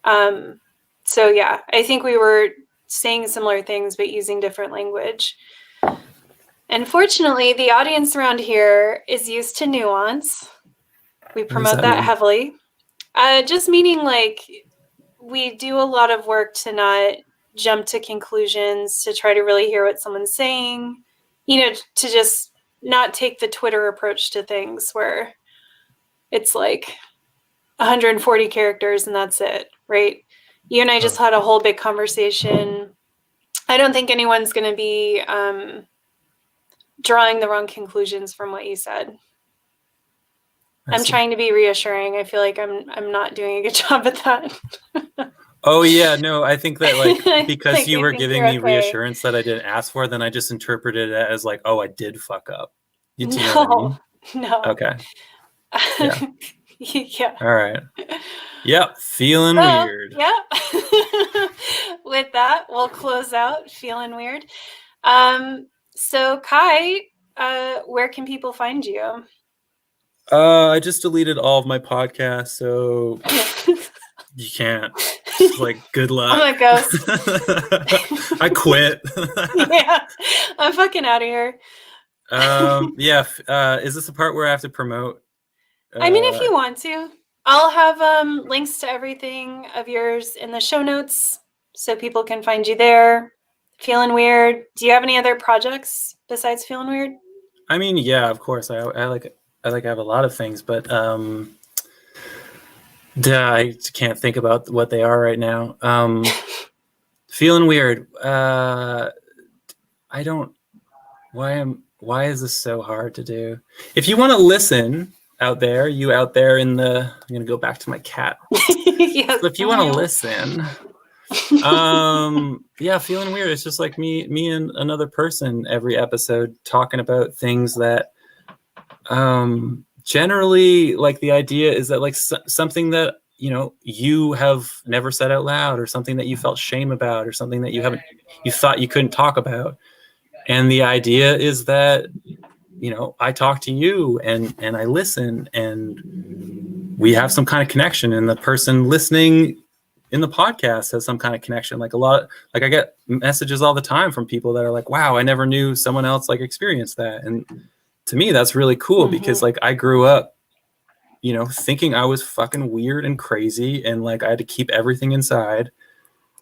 So yeah, I think we were saying similar things, but using different language. Unfortunately, the audience around here is used to nuance. We promote that heavily. Just meaning like we do a lot of work to not jump to conclusions, to try to really hear what someone's saying, to just not take the Twitter approach to things where it's like 140 characters and that's it, right? You and I just had a whole big conversation. I don't think anyone's going to be drawing the wrong conclusions from what you said. I'm trying to be reassuring. I feel like I'm not doing a good job at that. Oh yeah, no, I think that like because like, you were giving me reassurance that I didn't ask for, then I just interpreted it as like, oh, I did fuck up. You know what I mean? No. Okay. Yeah. Yeah. All right. Yep. Feeling weird. Yeah. With that, we'll close out Feelin Weird. So Kye, where can people find you? I just deleted all of my podcasts, so you can't. Like, good luck. I'm a ghost. I quit. Yeah, I'm fucking out of here. Yeah. Is this the part where I have to promote? I mean, if you want to, I'll have links to everything of yours in the show notes, so people can find you there. Feelin Weird. Do you have any other projects besides Feelin Weird? I mean, yeah, of course. I have a lot of things, but I can't think about what they are right now. Feelin Weird. Why is this so hard to do? If you want to listen out there, I'm going to go back to my cat. Yes, so if you want to listen, yeah, Feelin Weird. It's just like me and another person every episode talking about things that, generally, like, the idea is that like something that you have never said out loud, or something that you felt shame about, or something that you thought you couldn't talk about, and the idea is that I talk to you and I listen, and we have some kind of connection, and the person listening in the podcast has some kind of connection. Like I get messages all the time from people that are like, wow, I never knew someone else like experienced that. And to me, that's really cool, because like I grew up, thinking I was fucking weird and crazy, and like I had to keep everything inside.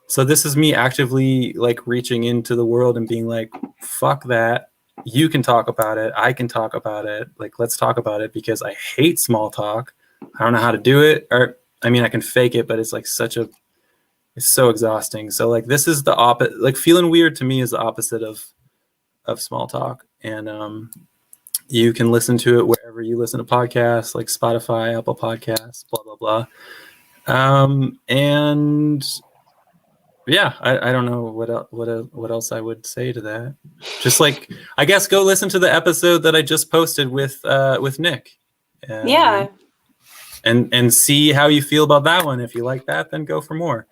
So this is me actively like reaching into the world and being like, fuck that. You can talk about it. I can talk about it. Like, let's talk about it, because I hate small talk. I don't know how to do it. Or, I mean, I can fake it, but it's like it's so exhausting. So like, this is the opposite. Like, Feelin Weird to me is the opposite of small talk. And, you can listen to it wherever you listen to podcasts, like Spotify, Apple Podcasts, blah, blah, blah. And yeah, I don't know what else I would say to that. Just like, I guess go listen to the episode that I just posted with Nic. Yeah. and see how you feel about that one. If you like that, then go for more.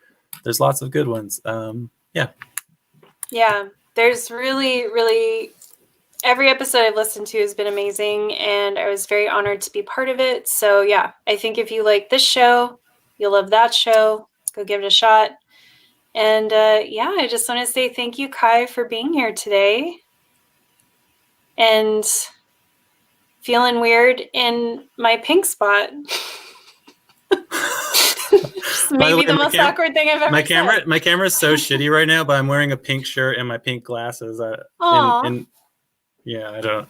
There's lots of good ones. Yeah, there's really every episode I've listened to has been amazing, and I was very honored to be part of it. So yeah, I think if you like this show, you'll love that show. Go give it a shot. And yeah, I just want to say thank you, Kye, for being here today. And feeling weird in my pink spot. Maybe the most awkward thing I've ever said. My camera is so shitty right now, but I'm wearing a pink shirt and my pink glasses. Yeah, I don't.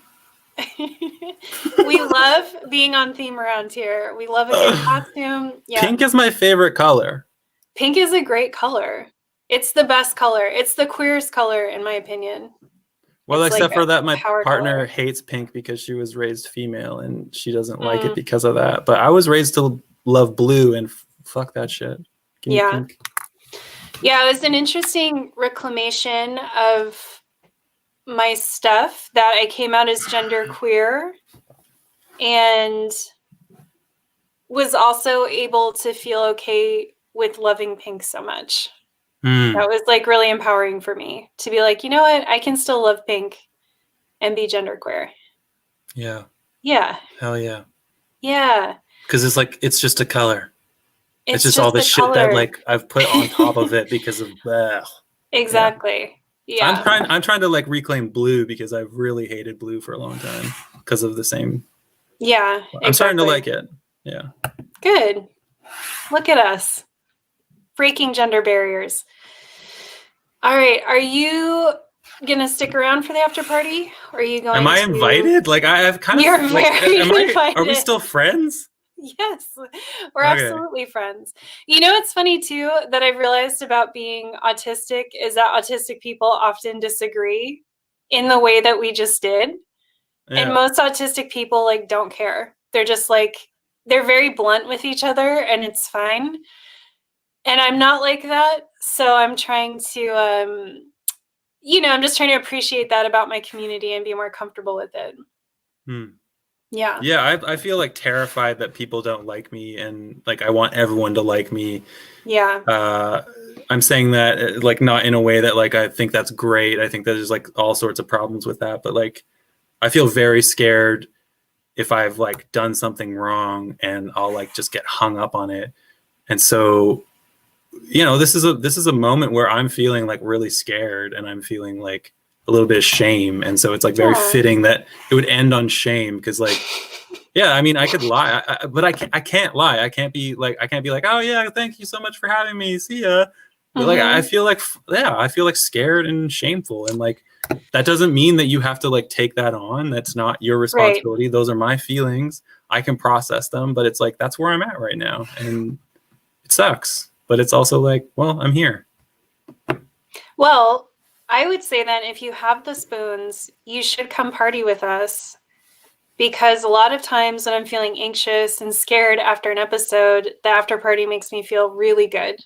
We love being on theme around here. We love a good costume. Yeah. Pink is my favorite color. Pink is a great color. It's the best color. It's the queerest color, in my opinion. Well, it's except like for that, my power partner color. hates pink because she was raised female and she doesn't like it because of that. But I was raised to love blue, and fuck that shit. Give me pink. Yeah, it was an interesting reclamation of my stuff that I came out as genderqueer and was also able to feel okay with loving pink so much. That was like really empowering for me to be like, you know what? I can still love pink and be genderqueer. Yeah. Yeah. Hell yeah. Yeah. Because it's like, it's just a color. It's just all the shit color that like I've put on top of it because of that. Exactly. Yeah. I'm trying to like reclaim blue because I've really hated blue for a long time because of the same. Yeah. Exactly. I'm starting to like it. Yeah. Good. Look at us. Breaking gender barriers. All right. Are you gonna stick around for the after party? Or are you going Am I invited? Like I have kind of You're very invited. Are we still friends? Yes, we're absolutely friends. You know, it's funny too that I've realized about being autistic is that autistic people often disagree in the way that we just did. Yeah. And most autistic people like don't care. They're just like, they're very blunt with each other and it's fine. And I'm not like that. So I'm trying to, I'm just trying to appreciate that about my community and be more comfortable with it. Yeah. Yeah, I feel like terrified that people don't like me, and like I want everyone to like me. Yeah. I'm saying that like not in a way that like I think that's great. I think that there's like all sorts of problems with that, but like I feel very scared if I've like done something wrong and I'll like just get hung up on it. And so, you know, this is a moment where I'm feeling like really scared and I'm feeling like a little bit of shame, and so it's like very fitting that it would end on shame because like yeah, I mean I could lie but I can't lie. I can't be like oh yeah, thank you so much for having me, see ya. But like I feel like scared and shameful, and like that doesn't mean that you have to like take that on. That's not your responsibility. Right. Those are my feelings. I can process them, but it's like that's where I'm at right now, and it sucks, but it's also like, well, I'm here. Well, I would say that if you have the spoons, you should come party with us, because a lot of times when I'm feeling anxious and scared after an episode, the after party makes me feel really good.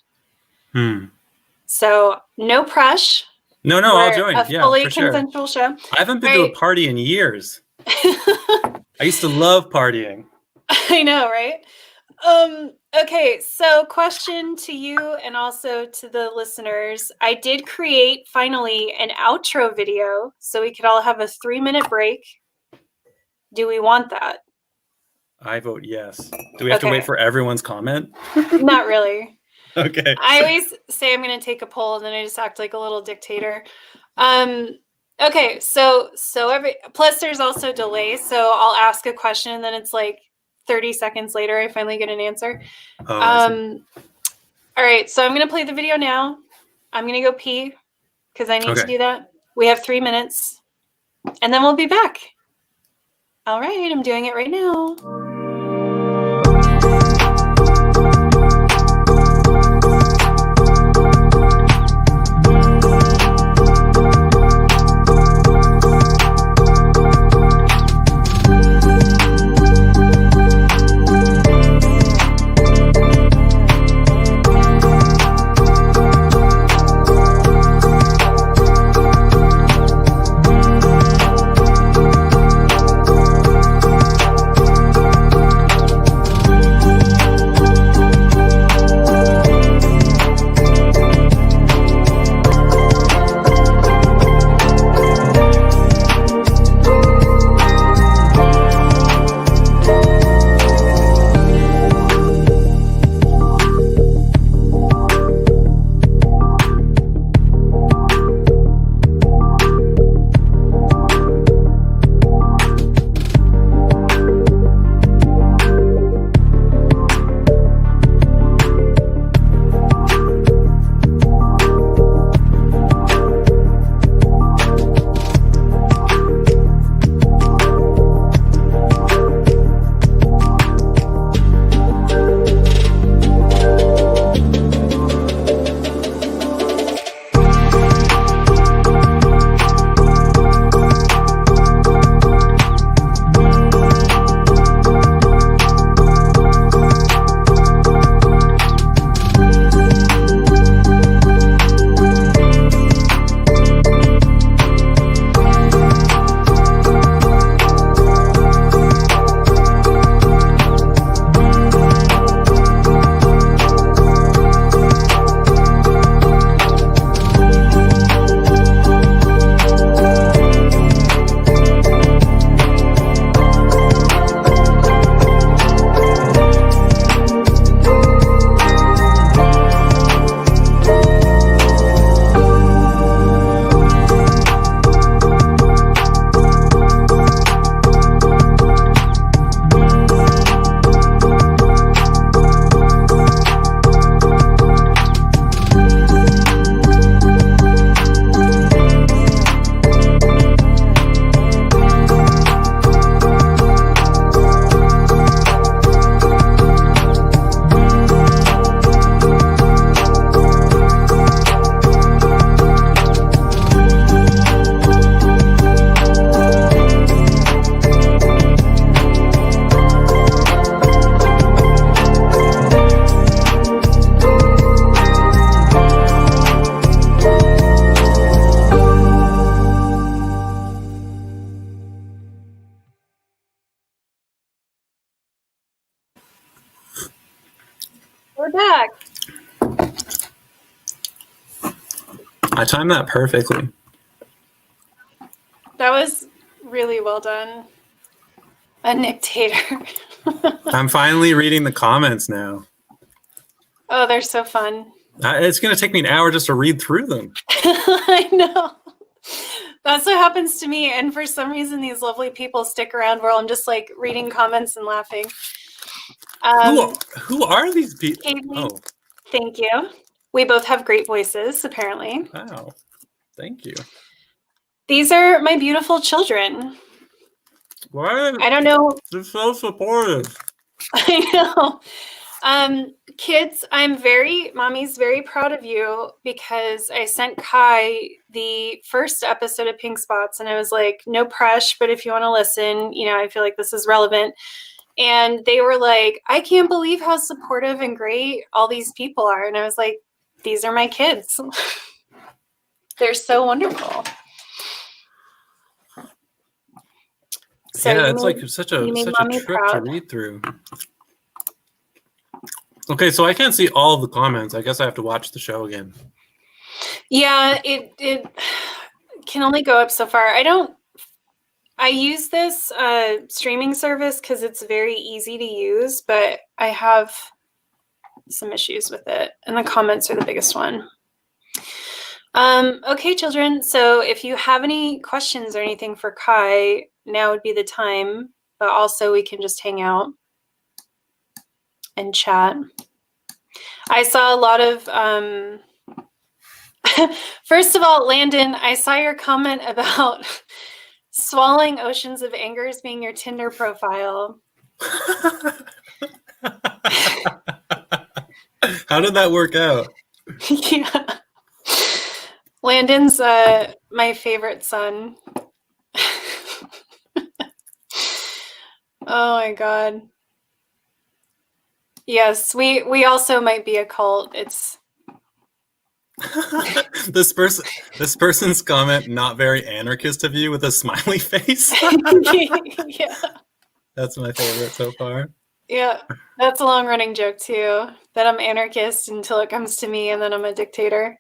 So no pressure. No, I'll join. A fully for consensual sure. show. I haven't been to a party in years. I used to love partying. I know, right? Okay, so question to you and also to the listeners. I did create finally an outro video so we could all have a 3-minute break. Do we want that? I vote yes. Do we have to wait for everyone's comment? Not really. Okay. I always say I'm going to take a poll and then I just act like a little dictator. Okay, so plus there's also delay, so I'll ask a question and then it's like 30 seconds later I finally get an answer. All right, so I'm going to play the video now. I'm going to go pee because I need to do that. We have 3 minutes and then we'll be back. All right, I'm doing it right now. I timed that perfectly. That was really well done. A Nictator. I'm finally reading the comments now. Oh, they're so fun. It's going to take me an hour just to read through them. I know. That's what happens to me. And for some reason, these lovely people stick around where I'm just like reading comments and laughing. Who are these people? Haley, thank you. We both have great voices, apparently. Wow. Thank you. These are my beautiful children. Why? I don't know. They're so supportive. I know. Kids, Mommy's very proud of you because I sent Kye the first episode of Pynk Spots and I was like, no pressure, but if you want to listen, I feel like this is relevant. And they were like, I can't believe how supportive and great all these people are. And I was like, these are my kids. They're so wonderful. So yeah, it's like such a trip to read through. Okay, so I can't see all of the comments. I guess I have to watch the show again. Yeah, it can only go up so far. I use this streaming service because it's very easy to use, but I have some issues with it, and the comments are the biggest one. Okay, children, so if you have any questions or anything for Kye, now would be the time, but also we can just hang out and chat. I saw a lot of, first of all, Landon, I saw your comment about swallowing oceans of anger as being your Tinder profile. How did that work out? Yeah. Landon's my favorite son. Oh my God. Yes, we also might be a cult. It's this person's comment, not very anarchist of you, with a smiley face. yeah. That's my favorite so far. Yeah, that's a long running joke too. That I'm anarchist until it comes to me and then I'm a dictator.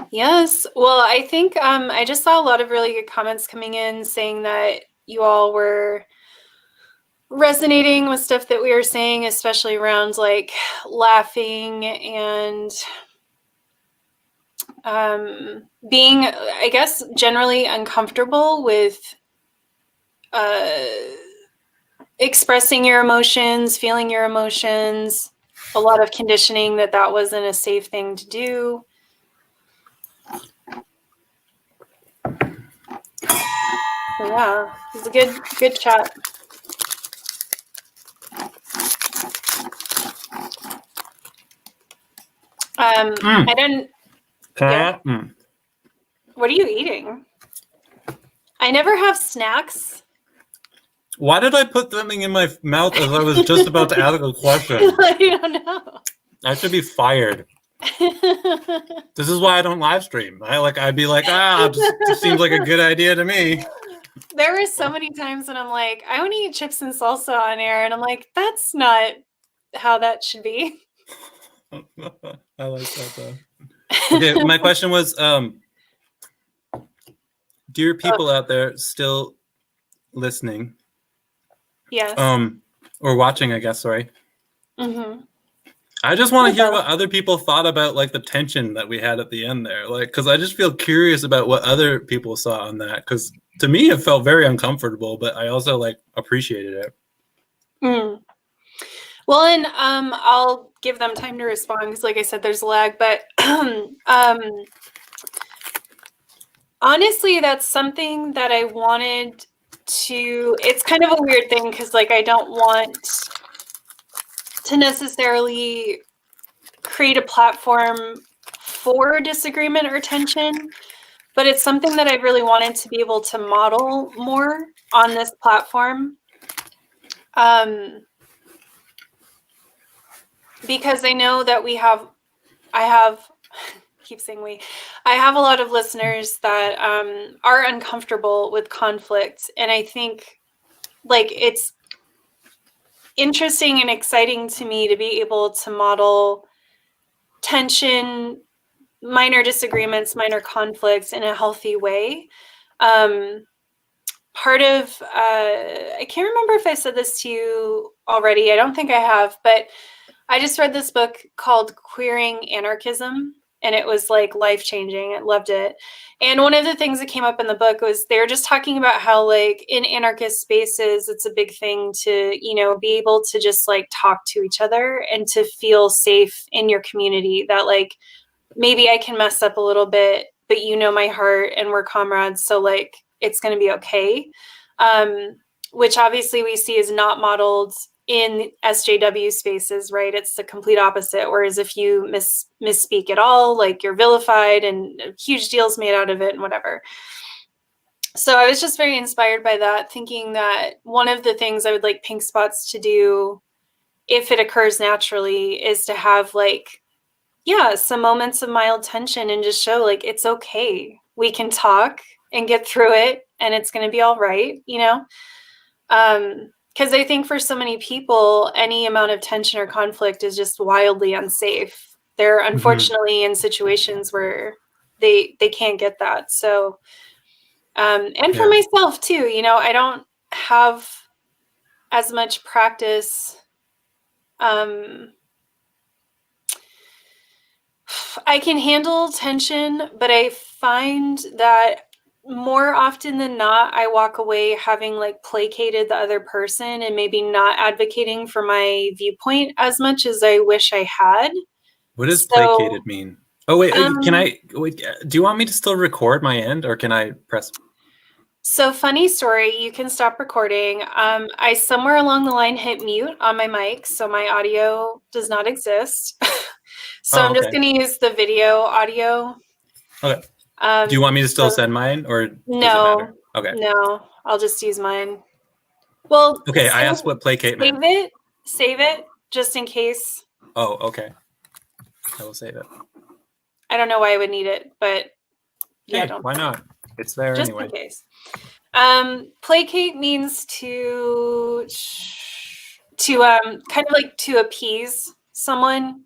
Yes. Well, I think I just saw a lot of really good comments coming in saying that you all were resonating with stuff that we were saying, especially around like laughing and being, I guess, generally uncomfortable with expressing your emotions, feeling your emotions, a lot of conditioning that wasn't a safe thing to do. So yeah, it was a good chat. I didn't. Yeah. What are you eating? I never have snacks. Why did I put something in my mouth as I was just about to ask a question? I don't know. I should be fired. This is why I don't live stream. I'd be like, just seems like a good idea to me. There were so many times when I'm like, I want to eat chips and salsa on air, and I'm like, that's not how that should be. I like that though. Okay, my question was, dear people out there still listening, yes, or watching, I guess. Sorry. Mm-hmm. I just want to hear what other people thought about like the tension that we had at the end there, because I just feel curious about what other people saw on that. Because to me, it felt very uncomfortable, but I also appreciated it. Mm. Well, and I'll give them time to respond because, like I said, there's lag. But honestly, that's something that I wanted to. It's kind of a weird thing because, I don't want to necessarily create a platform for disagreement or tension, but it's something that I really wanted to be able to model more on this platform. Because I know that I have a lot of listeners that are uncomfortable with conflict. And I think interesting and exciting to me to be able to model tension, minor disagreements, minor conflicts in a healthy way. Part of, I can't remember if I said this to you already. I don't think I have, but I just read this book called Queering Anarchism, and it was like life-changing. I loved it. And one of the things that came up in the book was they were just talking about how like in anarchist spaces, it's a big thing to, you know, be able to just like talk to each other and to feel safe in your community, that like maybe I can mess up a little bit, but you know my heart and we're comrades. So like, it's going to be okay. Which obviously we see is not modeled in SJW spaces, right? It's the complete opposite. Whereas if you misspeak at all, like you're vilified and huge deals made out of it and whatever. So I was just very inspired by that, thinking that one of the things I would like Pynk Spots to do, if it occurs naturally, is to have like, yeah, some moments of mild tension and just show like, it's okay. We can talk and get through it and it's going to be all right, you know? Because I think for so many people, any amount of tension or conflict is just wildly unsafe. They're unfortunately in situations where they can't get that. So, and for myself too, you know, I don't have as much practice. I can handle tension, but I find that more often than not, I walk away having like placated the other person and maybe not advocating for my viewpoint as much as I wish I had. What does placated mean? Oh, wait, do you want me to still record my end or can I press? So funny story, you can stop recording. I somewhere along the line hit mute on my mic, so my audio does not exist. So I'm just going to use the video audio. Okay. Do you want me to still send mine or does it matter? Okay. No, I'll just use mine. Well, okay. I asked what placate meant. Save it just in case. Oh, okay. I will save it. I don't know why I would need it, but yeah, why not? It's there just anyway. In case. Placate means to kind of like to appease someone,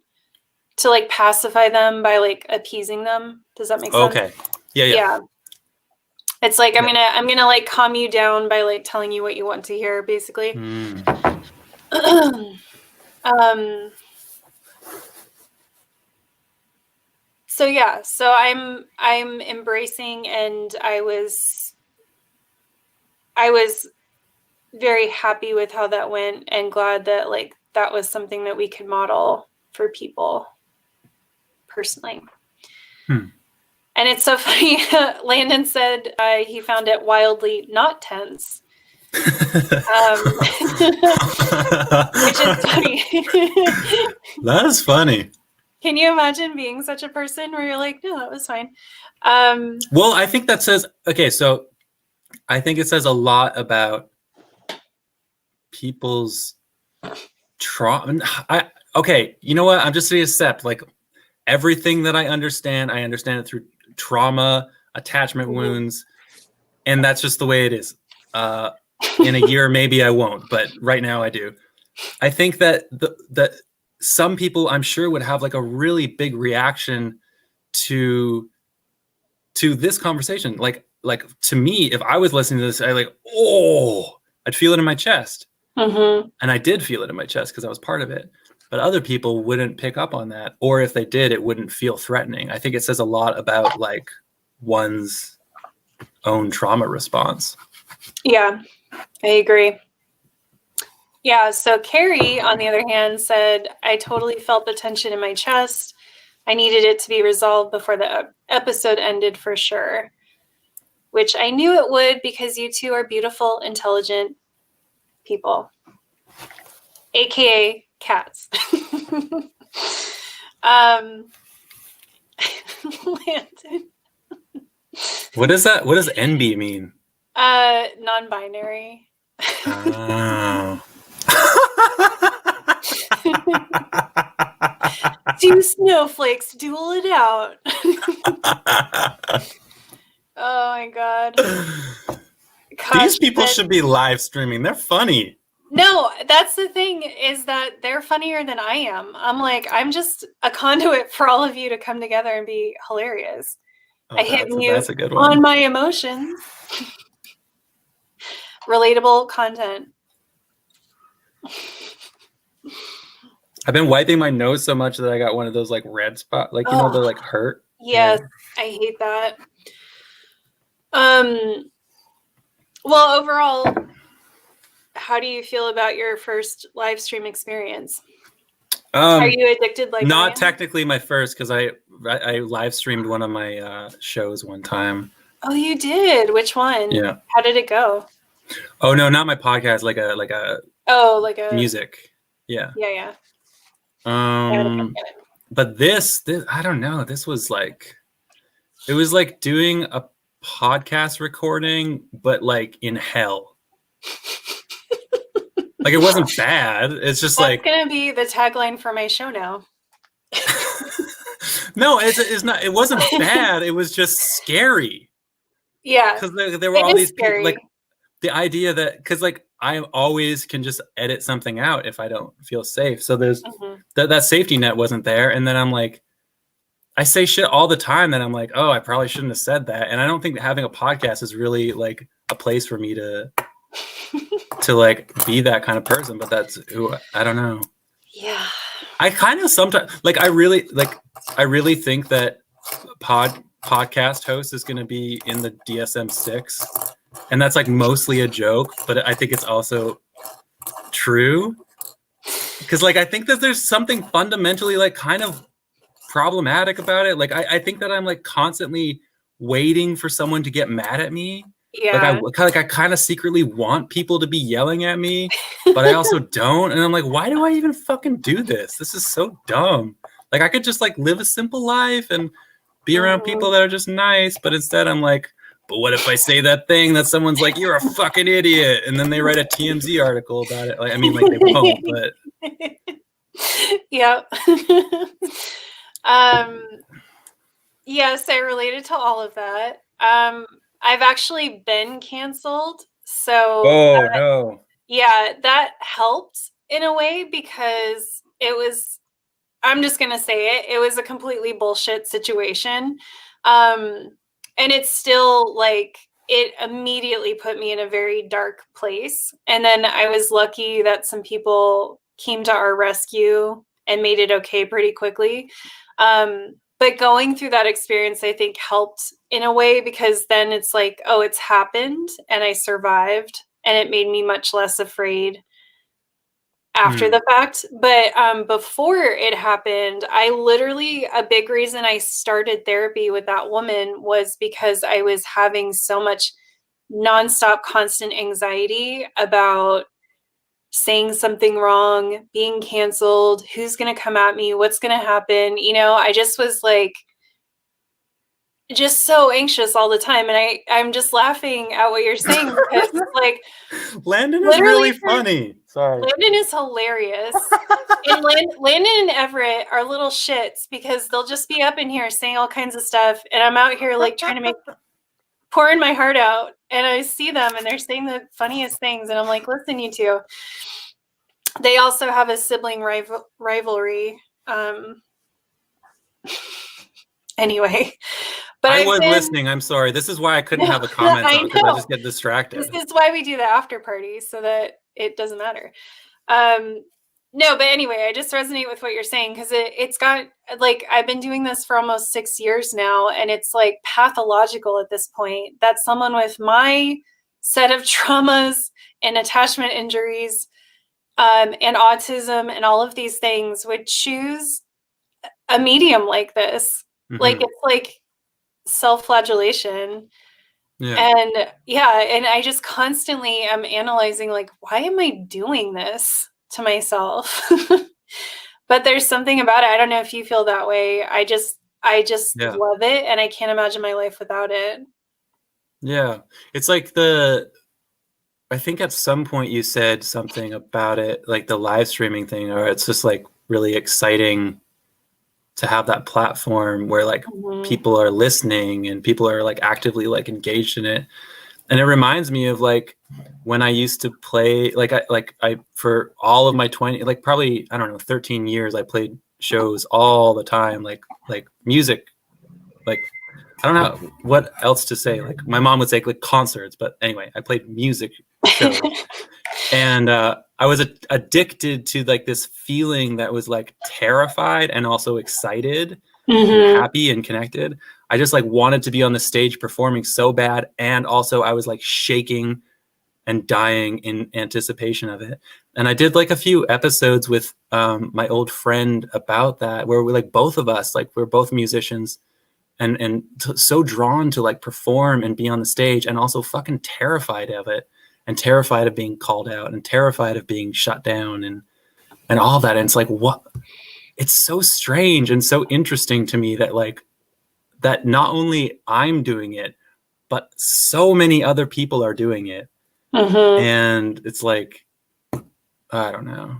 to like pacify them by like appeasing them. Does that make sense? Okay. Yeah. It's like I'm gonna like calm you down by like telling you what you want to hear, basically. So yeah, so I'm embracing, and I was very happy with how that went and glad that like that was something that we could model for people personally. And it's so funny. Landon said he found it wildly not tense. Which is funny. That is funny. Can you imagine being such a person where you're like, no, that was fine? Well, I think that says, okay, so I think it says a lot about people's trauma. Okay, you know what? I'm just going to accept, like, everything that I understand it through trauma, attachment wounds, and that's just the way it is. In a year, maybe I won't, but right now I do. I think that that some people, I'm sure, would have like a really big reaction to this conversation. Like to me, if I was listening to this, I'd feel it in my chest. And I did feel it in my chest because I was part of it. But other people wouldn't pick up on that, or if they did, it wouldn't feel threatening. I think it says a lot about like one's own trauma response. Yeah, I agree. Yeah, so Carrie, on the other hand, said, I totally felt the tension in my chest. I needed it to be resolved before the episode ended for sure, which I knew it would because you two are beautiful, intelligent people, aka cats. Landon. What does NB mean? Non-binary. Oh. Two snowflakes duel it out. Oh my god. These people should be live streaming. They're funny. No, that's the thing, is that they're funnier than I am. I'm like, I'm just a conduit for all of you to come together and be hilarious. Oh, I hit mute that's a good one. on my emotions. Relatable content. I've been wiping my nose so much that I got one of those like red spot, like, you know, they're like hurt. Yes, I hate that. Well, overall, how do you feel about your first live stream experience? Are you addicted like not technically my first, because I live streamed one of my shows one time. Oh, you did? Which one? Yeah. How did it go? Oh no, not my podcast, like a music. Yeah. Yeah. But this I don't know, this was like, it was like doing a podcast recording, but like in hell. Like, it wasn't bad. It's just That's gonna be the tagline for my show now. No, it's not. It wasn't bad. It was just scary. Yeah, because there were all these people, like the idea that, because like I always can just edit something out if I don't feel safe. So there's that safety net wasn't there, and then I'm like, I say shit all the time that I'm like, oh, I probably shouldn't have said that, and I don't think that having a podcast is really like a place for me to like be that kind of person. But that's who, I don't know. Yeah, I kind of sometimes like I really think that podcast host is going to be in the DSM-6, and that's like mostly a joke, but I think it's also true, because like I think that there's something fundamentally like kind of problematic about it. Like I think that I'm like constantly waiting for someone to get mad at me. Yeah, like I kind of secretly want people to be yelling at me, but I also don't, and I'm like, why do I even fucking do this? This is so dumb. Like I could just like live a simple life and be around people that are just nice, but instead I'm like, but what if I say that thing that someone's like, you're a fucking idiot, and then they write a TMZ article about it? Like, I mean, like they won't, but yeah. Yes, I related to all of that. I've actually been canceled, so no. Yeah, that helped in a way, because it was, I'm just gonna say it was a completely bullshit situation. And it's still like, it immediately put me in a very dark place. And then I was lucky that some people came to our rescue and made it okay pretty quickly. But going through that experience, I think, helped in a way, because then it's like, oh, it's happened and I survived, and it made me much less afraid after the fact. But before it happened, a big reason I started therapy with that woman was because I was having so much nonstop, constant anxiety about saying something wrong, being canceled, who's going to come at me, what's going to happen. You know, I just was like, just so anxious all the time. And I'm just laughing at what you're saying, because like, Landon is really funny. Sorry. Landon is hilarious. And Landon and Everett are little shits, because they'll just be up in here saying all kinds of stuff, and I'm out here like trying to pouring my heart out, and I see them and they're saying the funniest things, and I'm like, listen, you two. They also have a sibling rivalry. Anyway, but I was listening. I'm sorry. This is why I couldn't have a comment on, because I just get distracted. This is why we do the after party, so that it doesn't matter. No, but anyway, I just resonate with what you're saying, because it's got, like, I've been doing this for almost 6 years now, and it's like pathological at this point that someone with my set of traumas and attachment injuries and autism and all of these things would choose a medium like this. Like, it's like self-flagellation. And and I just constantly am analyzing, like, why am I doing this to myself? But there's something about it. I don't know if you feel that way. I just love it, and I can't imagine my life without it. Yeah. It's like I think at some point you said something about it, like the live streaming thing, or it's just like really exciting to have that platform where like people are listening and people are like actively like engaged in it. And it reminds me of like when I used to play, I for all of my 20, like probably, I don't know, 13 years, I played shows all the time, like music, like, I don't know what else to say. Like my mom would say like concerts, but anyway, I played music shows. And I was addicted to like this feeling that was like terrified and also excited and happy and connected. I just like wanted to be on the stage performing so bad. And also I was like shaking and dying in anticipation of it. And I did like a few episodes with my old friend about that, where we like both of us, like we're both musicians and so drawn to like perform and be on the stage, and also fucking terrified of it, and terrified of being called out, and terrified of being shut down, and all that. And it's like, what? It's so strange and so interesting to me that like that not only I'm doing it, but so many other people are doing it. And it's like, I don't know.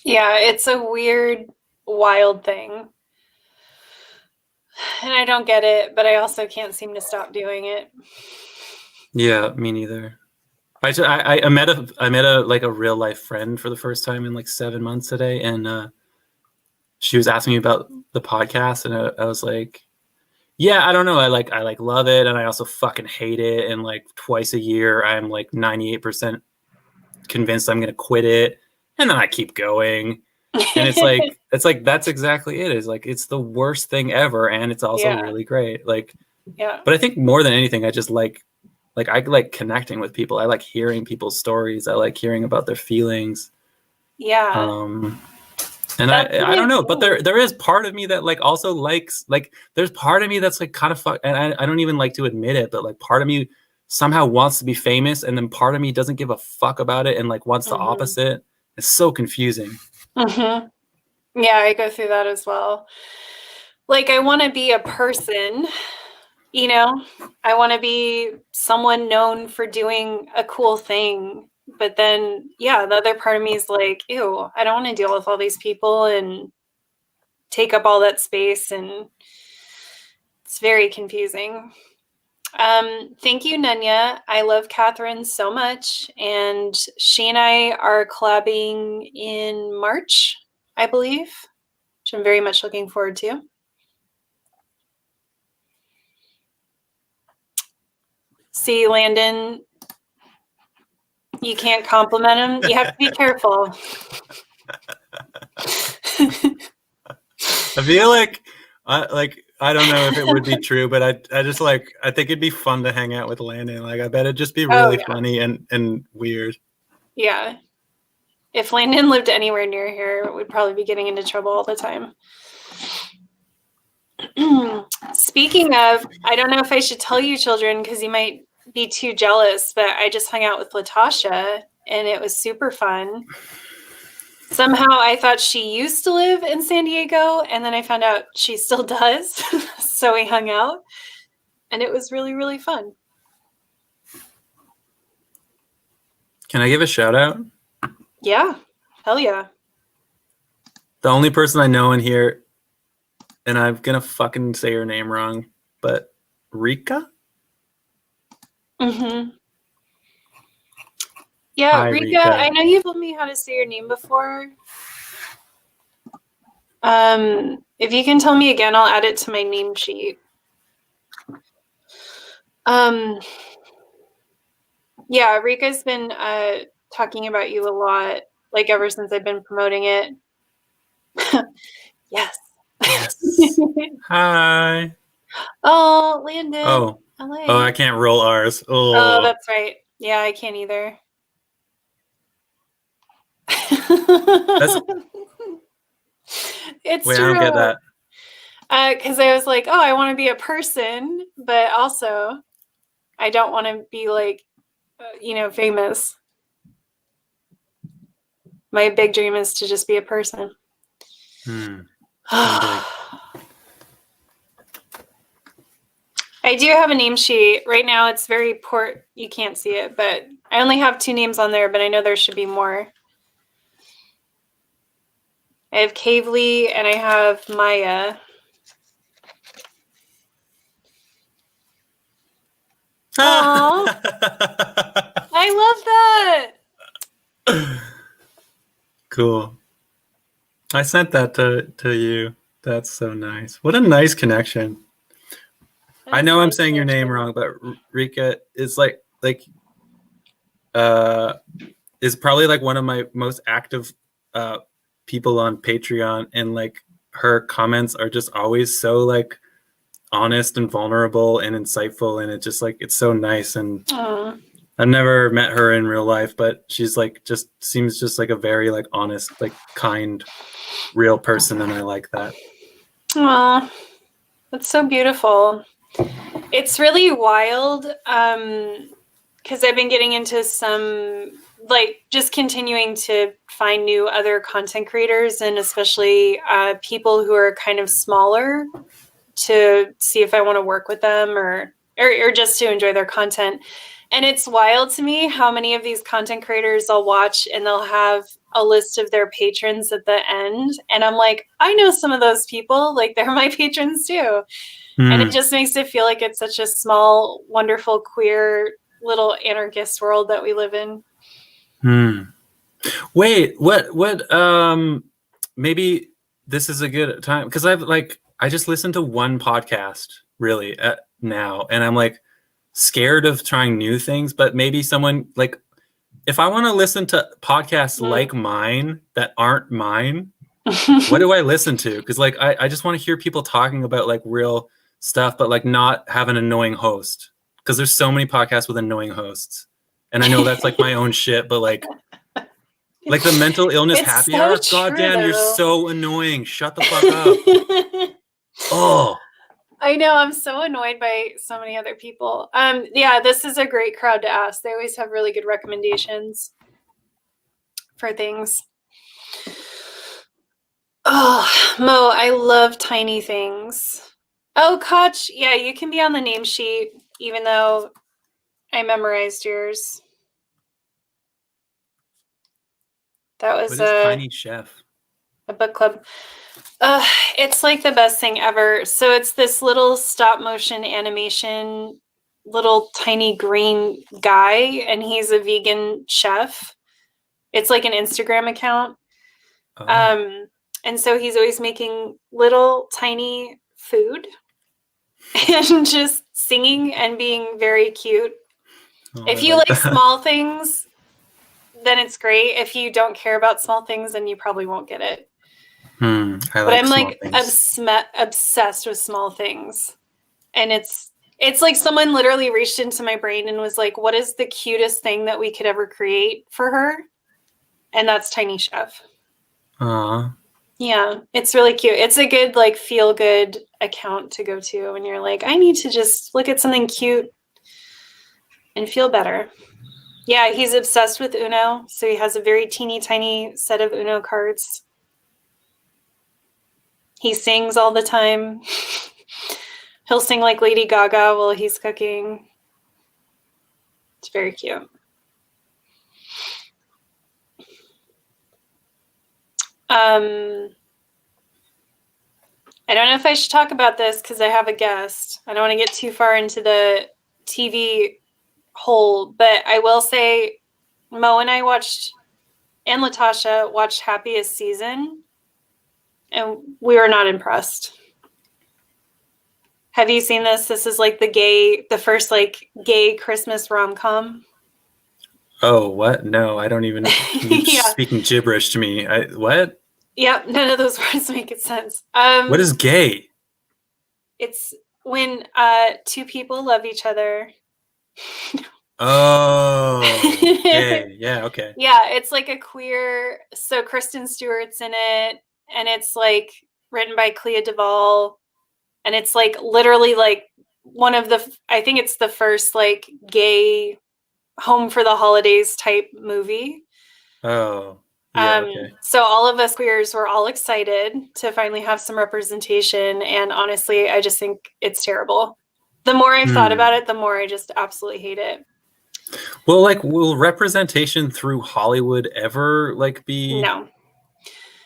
Yeah, it's a weird, wild thing. And I don't get it, but I also can't seem to stop doing it. Yeah, me neither. I met a like a real life friend for the first time in like 7 months today, and she was asking me about the podcast, and I was like, yeah, I don't know, I love it, and I also fucking hate it, and like twice a year I'm like 98% convinced I'm gonna quit it, and then I keep going. And it's like that's exactly it. It's like it's the worst thing ever, and it's also really great. Like, yeah. But I think more than anything, I just like I like connecting with people. I like hearing people's stories. I like hearing about their feelings. Yeah. And I don't know, but there is part of me that like also likes, like there's part of me that's like kind of and I don't even like to admit it, but like part of me somehow wants to be famous, and then part of me doesn't give a fuck about it and like wants the opposite. It's so confusing. Yeah, I go through that as well. Like I want to be a person, you know, I want to be someone known for doing a cool thing. But then, yeah, the other part of me is like, ew, I don't want to deal with all these people and take up all that space. And it's very confusing. Thank you, Nanya. I love Catherine so much. And she and I are collabing in March, I believe, which I'm very much looking forward to. See, Landon, you can't compliment him. You have to be careful. I feel like I don't know if it would be true, but I just like, I think it'd be fun to hang out with Landon. Like I bet it'd just be really funny and weird. Yeah. If Landon lived anywhere near here, we'd probably be getting into trouble all the time. Speaking of, I don't know if I should tell you children because you might be too jealous, but I just hung out with Latasha and it was super fun. Somehow I thought she used to live in San Diego, and then I found out she still does. So we hung out and it was really, really fun. Can I give a shout out? Yeah. Hell yeah. The only person I know in here, and I'm gonna fucking say her name wrong, but Rika? Yeah, Hi, Rika, Rika. I know you told me how to say your name before. If you can tell me again, I'll add it to my name sheet. Yeah, Rika's been talking about you a lot, like ever since I've been promoting it. Yes. Hi. Oh, Landon. Oh, I can't roll R's. Oh, that's right. Yeah, I can't either. It's Wait, true. I don't get that. Because I was like, oh, I want to be a person, but also I don't want to be like, famous. My big dream is to just be a person. I do have a name sheet. Right now it's very poor. You can't see it, but I only have 2 names on there, but I know there should be more. I have Kavely and I have Maya. Aw. I love that. Cool. I sent that to you. That's so nice. What a nice connection. I know I'm saying your name wrong, but Rika is is probably like one of my most active people on Patreon, and like her comments are just always so like honest and vulnerable and insightful, and it just like it's so nice. And I've never met her in real life, but she's like just seems just like a very like honest, like kind, real person, and I like that. Aw, that's so beautiful. It's really wild because I've been getting into some, like, just continuing to find new other content creators, and especially people who are kind of smaller, to see if I want to work with them or just to enjoy their content. And it's wild to me how many of these content creators I'll watch and they'll have a list of their patrons at the end. And I'm like, I know some of those people, like they're my patrons too. And it just makes it feel like it's such a small, wonderful, queer, little anarchist world that we live in. Wait, what, maybe this is a good time, because I just listened to one podcast really now, and I'm like scared of trying new things, but maybe someone like, if I want to listen to podcasts like mine that aren't mine, what do I listen to? Because like I just want to hear people talking about like real stuff, but like not have an annoying host, because there's so many podcasts with annoying hosts, and I know that's like my own shit, but like the mental illness happy hour, goddamn, you're so annoying, shut the fuck up. Oh, I know, I'm so annoyed by so many other people. Yeah, this is a great crowd to ask. They always have really good recommendations for things. Oh, Mo, I love tiny things. Oh, Koch, yeah, you can be on the name sheet, even though I memorized yours. That was Tiny Chef? A book club. It's like the best thing ever. So it's this little stop motion animation, little tiny green guy, and he's a vegan chef. It's like an Instagram account. Oh. And so he's always making little tiny food and just singing and being very cute. If you like small things, then it's great. If you don't care about small things, then you probably won't get it. But I'm like obsessed with small things. And it's like someone literally reached into my brain and was like, what is the cutest thing that we could ever create for her? And that's Tiny Chef. Aww. Yeah, it's really cute. It's a good, like, feel good account to go to when you're like, I need to just look at something cute and feel better. Yeah, he's obsessed with Uno. So he has a very teeny tiny set of Uno cards. He sings all the time. He'll sing like Lady Gaga while he's cooking. It's very cute. I don't know if I should talk about this because I have a guest. I don't want to get too far into the TV hole, but I will say Mo and I watched, and Latasha watched Happiest Season, and we were not impressed. Have you seen this? This is like the first like gay Christmas rom-com. Oh, what? No, I don't even. You're speaking gibberish to me. What? Yep, none of those words make sense. What is gay? It's when two people love each other. Oh, gay. Yeah, okay. Yeah, it's like a queer. So Kristen Stewart's in it, and it's like written by Clea Duvall, and it's like literally like one of the. I think it's the first like gay home for the holidays type movie. Oh. Yeah, okay. So all of us queers were all excited to finally have some representation, and honestly, I just think it's terrible. The more I've thought about it, the more I just absolutely hate it. Well, like, will representation through Hollywood ever like be? No.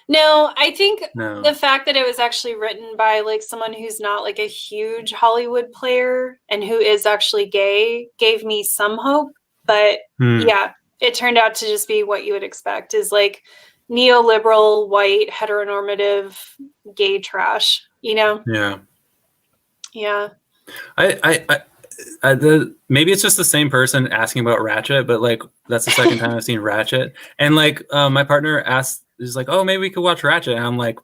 No, I think No. the fact that it was actually written by like someone who's not like a huge Hollywood player and who is actually gay gave me some hope. But yeah, it turned out to just be what you would expect, is like neoliberal, white, heteronormative, gay trash, you know? Yeah. Yeah. Maybe it's just the same person asking about Ratchet, but like that's the second time I've seen Ratchet, and like my partner is like, oh, maybe we could watch Ratchet, and I'm like,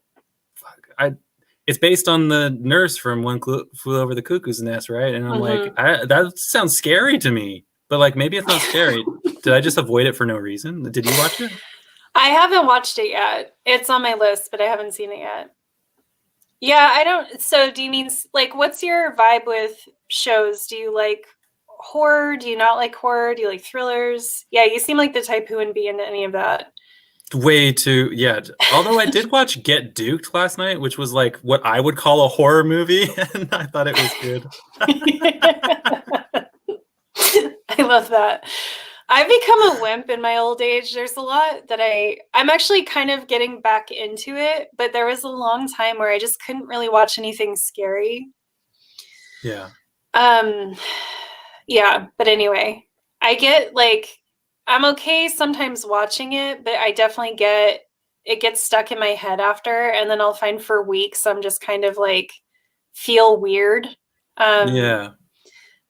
fuck, it's based on the nurse from One Flew Over the Cuckoo's Nest, right? And I'm like, that sounds scary to me, but like maybe it's not scary. Did I just avoid it for no reason? Did you watch it? I haven't watched it yet. It's on my list, but I haven't seen it yet. Yeah, I don't. So do you mean like, what's your vibe with shows? Do you like horror? Do you not like horror? Do you like thrillers? Yeah, you seem like the type who wouldn't be into any of that. Way too, yeah. Although I did watch Get Duked last night, which was like what I would call a horror movie, and I thought it was good. I love that. I've become a wimp in my old age. There's a lot that I'm actually kind of getting back into it, but there was a long time where I just couldn't really watch anything scary. Yeah. Yeah, but anyway, I get like, I'm okay sometimes watching it, but I definitely it gets stuck in my head after, and then I'll find for weeks I'm just kind of like feel weird. Yeah.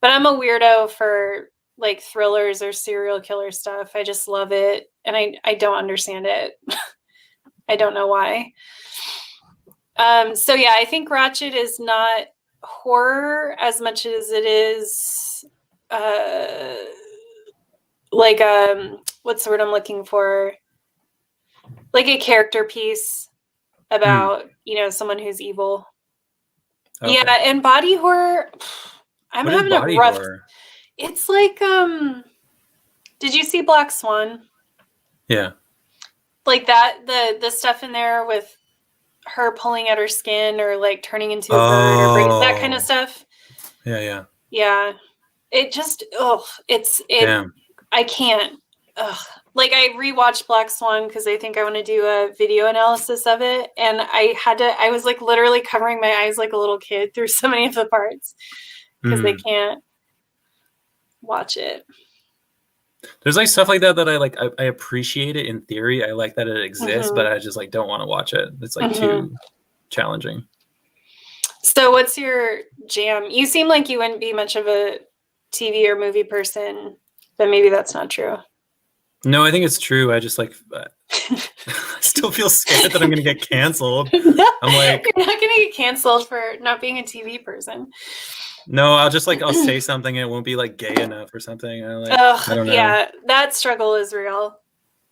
But I'm a weirdo for like thrillers or serial killer stuff. I just love it, and I don't understand it. I don't know why. So yeah, I think Ratchet is not horror as much as it is like what's the word I'm looking for? Like a character piece about, someone who's evil. Okay. Yeah, and body horror, I'm what having body a rough horror? It's like did you see Black Swan? Yeah. Like that, the stuff in there with her pulling at her skin or like turning into a bird or bringing that kind of stuff. Yeah. Yeah. It just Damn. I can't. Like I rewatched Black Swan because I think I want to do a video analysis of it, and I was like literally covering my eyes like a little kid through so many of the parts because I can't watch it. There's like stuff like that I like. I appreciate it in theory. I like that it exists, but I just like don't want to watch it. It's like too challenging. So what's your jam? You seem like you wouldn't be much of a TV or movie person, but maybe that's not true. No, I think it's true. I just like I still feel scared that I'm going to get canceled. I'm like, you're not going to get canceled for not being a TV person. No, I'll say something and it won't be like gay enough or something. I don't know. Yeah, that struggle is real.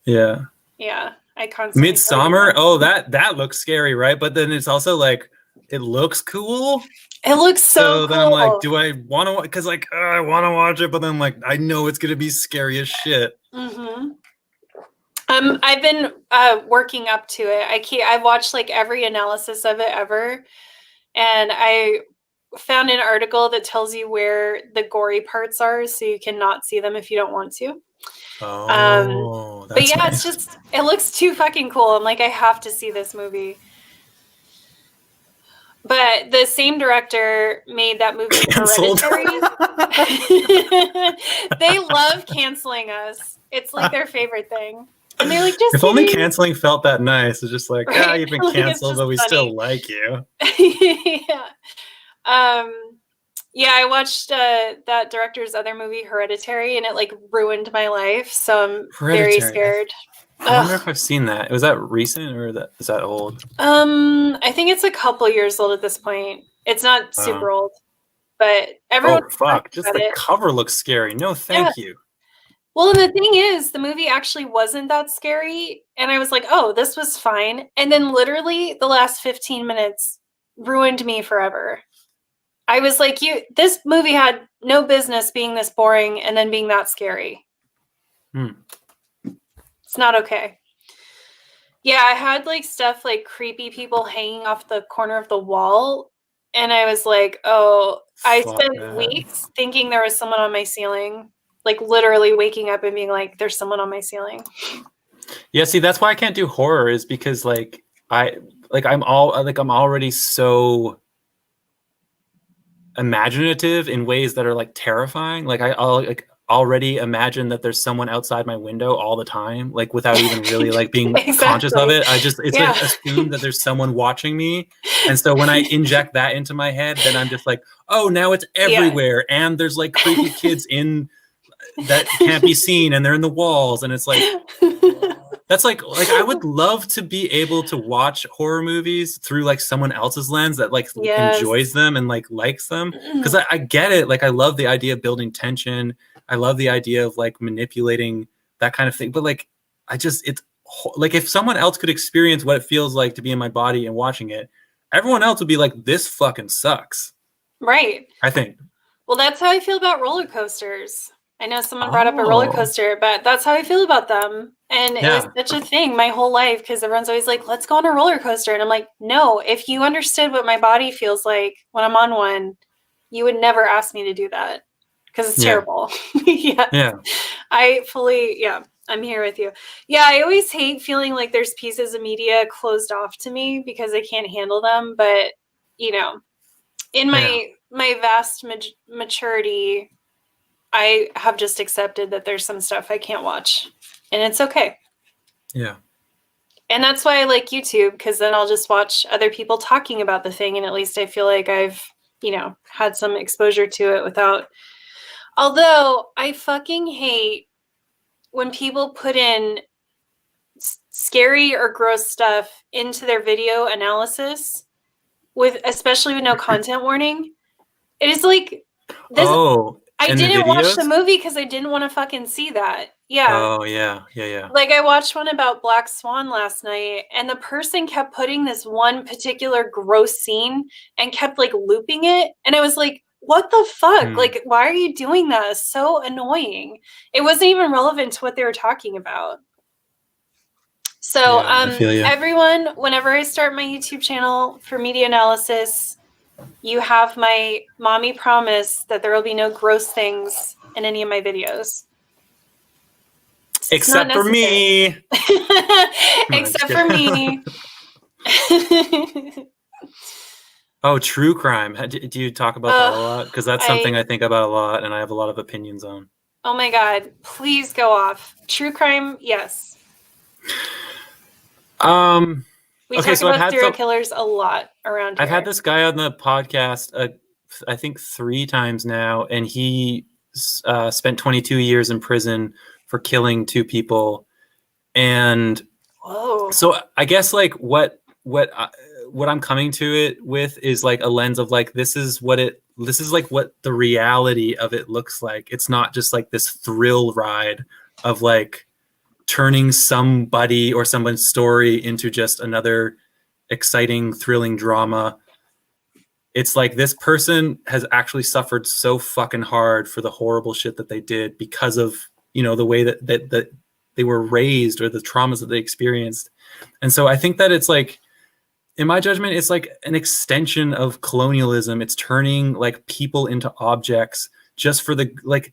Yeah. Yeah, I constantly. Midsommar. Oh, that looks scary, right? But then it's also like it looks cool. It looks so cool. Then I'm like, do I want to? Because like I want to watch it, but then like I know it's gonna be scary as shit. I've been working up to it. I've watched like every analysis of it ever, and I found an article that tells you where the gory parts are, so you cannot see them if you don't want to. Oh, but yeah, nice. It looks too fucking cool. I'm like, I have to see this movie. But the same director made that movie Hereditary. They love canceling us. It's like their favorite thing. And they're like, just if only canceling felt that nice. It's just like, right? You've been canceled, but we still like you. Yeah. Yeah, I watched that director's other movie, Hereditary, and it like ruined my life. So I'm very scared. I wonder if I've seen that. Was that recent or is that old? I think it's a couple years old at this point. It's not super old, but everyone. Oh fuck! Just the cover looks scary. No, thank you. Well, the thing is, the movie actually wasn't that scary, and I was like, "Oh, this was fine." And then, literally, the last 15 minutes ruined me forever. I was like, this movie had no business being this boring and then being that scary. It's not okay. Yeah, I had like stuff like creepy people hanging off the corner of the wall. And I was like, oh, I spent weeks thinking there was someone on my ceiling. Like literally waking up and being like, there's someone on my ceiling. Yeah, see, that's why I can't do horror, is because like I'm already so imaginative in ways that are like terrifying. Like I'll like already imagine that there's someone outside my window all the time, like without even really like being conscious of it. It's like assumed that there's someone watching me. And so when I inject that into my head, then I'm just like, oh, now it's everywhere. And there's like creepy kids in that can't be seen and they're in the walls. And it's like, that's like I would love to be able to watch horror movies through like someone else's lens that like enjoys them and like likes them. Because I get it. Like I love the idea of building tension. I love the idea of like manipulating that kind of thing. But like it's like if someone else could experience what it feels like to be in my body and watching it, everyone else would be like, this fucking sucks. Right. I think. Well, that's how I feel about roller coasters. I know someone brought up a roller coaster, but that's how I feel about them. And it was such a thing my whole life because everyone's always like, let's go on a roller coaster. And I'm like, no, if you understood what my body feels like when I'm on one, you would never ask me to do that because it's terrible. I'm here with you. Yeah, I always hate feeling like there's pieces of media closed off to me because I can't handle them. But, you know, in my vast maturity, I have just accepted that there's some stuff I can't watch, and it's okay. Yeah. And that's why I like YouTube, because then I'll just watch other people talking about the thing, and at least I feel like I've, you know, had some exposure to it without. Although I fucking hate when people put in scary or gross stuff into their video analysis, especially with no content warning. It is like this. I didn't watch the movie because I didn't want to fucking see that. Yeah. Oh, yeah. Like, I watched one about Black Swan last night, and the person kept putting this one particular gross scene and kept, like, looping it. And I was like, what the fuck? Like, why are you doing that? It's so annoying. It wasn't even relevant to what they were talking about. So, everyone, whenever I start my YouTube channel for media analysis, you have my mommy promise that there will be no gross things in any of my videos. Except for me. Except for me. Oh, true crime. Do you talk about that a lot? Because that's something I think about a lot and I have a lot of opinions on. Oh my God. Please go off. True crime, yes. We talk about serial killers a lot around here. I've had this guy on the podcast, I think 3 times now, and he spent 22 years in prison for killing 2 people. And so I guess like what I'm coming to it with is like a lens of like, this is what the reality of it looks like. It's not just like this thrill ride of like turning somebody or someone's story into just another exciting, thrilling drama. It's like this person has actually suffered so fucking hard for the horrible shit that they did because of, you know, the way that they were raised or the traumas that they experienced. And so I think that it's like, in my judgment, it's like an extension of colonialism. It's turning like people into objects just for the like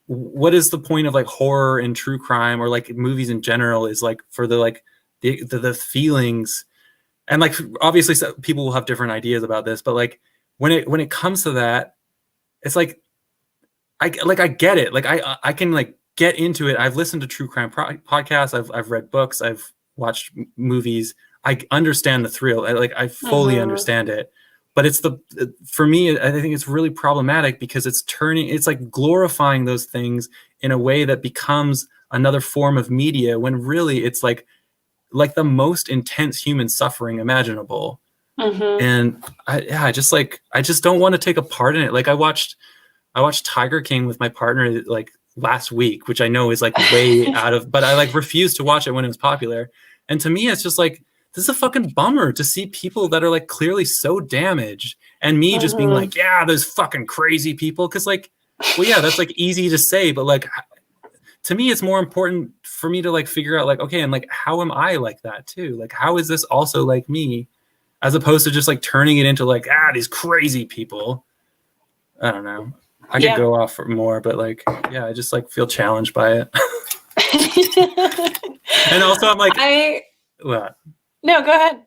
what is the point of like horror and true crime or like movies in general is like for the like the feelings. And like obviously people will have different ideas about this, but like when it comes to that, it's like I get it. Like I can like get into it. I've listened to true crime podcasts. I've read books. I've watched movies. I understand the thrill. I fully understand it. But it's for me, I think it's really problematic because it's like glorifying those things in a way that becomes another form of media when really it's like the most intense human suffering imaginable. And I just don't want to take a part in it. Like I watched Tiger King with my partner like last week, which I know is like way out of, but I like refused to watch it when it was popular. And to me, it's just like, this is a fucking bummer to see people that are like clearly so damaged and me just being like, yeah, those fucking crazy people. Cause like, well, yeah, that's like easy to say, but like, to me, it's more important for me to like figure out like, okay, and like, how am I like that too? Like, how is this also like me as opposed to just like turning it into like, these crazy people. I don't know. I could go off for more, but like, yeah, I just like feel challenged by it. And also I'm like, what? No, go ahead.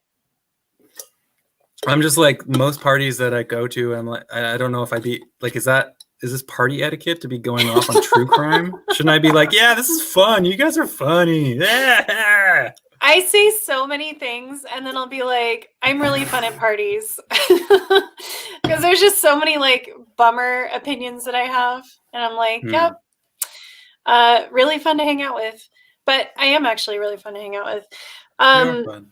I'm just like, most parties that I go to, I'm like, I don't know if I'd be like, is this party etiquette to be going off on true crime? Shouldn't I be like, yeah, this is fun. You guys are funny. Yeah. I say so many things, and then I'll be like, I'm really fun at parties. Because there's just so many like bummer opinions that I have. And I'm like, yep, really fun to hang out with. But I am actually really fun to hang out with. You're fun.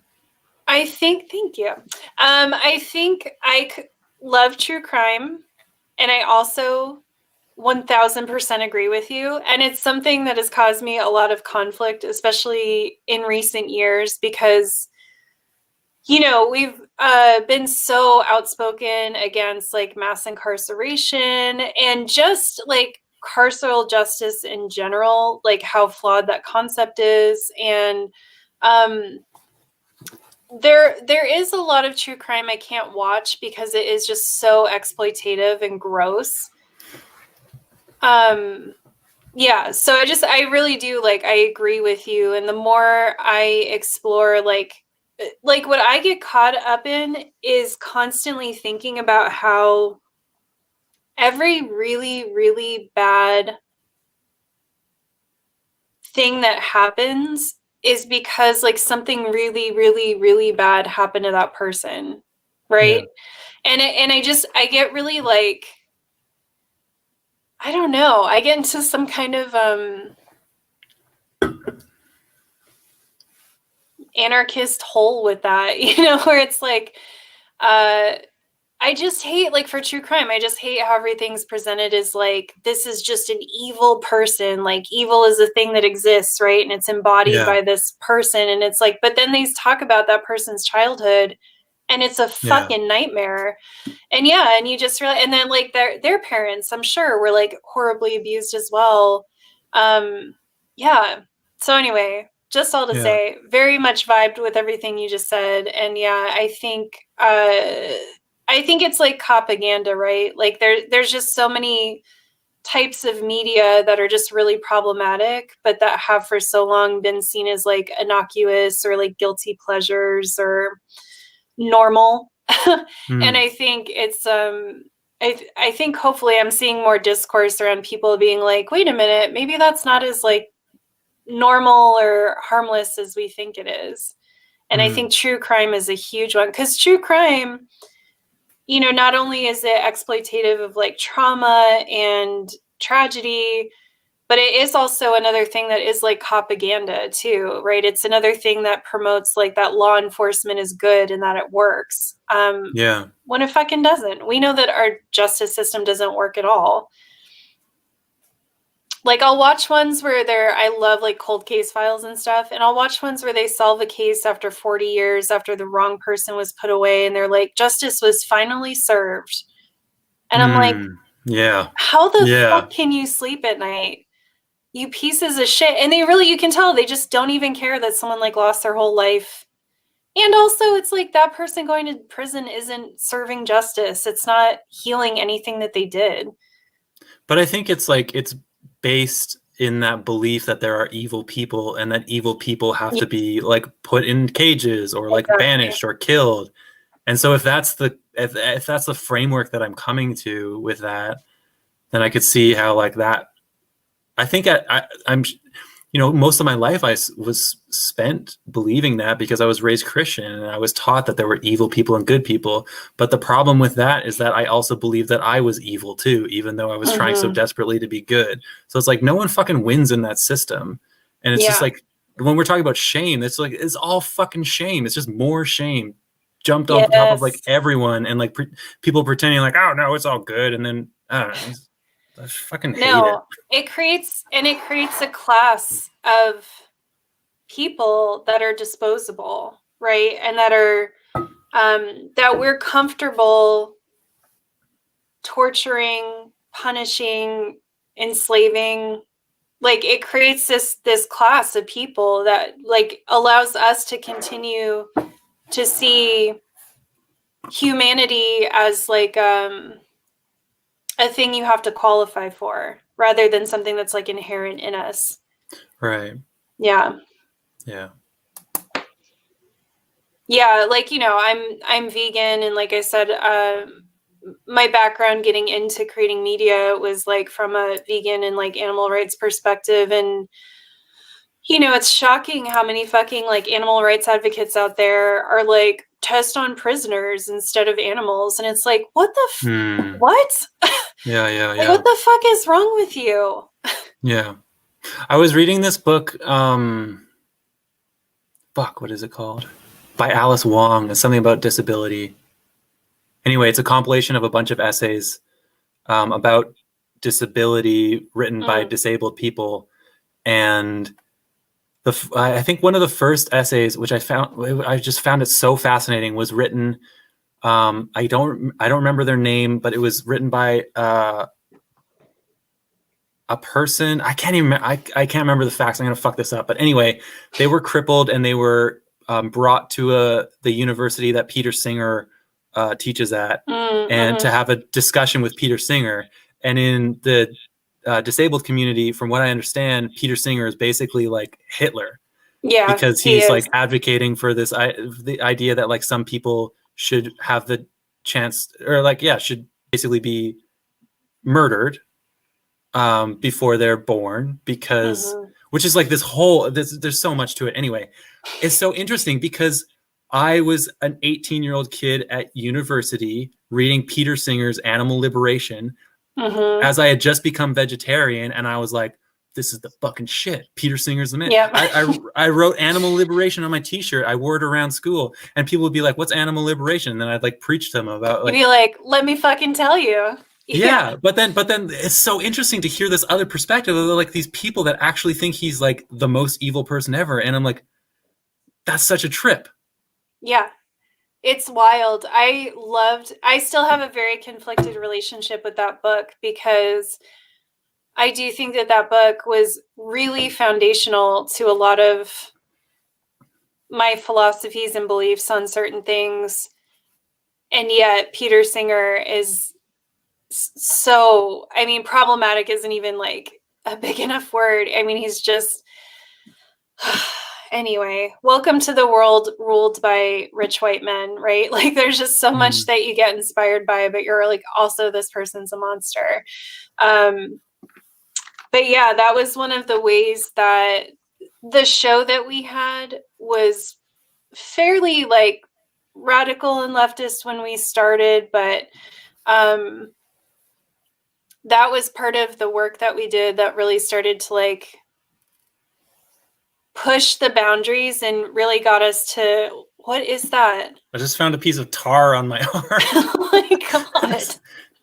I think, thank you. I think love true crime. And I also 1000% agree with you. And it's something that has caused me a lot of conflict, especially in recent years, because, you know, we've been so outspoken against like mass incarceration and just like carceral justice in general, like how flawed that concept is. And there is a lot of true crime I can't watch because it is just so exploitative and gross. Yeah, so I really do, like, I agree with you. And the more I explore, like what I get caught up in is constantly thinking about how every really, really bad thing that happens is because like something really, really, really bad happened to that person. Right. Yeah. And I get really like, I don't know. I get into some kind of anarchist hole with that, you know, where it's like, I just hate, like, for true crime, I just hate how everything's presented as like, this is just an evil person. Like, evil is a thing that exists, right? And it's embodied by this person. And it's like, but then they talk about that person's childhood, and it's a fucking nightmare. And yeah, and you just realize, and then like their parents, I'm sure, were like horribly abused as well. Yeah. So anyway, just all to say, very much vibed with everything you just said. And yeah, I think it's like propaganda, right? Like there's just so many types of media that are just really problematic, but that have for so long been seen as like innocuous or like guilty pleasures or normal. And I think it's I think hopefully I'm seeing more discourse around people being like, wait a minute, maybe that's not as like normal or harmless as we think it is. And I think true crime is a huge one, because true crime, you know, not only is it exploitative of like trauma and tragedy, but it is also another thing that is like propaganda too, right? It's another thing that promotes like that law enforcement is good and that it works. When it fucking doesn't. We know that our justice system doesn't work at all. Like, I'll watch ones where I love like cold case files and stuff. And I'll watch ones where they solve a case after 40 years after the wrong person was put away. And they're like, justice was finally served. And I'm like, how the fuck can you sleep at night? You pieces of shit. And you can tell they just don't even care that someone like lost their whole life. And also it's like that person going to prison isn't serving justice. It's not healing anything that they did. But I think it's like, it's based in that belief that there are evil people and that evil people have to be like put in cages or like banished or killed. And so if that's the framework that I'm coming to with that, then I could see how like that, I think I'm, you know, most of my life I was spent believing that because I was raised Christian and I was taught that there were evil people and good people. But the problem with that is that I also believed that I was evil too, even though I was trying so desperately to be good. So it's like no one fucking wins in that system. And it's just like, when we're talking about shame, it's like, it's all fucking shame. It's just more shame jumped off the top of like everyone and like people pretending like, oh no, it's all good. And then I don't know. I fucking hate it. It creates a class of people that are disposable, right? And that are that we're comfortable torturing, punishing, enslaving. Like, it creates this class of people that like allows us to continue to see humanity as like a thing you have to qualify for rather than something that's like inherent in us. Right. Yeah. Yeah. Yeah, like, I'm vegan, and like I said, my background getting into creating media was like from a vegan and like animal rights perspective. And it's shocking how many fucking like animal rights advocates out there are like test on prisoners instead of animals, and it's like, what the what? Yeah. Like, what the fuck is wrong with you? Yeah. I was reading this book, what is it called? By Alice Wong. It's something about disability. Anyway, it's a compilation of a bunch of essays about disability written by disabled people. And I think one of the first essays, which I just found it so fascinating, was written. I don't remember their name, but it was written by a person. I can't even. I can't remember the facts. I'm gonna fuck this up. But anyway, they were crippled and they were brought to the university that Peter Singer teaches at, and to have a discussion with Peter Singer. And in the disabled community, from what I understand, Peter Singer is basically like Hitler. Yeah, because he's like advocating for this the idea that like some people should have the chance, or like should basically be murdered before they're born, because which is like this whole there's so much to it. Anyway, it's so interesting because I was an 18-year-old kid at university reading Peter Singer's Animal Liberation as I had just become vegetarian, and I was like, this is the fucking shit. Peter Singer's the man. Yep. I wrote Animal Liberation on my t-shirt. I wore it around school, and people would be like, what's Animal Liberation? And then I'd like preach to them about like, you'd be like, let me fucking tell you. Yeah. But then it's so interesting to hear this other perspective of like these people that actually think he's like the most evil person ever. And I'm like, that's such a trip. Yeah. It's wild. I still have a very conflicted relationship with that book, because I do think that book was really foundational to a lot of my philosophies and beliefs on certain things. And yet Peter Singer is so, problematic isn't even like a big enough word. He's just, anyway, welcome to the world ruled by rich white men, right? Like there's just so much that you get inspired by, but you're like, also this person's a monster. But yeah, that was one of the ways that the show that we had was fairly like radical and leftist when we started, but that was part of the work that we did that really started to like push the boundaries and really got us to, what is that? I just found a piece of tar on my arm. Oh my God.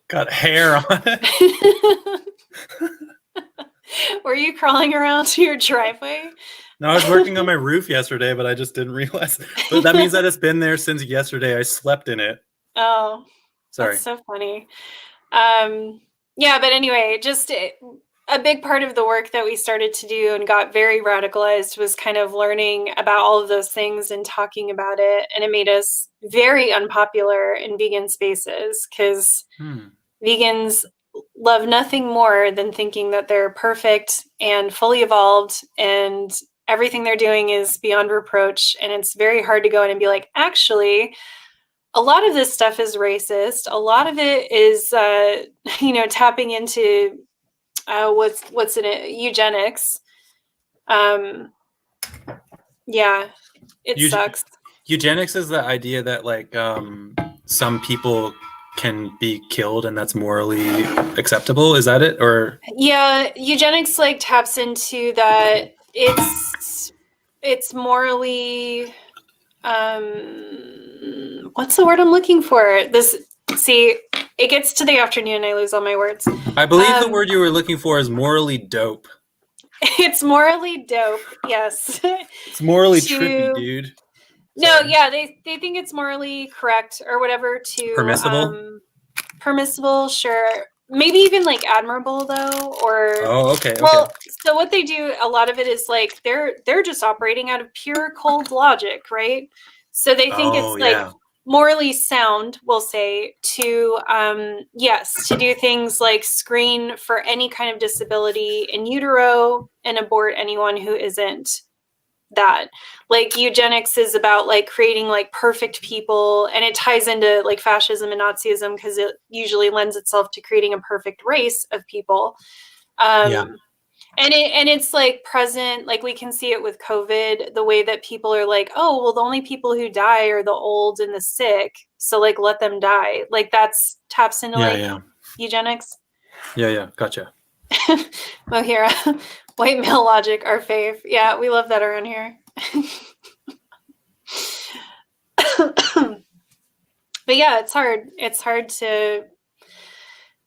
Got hair on it. Were you crawling around to your driveway? No, I was working on my roof yesterday, but I just didn't realize. But that means that it's been there since yesterday. I slept in it. Oh, sorry. That's so funny. Yeah, but anyway, just a big part of the work that we started to do and got very radicalized was kind of learning about all of those things and talking about it. And it made us very unpopular in vegan spaces, because vegans love nothing more than thinking that they're perfect and fully evolved and everything they're doing is beyond reproach. And it's very hard to go in and be like, actually, a lot of this stuff is racist. A lot of it is, tapping into what's in it, eugenics. Yeah, it sucks. Eugenics is the idea that like some people can be killed and that's morally acceptable. Is that it? Or yeah, eugenics like taps into that. It's morally what's the word I'm looking for? It gets to the afternoon and I lose all my words. I believe the word you were looking for is morally dope. It's morally dope, yes. It's morally trippy, dude. No, yeah, they think it's morally correct or whatever to permissible, sure. Maybe even like admirable though, or okay. Well, so what they do, a lot of it is like they're just operating out of pure cold logic, right? So they think it's like morally sound, we'll say, to to do things like screen for any kind of disability in utero and abort anyone who isn't that. Like eugenics is about like creating like perfect people, and it ties into like fascism and Nazism because it usually lends itself to creating a perfect race of people. And it's like present, like we can see it with COVID, the way that people are like, oh, well, the only people who die are the old and the sick. So like, let them die. Like that's taps into eugenics. Yeah. Gotcha. Mohira, white male logic, our fave. Yeah, we love that around here. But yeah, it's hard. It's hard to,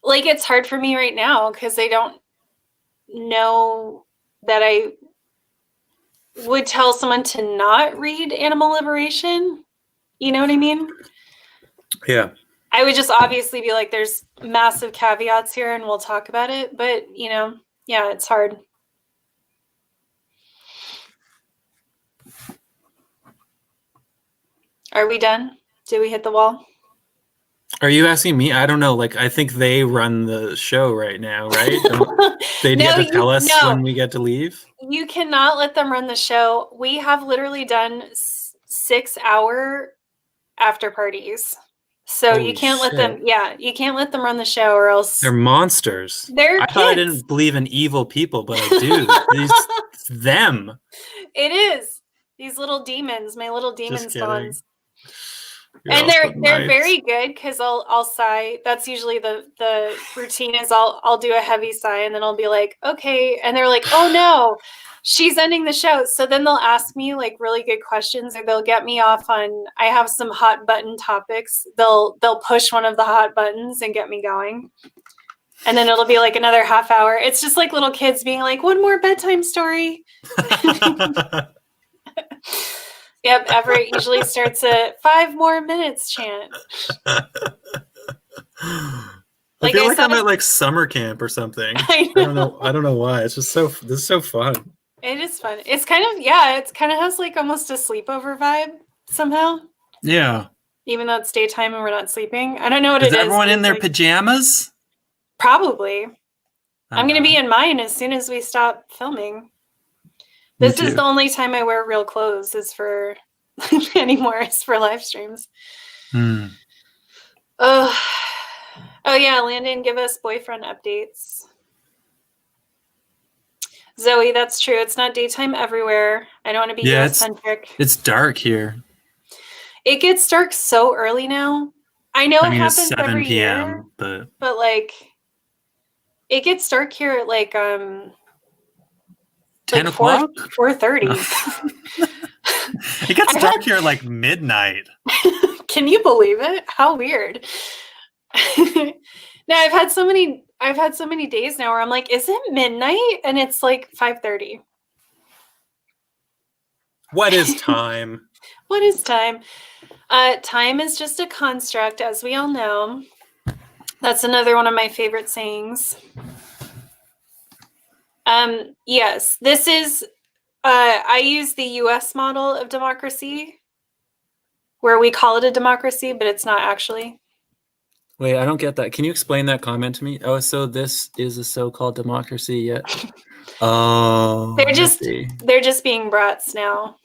like, it's hard for me right now because I don't know that I would tell someone to not read Animal Liberation. You know what I mean? Yeah. I would just obviously be like, there's massive caveats here and we'll talk about it. But, you know, yeah, it's hard. Are we done? Did we hit the wall? Are you asking me? I don't know. Like, I think they run the show right now, right? Don't they get to tell us when we get to leave? You cannot let them run the show. We have literally done 6-hour after parties. So Holy you can't shit. let them, you can't let them run the show or else. They're monsters. They're I thought I didn't believe in evil people, but I do. It's them. It is. These little demons, my little demon spawns. You're And they're very good because I'll sigh. That's usually the routine is I'll do a heavy sigh and then I'll be like, okay. And they're like, oh no, she's ending the show. So then they'll ask me like really good questions, or they'll get me off on, I have some hot button topics. They'll push one of the hot buttons and get me going. And then it'll be like another half hour. It's just like little kids being like, one more bedtime story. Yep, Everett usually starts at 5 more minutes chant. I feel like I'm at like summer camp or something. I don't know why. It's just this is so fun. It is fun. It's kind of it kind of has like almost a sleepover vibe somehow. Yeah. Even though it's daytime and we're not sleeping. I don't know what it is. Is everyone in their pajamas? Probably. I'm going to be in mine as soon as we stop filming. This is the only time I wear real clothes is for anymore. It's for live streams. Oh yeah, Landon, give us boyfriend updates. Zoe, that's true. It's not daytime everywhere. I don't want to be US-centric. It's dark here. It gets dark so early now. I know it happens 7 every p.m. year, but like it gets dark here at like 10 o'clock? 4:30. It gets dark here at like midnight. Can you believe it? How weird. Now I've had so many days now where I'm like, is it midnight? And it's like 5:30. What is time? What is time? Time is just a construct, as we all know. That's another one of my favorite sayings. Yes, this is, I use the US model of democracy, where we call it a democracy, but it's not actually. Wait, I don't get that. Can you explain that comment to me? Oh, so this is a so-called democracy yet? Oh, they're just being brats now.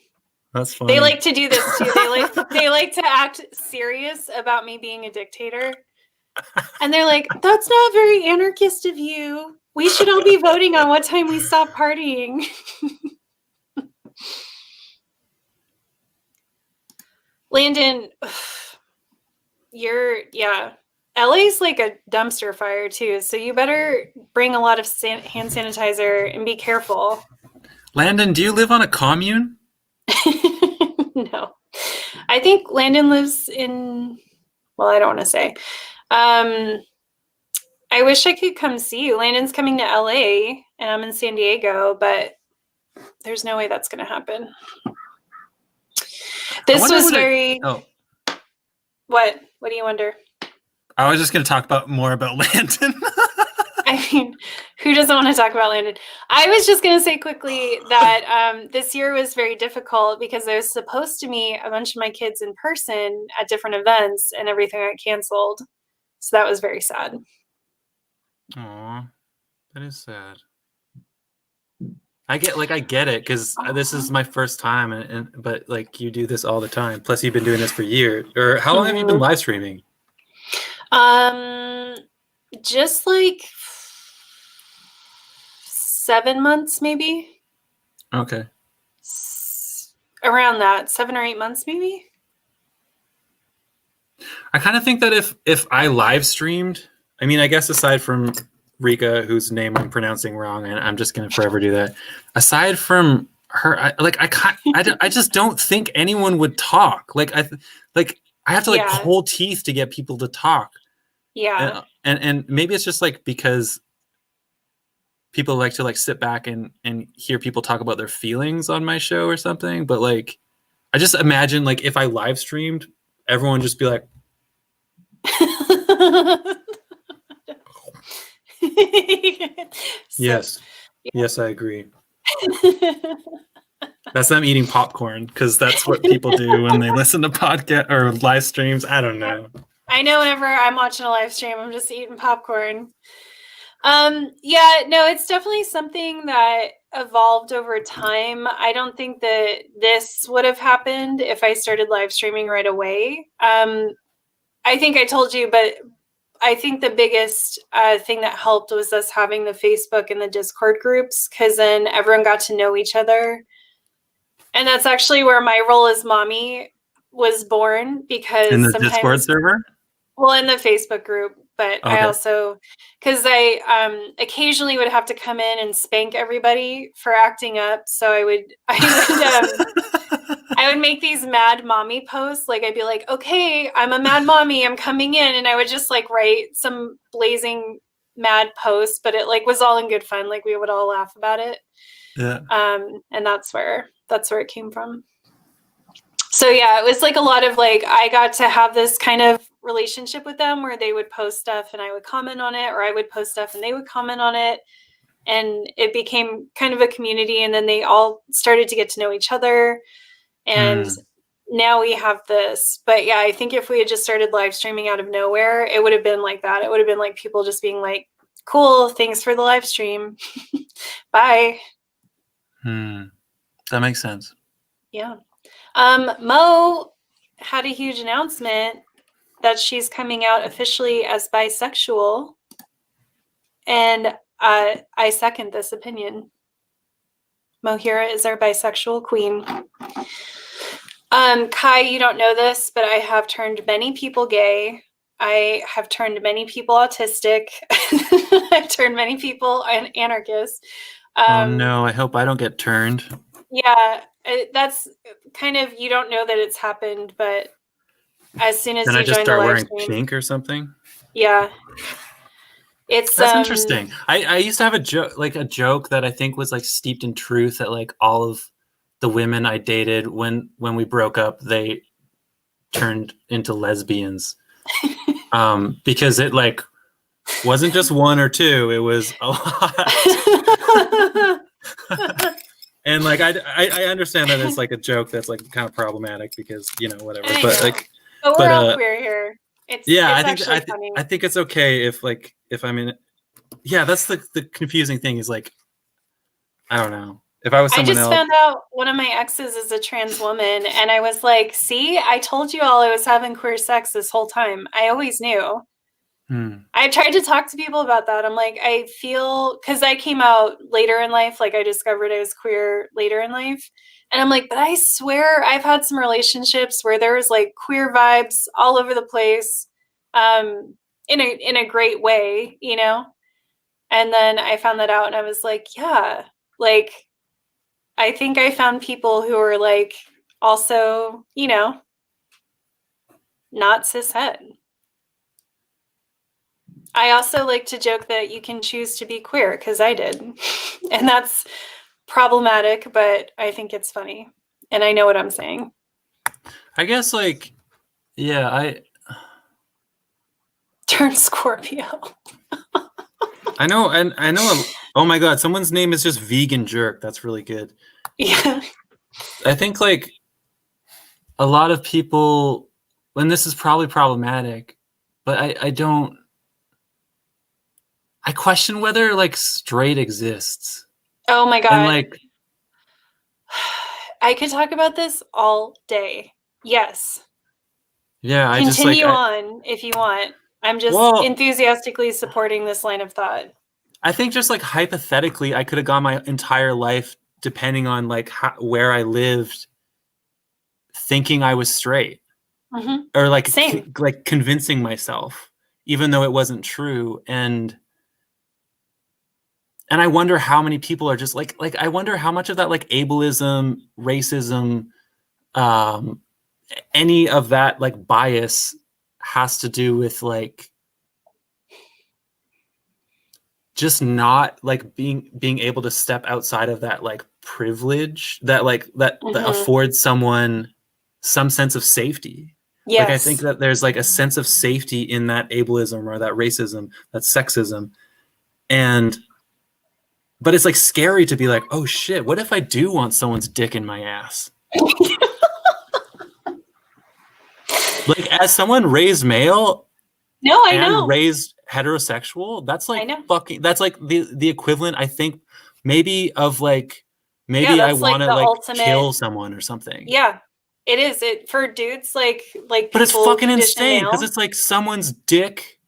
That's funny. They like to do this too. They like to act serious about me being a dictator. And they're like, that's not very anarchist of you. We should all be voting on what time we stop partying. Landon, LA's like a dumpster fire too. So you better bring a lot of hand sanitizer and be careful. Landon, do you live on a commune? No. I think Landon lives in, well, I don't want to say. I wish I could come see you. Landon's coming to LA and I'm in San Diego, but there's no way that's going to happen. This was very... What? What do you wonder? I was just going to talk more about Landon. I mean, who doesn't want to talk about Landon? I was just going to say quickly that this year was very difficult because I was supposed to meet a bunch of my kids in person at different events and everything got canceled. So that was very sad. Aw, that is sad. I get it because this is my first time, but like you do this all the time. Plus, you've been doing this for years. Or how long have you been live streaming? Just like 7 months, maybe. Okay. Around that, 7 or 8 months, maybe. I kind of think that if I live streamed, I mean, I guess aside from Rika, whose name I'm pronouncing wrong, and I'm just gonna forever do that. Aside from her, I just don't think anyone would talk. I have to pull teeth to get people to talk. Yeah. And maybe it's just like because people like to like sit back and hear people talk about their feelings on my show or something. But like, I just imagine like if I live streamed, everyone would just be like. Yes. Yes, I agree. That's them eating popcorn because that's what people do when they listen to podcast or live streams. I don't know. I know whenever I'm watching a live stream, I'm just eating popcorn. Yeah, no, it's definitely something that evolved over time. I don't think that this would have happened if I started live streaming right away. I think I told you, but I think the biggest thing that helped was us having the Facebook and the Discord groups, because then everyone got to know each other. And that's actually where my role as mommy was born, because in the Discord server? Well, in the Facebook group, but okay. I also, because I occasionally would have to come in and spank everybody for acting up. So I would make these mad mommy posts. Like I'd be like, okay, I'm a mad mommy, I'm coming in. And I would just like write some blazing mad posts, but it like was all in good fun. Like we would all laugh about it. Yeah. And that's where it came from. So yeah, it was like a lot of like, I got to have this kind of relationship with them where they would post stuff and I would comment on it, or I would post stuff and they would comment on it. And it became kind of a community, and then they all started to get to know each other. And now we have this. But yeah, I think if we had just started live streaming out of nowhere, it would have been like that. It would have been like people just being like, cool, thanks for the live stream. Bye. That makes sense. Yeah. Mo had a huge announcement that she's coming out officially as bisexual. And I second this opinion. Mohira is our bisexual queen. Kye, you don't know this, but I have turned many people gay. I have turned many people autistic. I've turned many people anarchist. Oh no, I hope I don't get turned. Yeah, that's kind of, you don't know that it's happened, but as soon as then you I just join start the live wearing stream, pink or something. Yeah, that's interesting. I used to have a joke that I think was like steeped in truth, that like all of the women I dated when we broke up, they turned into lesbians. Because it like wasn't just one or two, it was a lot. And like I understand that it's like a joke that's like kind of problematic because, you know, whatever. But we're all queer here. It's I think it's okay if I'm in it. Yeah, that's the confusing thing is like, I don't know. If I was someone else. I just found out one of my exes is a trans woman, and I was like, see, I told you all I was having queer sex this whole time. I always knew. I tried to talk to people about that. I'm like, I feel, because I came out later in life, like I discovered I was queer later in life. And I'm like, but I swear I've had some relationships where there was like queer vibes all over the place, in a great way, you know? And then I found that out and I was like, yeah, like, I think I found people who are like also, you know, not cishet. I also like to joke that you can choose to be queer, because I did. And that's problematic, but I think it's funny. And I know what I'm saying. I guess like, yeah, I turn Scorpio. I know. And I know. Oh my God. Someone's name is just Vegan Jerk. That's really good. Yeah. I think like a lot of people, and this is probably problematic, but I question whether like straight exists. Oh my God. And like, I could talk about this all day. Yes. yeah, I Continue just like, on if you want. I'm just Well- enthusiastically supporting this line of thought. I think just like hypothetically, I could have gone my entire life, depending on like where I lived, thinking I was straight, or like Same. like convincing myself, even though it wasn't true. And I wonder how many people are just like I wonder how much of that like ableism, racism, any of that like bias has to do with like just not like being able to step outside of that like privilege that like that affords someone some sense of safety. Yes. Like I think that there's like a sense of safety in that ableism or that racism, that sexism. But it's like scary to be like, oh shit, what if I do want someone's dick in my ass? Like as someone raised male and raised heterosexual, that's like fucking, that's like the equivalent, I think, maybe of like, maybe I want to like kill someone or something. Yeah, it is. It for dudes like but it's fucking insane because it's like someone's dick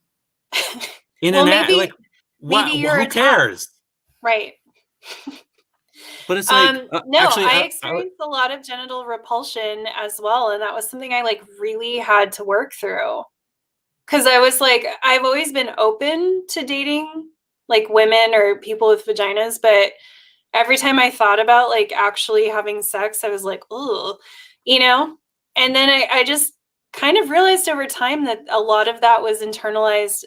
in an ass. Like, what? Who cares? Right. But it's like no, actually, I experienced a lot of genital repulsion as well, and that was something I like really had to work through. Because I was like, I've always been open to dating like women or people with vaginas, but every time I thought about like actually having sex, I was like, ooh, you know? And then I just kind of realized over time that a lot of that was internalized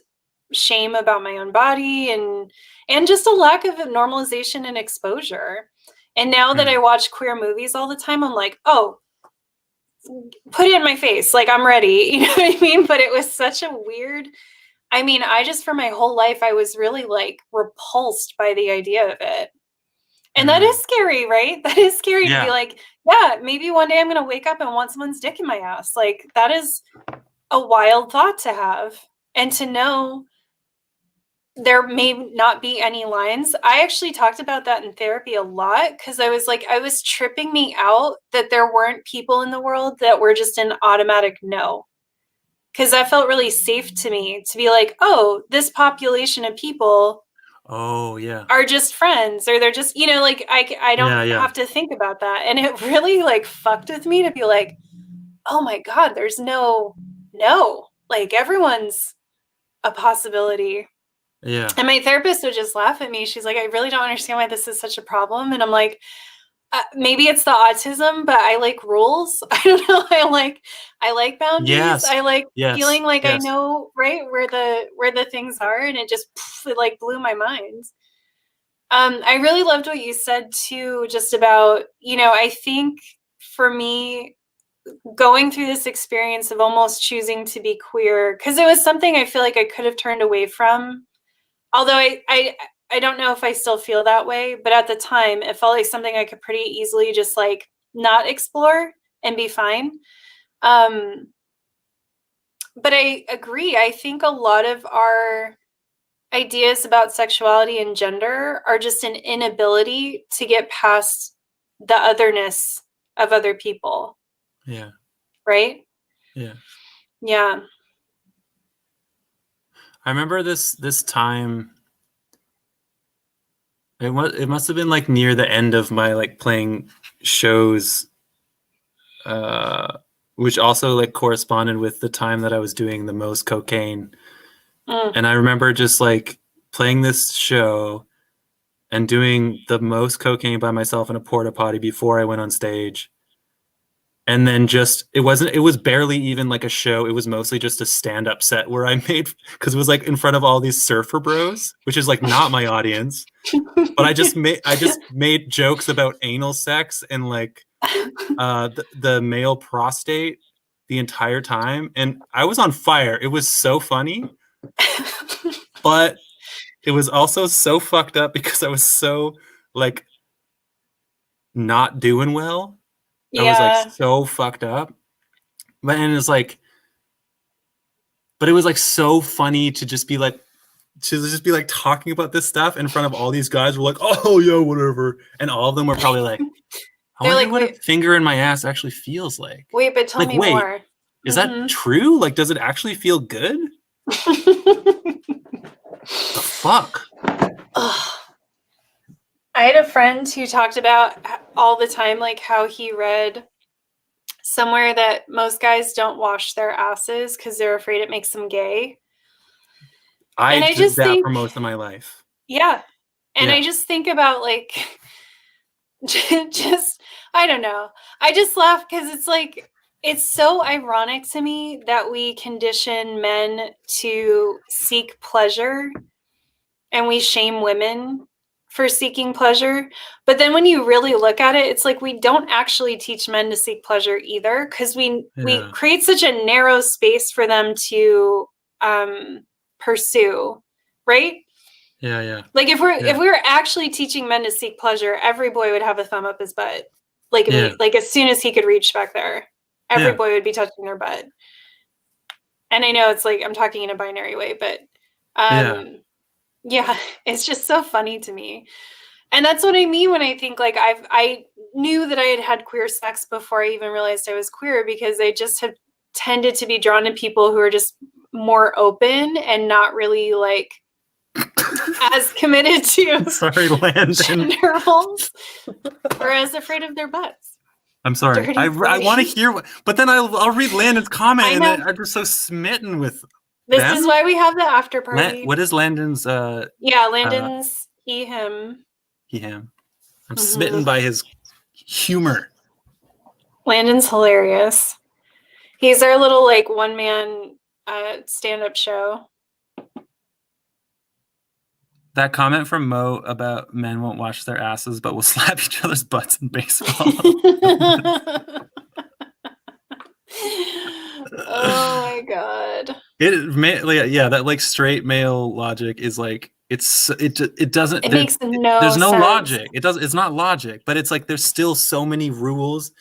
shame about my own body and just a lack of normalization and exposure. And now that I watch queer movies all the time, I'm like, oh, put it in my face. Like, I'm ready. You know what I mean? But it was such a weird, I mean, I just, for my whole life, I was really like repulsed by the idea of it. And that is scary, right? That is scary to be like, yeah, maybe one day I'm going to wake up and want someone's dick in my ass. Like, that is a wild thought to have. And to know there may not be any lines. I actually talked about that in therapy a lot because I was like, I was tripping me out that there weren't people in the world that were just an automatic no. Because that felt really safe to me to be like, oh, this population of people are just friends, or they're just, you know, like I don't have to think about that. And it really like fucked with me to be like, oh my God, there's no, like everyone's a possibility. Yeah. And my therapist would just laugh at me. She's like, I really don't understand why this is such a problem. And I'm like, maybe it's the autism, but I like rules. I don't know. I like boundaries. Yes. I like feeling like yes. I know right where the things are, and it just it like blew my mind. I really loved what you said too, just about, you know, I think for me, going through this experience of almost choosing to be queer, because it was something I feel like I could have turned away from. Although I don't know if I still feel that way, but at the time it felt like something I could pretty easily just like not explore and be fine. But I agree. I think a lot of our ideas about sexuality and gender are just an inability to get past the otherness of other people. Yeah. Right? Yeah. Yeah. I remember this time. It must have been like near the end of my like playing shows, which also like corresponded with the time that I was doing the most cocaine. And I remember just like playing this show and doing the most cocaine by myself in a porta potty before I went on stage. And then just, it was barely even like a show. It was mostly just a stand-up set where I made, because it was like in front of all these surfer bros, which is like not my audience. But I just made jokes about anal sex and like the male prostate the entire time. And I was on fire. It was so funny. But it was also so fucked up because I was so like not doing well. I was like so fucked up. But it was like so funny to just be like to just be like talking about this stuff in front of all these guys who were like, oh yeah, whatever. And all of them were probably like, I They're wonder like, what a wait, finger in my ass actually feels like. wait, but tell Like, me wait, more. is that true? Like, does it actually feel good? The fuck? Ugh. I had a friend who talked about all the time, like how he read somewhere that most guys don't wash their asses because they're afraid it makes them gay. And I did just that think, for most of my life. yeah. And Yeah. I just think about like, just, I don't know. I just laugh because it's like, it's so ironic to me that we condition men to seek pleasure and we shame women for seeking pleasure. But then when you really look at it, it's like we don't actually teach men to seek pleasure either, because we create such a narrow space for them to pursue, right? Yeah. Like if we were actually teaching men to seek pleasure, every boy would have a thumb up his butt. Like like as soon as he could reach back there, every boy would be touching their butt. And I know it's like I'm talking in a binary way, but yeah, it's just so funny to me. And that's what I mean when I think like I knew that I had queer sex before I even realized I was queer, because I just have tended to be drawn to people who are just more open and not really like as committed to gender roles or as afraid of their butts. I'm sorry. I want to hear but then I'll read Landon's comment and I'm just so smitten with this is why we have the after party. What is Landon's Landon's he him. I'm smitten by his humor. Landon's hilarious. He's our little like one man stand-up show. That comment from Mo about men won't wash their asses but will slap each other's butts in baseball. Oh my god. That like straight male logic is like it doesn't. It makes no there's no sense. logic. It's not logic, but it's like there's still so many rules.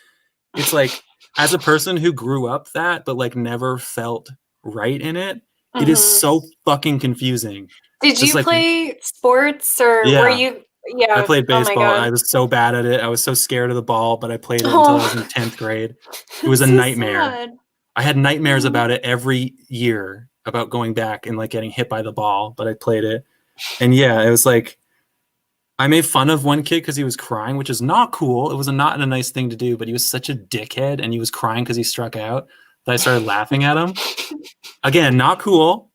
It's like as a person who grew up that but like never felt right in it, it is so fucking confusing. Did you play sports or were you? Yeah, I played baseball. Oh I was so bad at it. I was so scared of the ball, but I played it until I was in 10th grade. It was a nightmare. Sad. I had nightmares about it every year, about going back and like getting hit by the ball, but I played it. And yeah, it was like, I made fun of one kid because he was crying, which is not cool. It was not a nice thing to do, but he was such a dickhead and he was crying because he struck out that I started laughing at him. Again, not cool.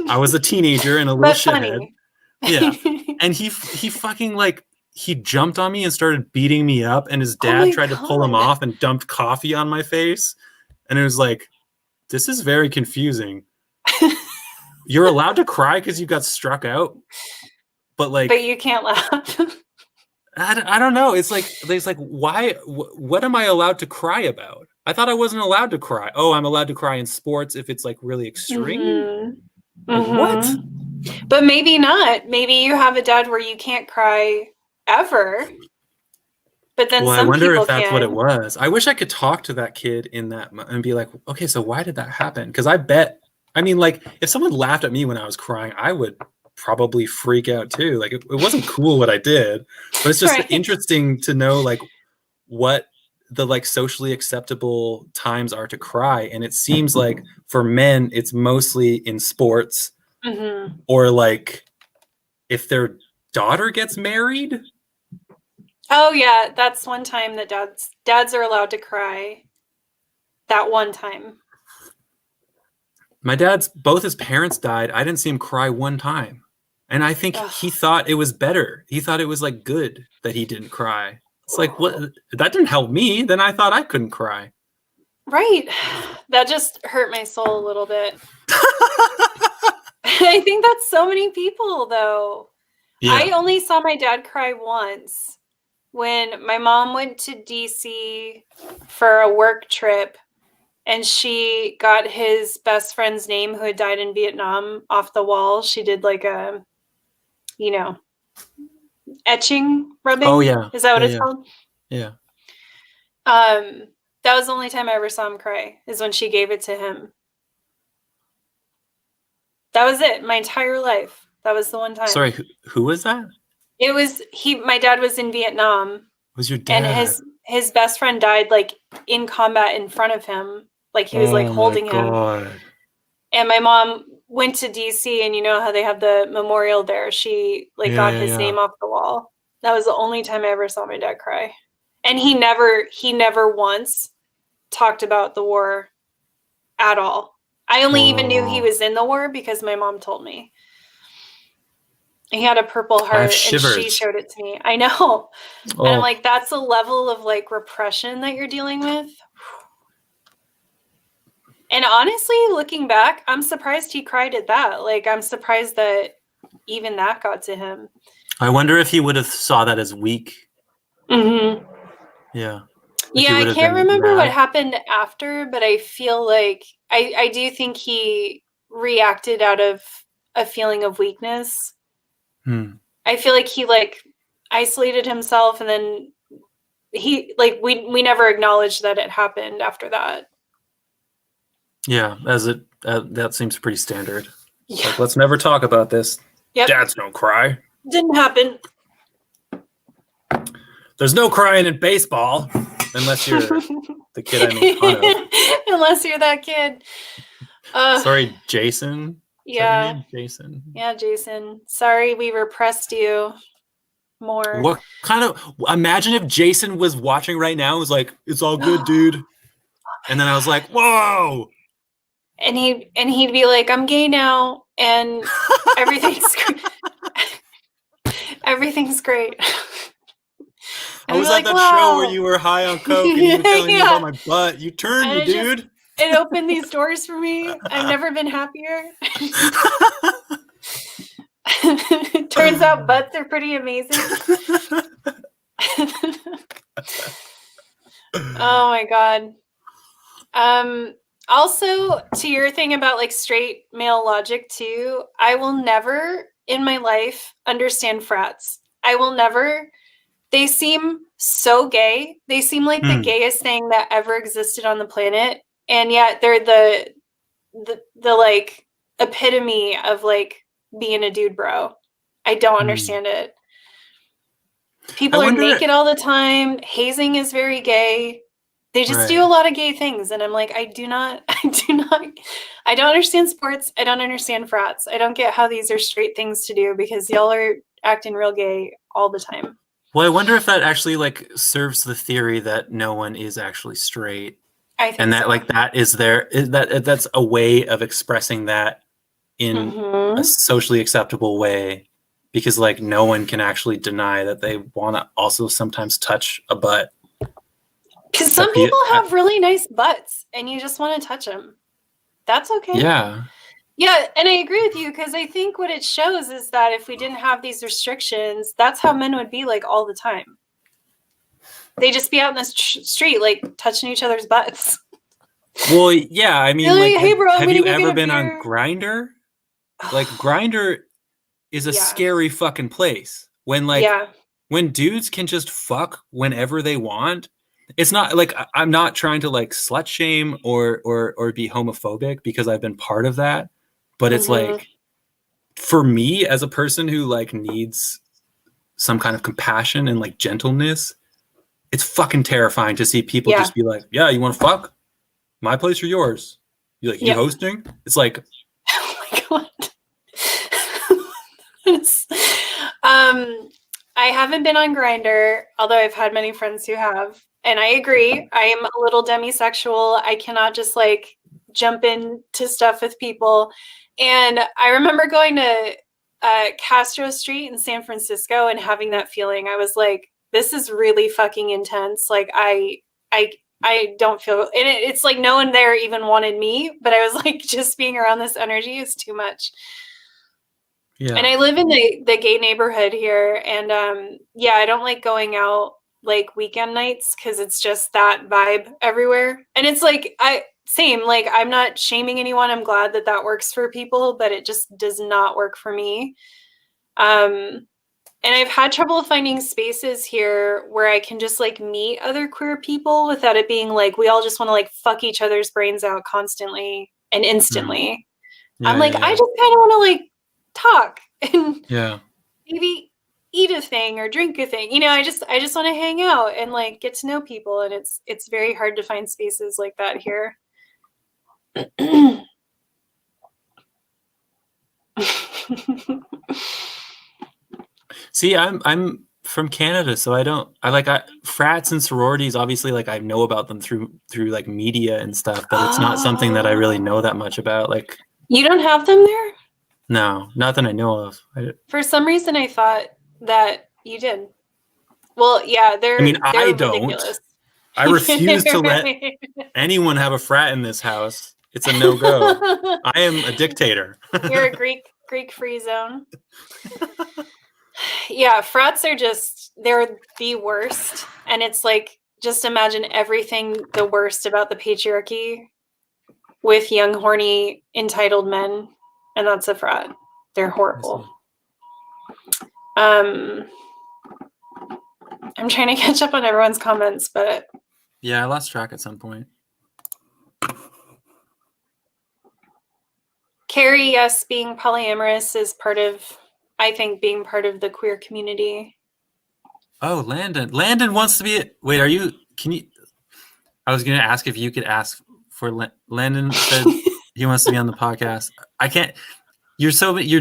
I was a teenager and a little shithead. Yeah. And he fucking like, he jumped on me and started beating me up, and his dad tried to pull him off and dumped coffee on my face. And it was like, this is very confusing. You're allowed to cry because you got struck out, but you can't laugh. I don't know. It's like why? What am I allowed to cry about? I thought I wasn't allowed to cry. Oh, I'm allowed to cry in sports if it's like really extreme. What? But maybe not. Maybe you have a dad where you can't cry ever. But then I wonder if that's what it was. I wish I could talk to that kid in that and be like, okay, so why did that happen? Because I mean, like, if someone laughed at me when I was crying, I would probably freak out too. Like, it wasn't cool what I did, but it's just interesting to know, like, what the, like, socially acceptable times are to cry. And it seems like for men, it's mostly in sports or, like, if their daughter gets married. Oh, yeah. That's one time that dads are allowed to cry. That one time. My both his parents died. I didn't see him cry one time. And I think he thought it was better. He thought it was like good that he didn't cry. It's like, what? That didn't help me. Then I thought I couldn't cry. Right. That just hurt my soul a little bit. I think that's so many people, though. Yeah. I only saw my dad cry once when my mom went to DC for a work trip. And she got his best friend's name, who had died in Vietnam, off the wall. She did like a, etching rubbing. Oh, yeah. Is that what it's called? Yeah. That was the only time I ever saw him cry, is when she gave it to him. That was it, my entire life. That was the one time. Sorry, who was that? It was my dad was in Vietnam. Was your dad? And his best friend died like in combat in front of him. Like he was like holding him. And my mom went to DC, and you know how they have the memorial there. She got his name off the wall. That was the only time I ever saw my dad cry. And he never once talked about the war at all. I only even knew he was in the war because my mom told me. He had a Purple Heart, and she showed it to me. I know. And I'm like, that's a level of like repression that you're dealing with. And honestly, looking back, I'm surprised he cried at that. Like, I'm surprised that even that got to him. I wonder if he would have saw that as weak. Mm-hmm. Yeah. Yeah, I can't remember what happened after, but I feel like I do think he reacted out of a feeling of weakness. I feel like he isolated himself, and then he we never acknowledged that it happened after that. Yeah, that seems pretty standard. Yeah. Like, let's never talk about this. Yep. Dads don't cry. Didn't happen. There's no crying in baseball unless you're the kid I made fun of. Unless you're that kid. Sorry, Jason. Yeah. Jason. Yeah, Jason. Sorry we repressed you more. What kind of... Imagine if Jason was watching right now and was like, it's all good, dude. And then I was like, whoa. And he'd be like, I'm gay now, and everything's everything's great. I was at that show where you were high on coke and you were telling me about my butt. You turned me, dude. It opened these doors for me. I've never been happier. Turns out butts are pretty amazing. Oh my God. Also, to your thing about like straight male logic too, I will never in my life understand frats. I will never. They seem so gay. They seem like the gayest thing that ever existed on the planet. And yet they're the like epitome of like being a dude bro. I don't understand it. People are naked all the time. Hazing is very gay. They just do a lot of gay things. And I'm like, I don't understand sports. I don't understand frats. I don't get how these are straight things to do because y'all are acting real gay all the time. Well, I wonder if that actually like serves the theory that no one is actually straight. I think and that like that is that's a way of expressing that in a socially acceptable way, because like no one can actually deny that they want to also sometimes touch a butt. Because some people have really nice butts and you just want to touch them. That's okay. Yeah. Yeah, and I agree with you because I think what it shows is that if we didn't have these restrictions, that's how men would be like all the time. They just be out in the street like touching each other's butts. Well, yeah, I mean, like, hey, bro, have you ever been on Grindr? Like, Grindr is a scary fucking place. When when dudes can just fuck whenever they want. It's not like I'm not trying to like slut shame or be homophobic because I've been part of that. But it's like, for me as a person who like needs some kind of compassion and like gentleness, it's fucking terrifying to see people just be like, yeah, you want to fuck? My place or yours? You like, you hosting? It's like, oh my God. I haven't been on Grindr, although I've had many friends who have. And I agree. I am a little demisexual. I cannot just like jump into stuff with people. And I remember going to Castro Street in San Francisco and having that feeling. I was like, this is really fucking intense. Like I don't feel, and it's like no one there even wanted me, but I was like, just being around this energy is too much. Yeah. And I live in the gay neighborhood here. And I don't like going out like weekend nights because it's just that vibe everywhere. And it's like, I'm not shaming anyone. I'm glad that works for people, but it just does not work for me. And I've had trouble finding spaces here where I can just like meet other queer people without it being like, we all just want to like fuck each other's brains out constantly and instantly. I just kind of want to like talk and Yeah. maybe eat a thing or drink a thing. I just want to hang out and like get to know people, and it's very hard to find spaces like that here. See, I'm from Canada, so frats and sororities, obviously, like I know about them through like media and stuff, but it's not something that I really know that much about. Like, you don't have them there? no, not that I know of. For some reason, I thought that you did. Well, yeah, they're I don't. ridiculous. I refuse to let anyone have a frat in this house. It's a no-go. I am a dictator. You're a Greek free zone. Yeah, frats are they're the worst. And it's like, just imagine everything the worst about the patriarchy with young, horny, entitled men. And that's a frat. They're horrible. I'm trying to catch up on everyone's comments, but yeah, I lost track at some point. Carrie, yes, being polyamorous is I think being part of the queer community. Oh, Landon wants to be. Wait, I was going to ask if you could ask for Landon said he wants to be on the podcast. I can't. Your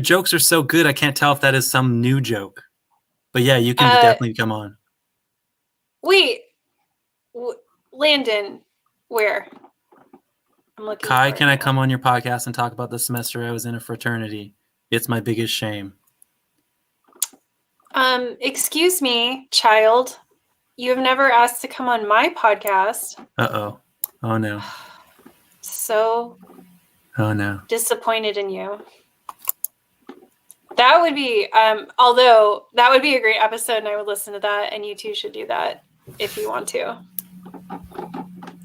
jokes are so good. I can't tell if that is some new joke. But yeah, you can definitely come on. Wait, Landon, where? I'm looking. Kye, can I come on your podcast and talk about the semester I was in a fraternity? It's my biggest shame. Excuse me, child. You have never asked to come on my podcast. Uh-oh. Oh no. So. Oh no. Disappointed in you. That would be, although that would be a great episode, and I would listen to that, and you too should do that if you want to.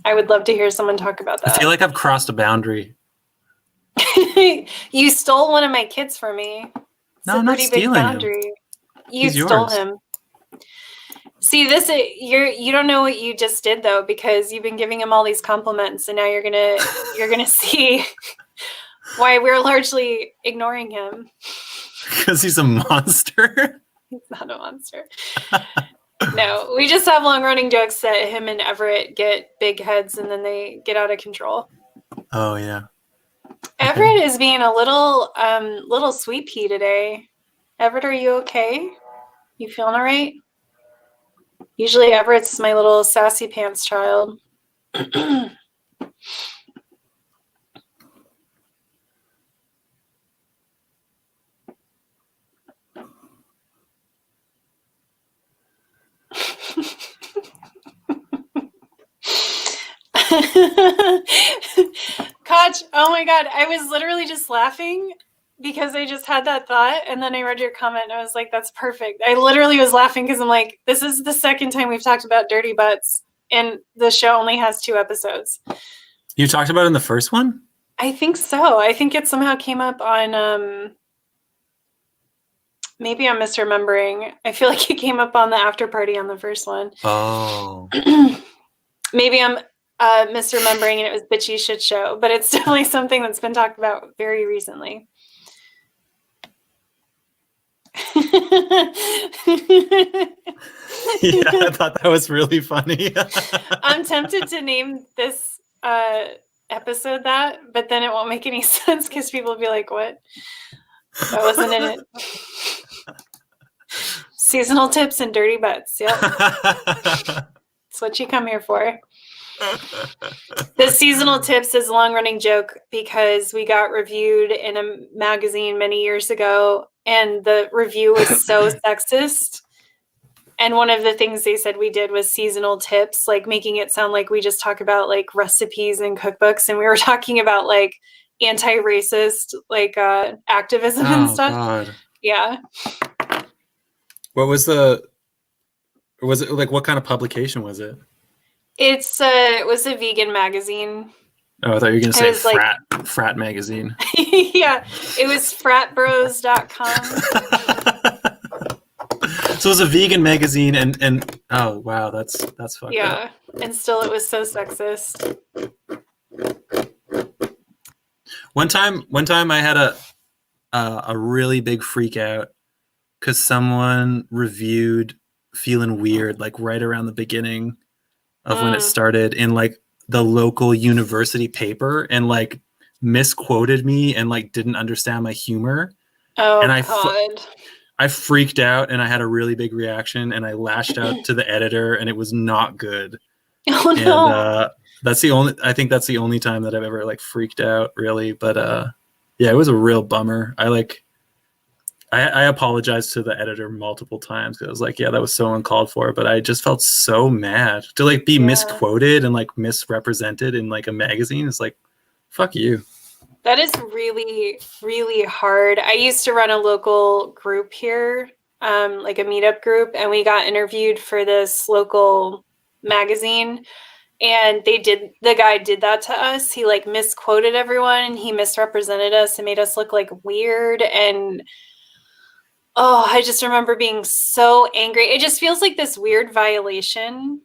I would love to hear someone talk about that. I feel like I've crossed a boundary. You stole one of my kids from me. No, I'm not stealing him. You stole him. See, you don't know what you just did though, because you've been giving him all these compliments, and now you're gonna see why we're largely ignoring him. Because he's a monster. He's not a monster. No, we just have long-running jokes that him and Everett get big heads, and then they get out of control. Oh yeah. Everett is being a little sweet pea today. Everett, are you okay? You feeling all right? Usually Everett's my little sassy pants child. Koch, oh my God, I was literally just laughing because I just had that thought, and then I read your comment and I was like, that's perfect. I literally was laughing because I'm like, this is the second time we've talked about dirty butts, and the show only has 2 episodes. You talked about it in the first one? I think so. I think it somehow came up on, maybe I'm misremembering. I feel like it came up on the Afterparty on the first one. Oh. Maybe I'm misremembering and it was Bitchy Shit Show, but it's definitely something that's been talked about very recently. Yeah, I thought that was really funny. I'm tempted to name this episode that, but then it won't make any sense because people will be like, what? That wasn't in it. Seasonal tips and dirty butts. Yep. That's what you come here for. The seasonal tips is a long-running joke because we got reviewed in a magazine many years ago, and the review was so sexist. And one of the things they said we did was seasonal tips, like making it sound like we just talk about like recipes and cookbooks, and we were talking about like anti-racist like activism and stuff. God. Yeah. What was it like, what kind of publication was it? It was a vegan magazine. Oh, I thought you were going to say frat magazine. Yeah, it was fratbros.com. So it was a vegan magazine, and oh wow, that's fucked up. Yeah, and still it was so sexist. One time I had a really big freak out because someone reviewed Feelin Weird like right around the beginning of when it started in like the local university paper and like misquoted me and like didn't understand my humor. Oh, And God. I freaked out and I had a really big reaction and I lashed out to the editor and it was not good. Oh, no. And I think that's the only time that I've ever like freaked out really. But yeah, it was a real bummer. I apologized to the editor multiple times because I was like, yeah, that was so uncalled for. But I just felt so mad to like be misquoted and like misrepresented in like a magazine. It's like, fuck you. That is really, really hard. I used to run a local group here, like a meetup group, and we got interviewed for this local magazine. And the guy did that to us. He like misquoted everyone and he misrepresented us and made us look like weird. And oh, I just remember being so angry. It just feels like this weird violation,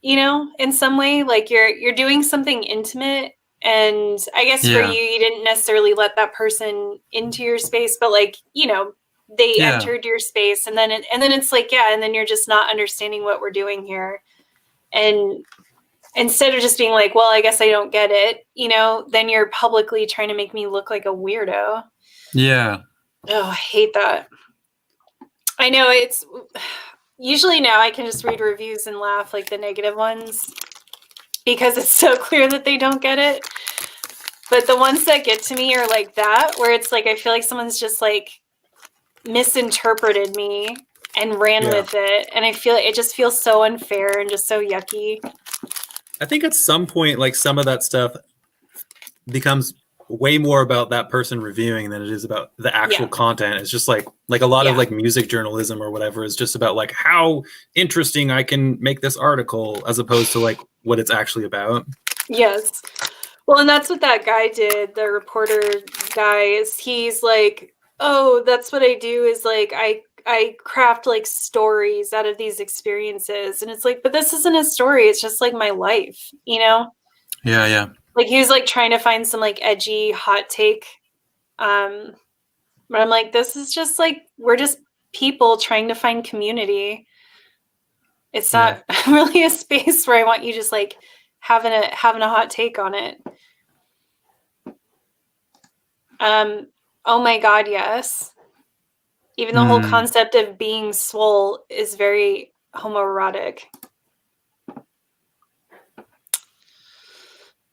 you know, in some way, like you're doing something intimate. And I guess for you didn't necessarily let that person into your space, but like, you know, they entered your space and then it's like, and then you're just not understanding what we're doing here. And instead of just being like, well, I guess I don't get it, you know, then you're publicly trying to make me look like a weirdo. Yeah. Oh, I hate that. I know it's usually now I can just read reviews and laugh, like the negative ones, because it's so clear that they don't get it. But the ones that get to me are like that, where it's like I feel like someone's just like misinterpreted me and ran with it. And I feel it just feels so unfair and just so yucky. I think at some point, like some of that stuff becomes way more about that person reviewing than it is about the actual content. It's just like a lot of like music journalism or whatever is just about like how interesting I can make this article as opposed to like what it's actually about. Yes. Well, and that's what that guy did. The reporter guy he's like, oh, that's what I do is like, I craft like stories out of these experiences. And it's like, but this isn't a story. It's just like my life, you know? Yeah. Yeah. Like he was like trying to find some like edgy hot take. But I'm like, this is just like, we're just people trying to find community. It's not really a space where I want you just like having a hot take on it. Oh my God, yes. Even the whole concept of being swole is very homoerotic.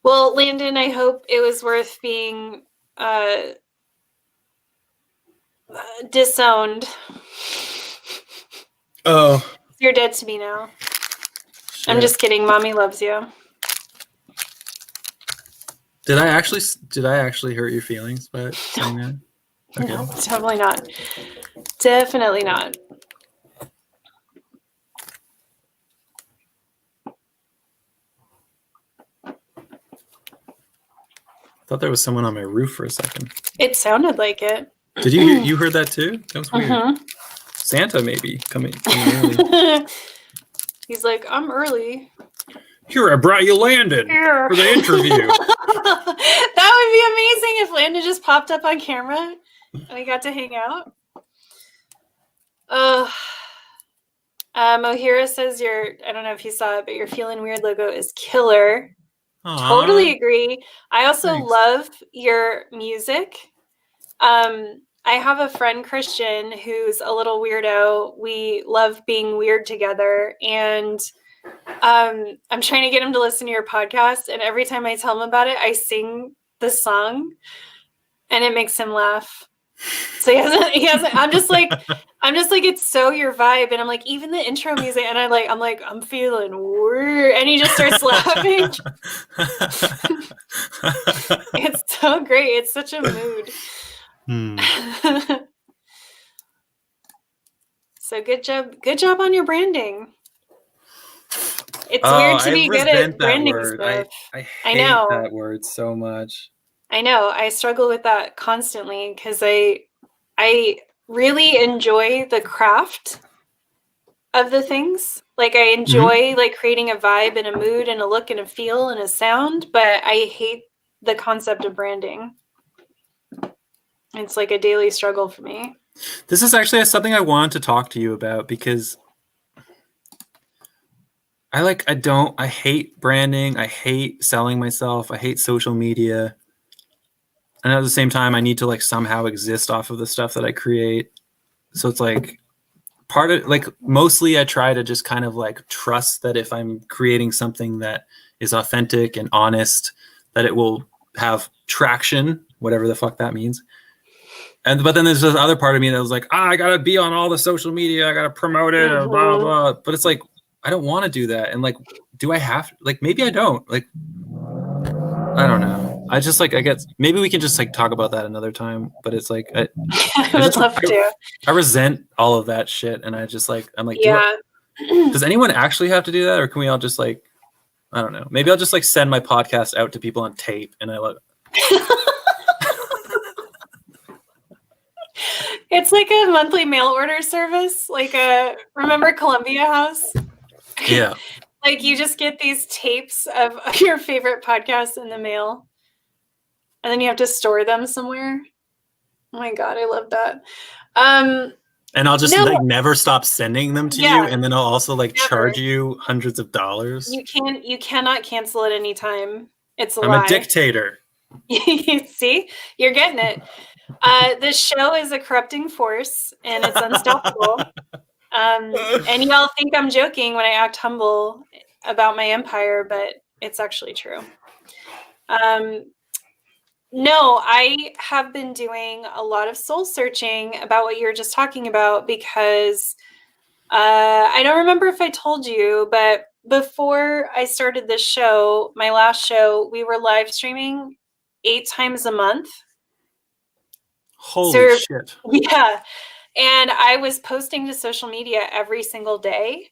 Well, Landon, I hope it was worth being disowned. Oh. You're dead to me now. Shit. I'm just kidding. Mommy loves you. Did I actually hurt your feelings by saying that? Okay. No, definitely not. Definitely not. I thought there was someone on my roof for a second. It sounded like it. Did you heard that too? That was weird. Santa maybe coming early. He's like, I'm early. Here, I brought you Landon for the interview. That would be amazing if Landon just popped up on camera and we got to hang out. Mohira says I don't know if you saw it, but your Feelin Weird logo is killer. Aww. Totally agree. I also love your music. I have a friend, Christian, who's a little weirdo. We love being weird together. And I'm trying to get him to listen to your podcast. And every time I tell him about it, I sing the song and it makes him laugh. So he hasn't, I'm just like, it's so your vibe. And I'm like, even the intro music. And I'm like, I'm feeling weird. And he just starts laughing. It's so great. It's such a mood. So good job on your branding. It's weird to be good at branding stuff. I hate that word so much. I know. I struggle with that constantly because I really enjoy the craft of the things. Like I enjoy like creating a vibe and a mood and a look and a feel and a sound, but I hate the concept of branding. It's like a daily struggle for me. This is actually something I wanted to talk to you about because I hate branding. I hate selling myself. I hate social media. And at the same time, I need to like somehow exist off of the stuff that I create. So it's like part of like, mostly I try to just kind of like trust that if I'm creating something that is authentic and honest, that it will have traction, whatever the fuck that means. But then there's this other part of me that was like, I gotta be on all the social media, I gotta promote it, or blah blah. But it's like, I don't want to do that. And like, do I have to? Like, maybe I don't. Like, I don't know. I just like, I guess maybe we can just like talk about that another time. But it's like, I would love to. I resent all of that shit, and I just like, I'm like, yeah. Does anyone actually have to do that, or can we all just like, I don't know. Maybe I'll just like send my podcast out to people on tape, and I love it. It's like a monthly mail order service. Like remember Columbia House? Yeah. Like you just get these tapes of your favorite podcasts in the mail, and then you have to store them somewhere. Oh my God, I love that. And I'll just like never stop sending them to you, and then I'll also like charge you hundreds of dollars. You cannot cancel at any time. It's a I'm lie. a dictator. See, you're getting it. This show is a corrupting force, and it's unstoppable. And y'all think I'm joking when I act humble about my empire, but it's actually true. No, I have been doing a lot of soul searching about what you were just talking about because I don't remember if I told you, but before I started this show, my last show, we were live streaming 8 times a month. Holy shit. Yeah. And I was posting to social media every single day.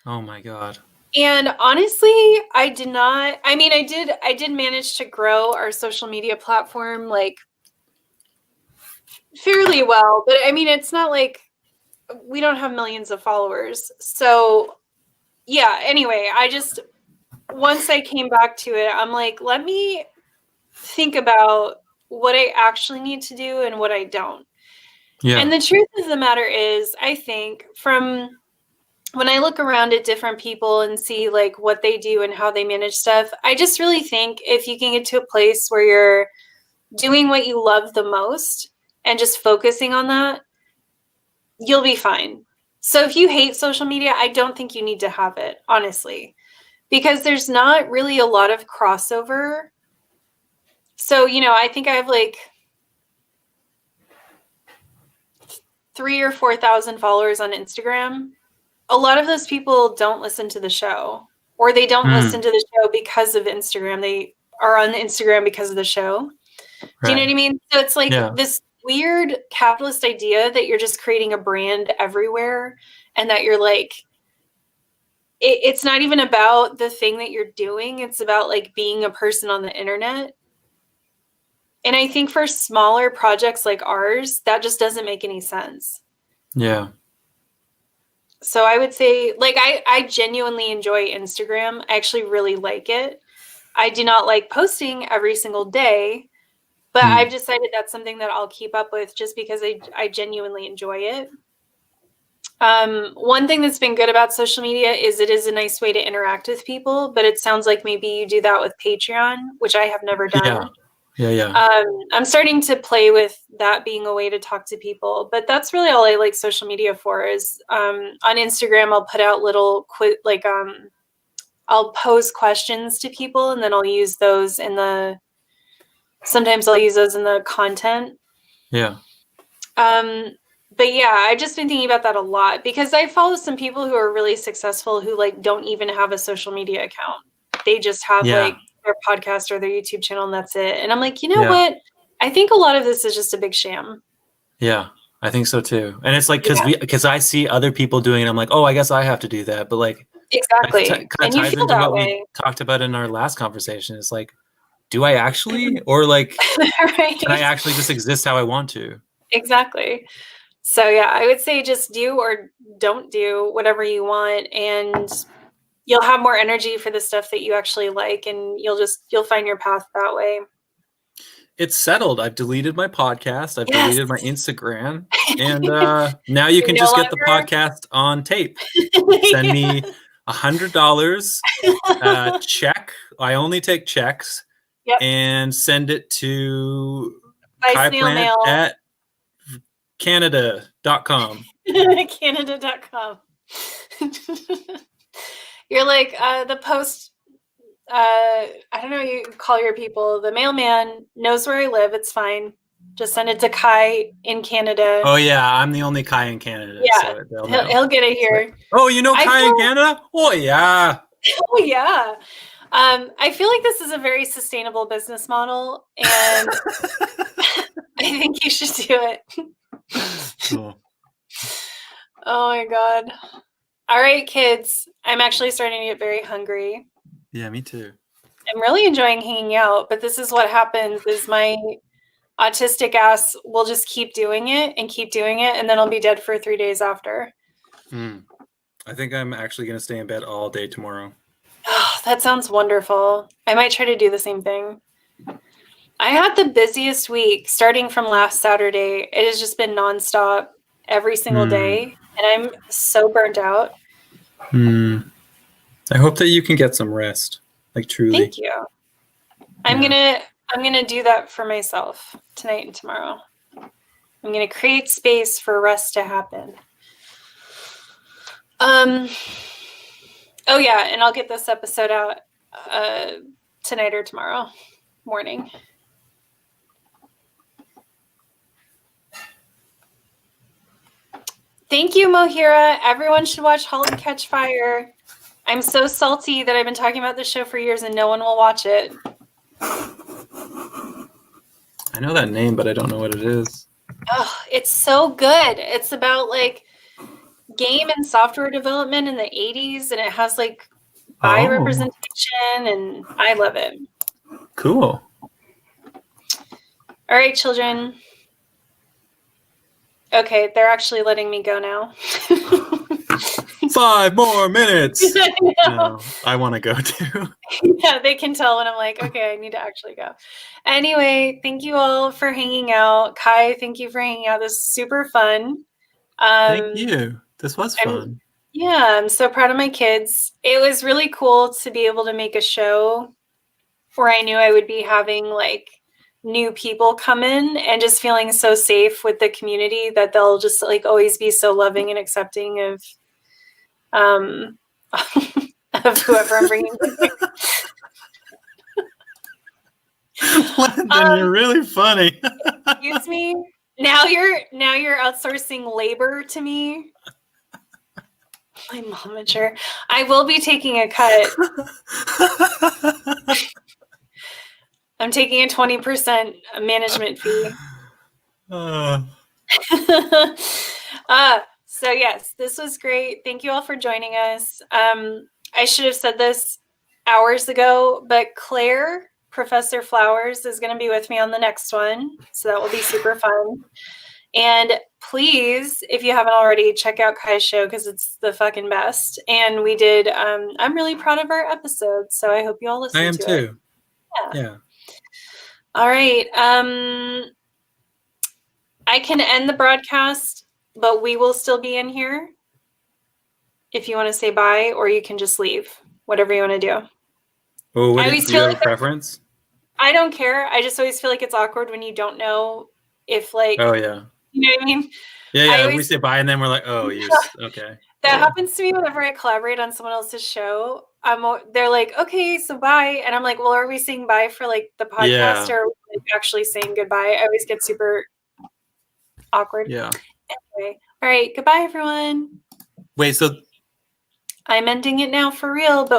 Oh my God. And honestly, I did manage to grow our social media platform like fairly well, but I mean, it's not like we don't have millions of followers. So yeah, anyway, once I came back to it, I'm like, let me think about what I actually need to do and what I don't. Yeah. And the truth of the matter is, I think from when I look around at different people and see like what they do and how they manage stuff, I just really think if you can get to a place where you're doing what you love the most and just focusing on that, you'll be fine. So if you hate social media, I don't think you need to have it, honestly, because there's not really a lot of crossover. So, I think I have like 3,000 or 4,000 followers on Instagram. A lot of those people don't listen to the show, or they don't listen to the show because of Instagram. They are on Instagram because of the show. Right. Do you know what I mean? So it's like this weird capitalist idea that you're just creating a brand everywhere, and that you're like, it's not even about the thing that you're doing. It's about like being a person on the internet. And I think for smaller projects like ours, that just doesn't make any sense. Yeah. So I would say, like, I genuinely enjoy Instagram. I actually really like it. I do not like posting every single day, but I've decided that's something that I'll keep up with just because I genuinely enjoy it. One thing that's been good about social media is it is a nice way to interact with people, but it sounds like maybe you do that with Patreon, which I have never done. Yeah. Yeah. I'm starting to play with that being a way to talk to people, but that's really all I like social media for is, on Instagram, I'll put out little I'll pose questions to people, and then I'll use those sometimes I'll use those in the content. Yeah. But yeah, I've just been thinking about that a lot because I follow some people who are really successful who like don't even have a social media account. They just have like their podcast or their YouTube channel, and that's it. And I'm like, what? I think a lot of this is just a big sham. Yeah, I think so too. And it's like because I see other people doing it, I'm like, oh, I guess I have to do that. But like, exactly, kind of ties into what we talked about in our last conversation. It's like, do I actually, or like, right. Can I actually just exist how I want to? Exactly. So yeah, I would say just do or don't do whatever you want, and you'll have more energy for the stuff that you actually like, and you'll find your path that way. it's settled. I've deleted my podcast. I've Yes. deleted my Instagram. And now you can No just get the longer- podcast on tape. Send me $100 check. I only take checks. Yep. And send it to By Kye snail Plant mail. at Canada.com. Canada.com. You're like the post. I don't know. You call your people. The mailman knows where I live. It's fine. Just send it to Kye in Canada. Oh yeah, I'm the only Kye in Canada. Yeah, So they'll know. he'll get it here. Oh, you know I Kye in feel- Canada? Oh yeah. Oh yeah. I feel like this is a very sustainable business model, and I think you should do it. Cool. Oh my god. All right, kids. I'm actually starting to get very hungry. Yeah, me too. I'm really enjoying hanging out, but this is what happens is my autistic ass will just keep doing it, and then I'll be dead for 3 days after. I think I'm actually going to stay in bed all day tomorrow. Oh, that sounds wonderful. I might try to do the same thing. I had the busiest week starting from last Saturday. It has just been nonstop every single day, and I'm so burnt out. I hope that you can get some rest. Like truly. Thank you. I'm gonna do that for myself tonight and tomorrow. I'm gonna create space for rest to happen. Oh yeah, and I'll get this episode out tonight or tomorrow morning. Thank you, Mohira. Everyone should watch *Halt and Catch Fire*. I'm so salty that I've been talking about this show for years and no one will watch it. I know that name, but I don't know what it is. Oh, it's so good. It's about like game and software development in the 80s, and it has like bi representation, and I love it. Cool. All right, children. Okay, they're actually letting me go now. 5 more minutes. I know. No, I want to go too. Yeah, they can tell when I'm like, okay, I need to actually go. Anyway, thank you all for hanging out. Kye, thank you for hanging out. This is super fun. Thank you. This was fun. Yeah, I'm so proud of my kids. It was really cool to be able to make a show where I knew I would be having like new people come in and just feeling so safe with the community that they'll just like always be so loving and accepting of whoever I'm bringing. London, you're really funny. Excuse me. Now you're outsourcing labor to me. My momager. I will be taking a cut. I'm taking a 20% management fee. So yes, this was great. Thank you all for joining us. I should have said this hours ago, but Claire, Professor Flowers, is going to be with me on the next one. So that will be super fun. And please, if you haven't already, check out Kye's show because it's the fucking best. And we did, I'm really proud of our episode. So I hope you all listen to it. I am too. Yeah. All right. I can end the broadcast, but we will still be in here if you want to say bye, or you can just leave. Whatever you want to do. Oh, I do always you feel have a like preference? I don't care. I just always feel like it's awkward when you don't know if like, Oh, yeah. you know what I mean? Yeah. always- We say bye and then we're like, oh, you're okay. That happens to me whenever I collaborate on someone else's show. They're like, okay, so bye. And I'm like, well, are we saying bye for like the podcast or are we like, actually saying goodbye? I always get super awkward. Yeah. Anyway, all right. Goodbye, everyone. Wait, so I'm ending it now for real, but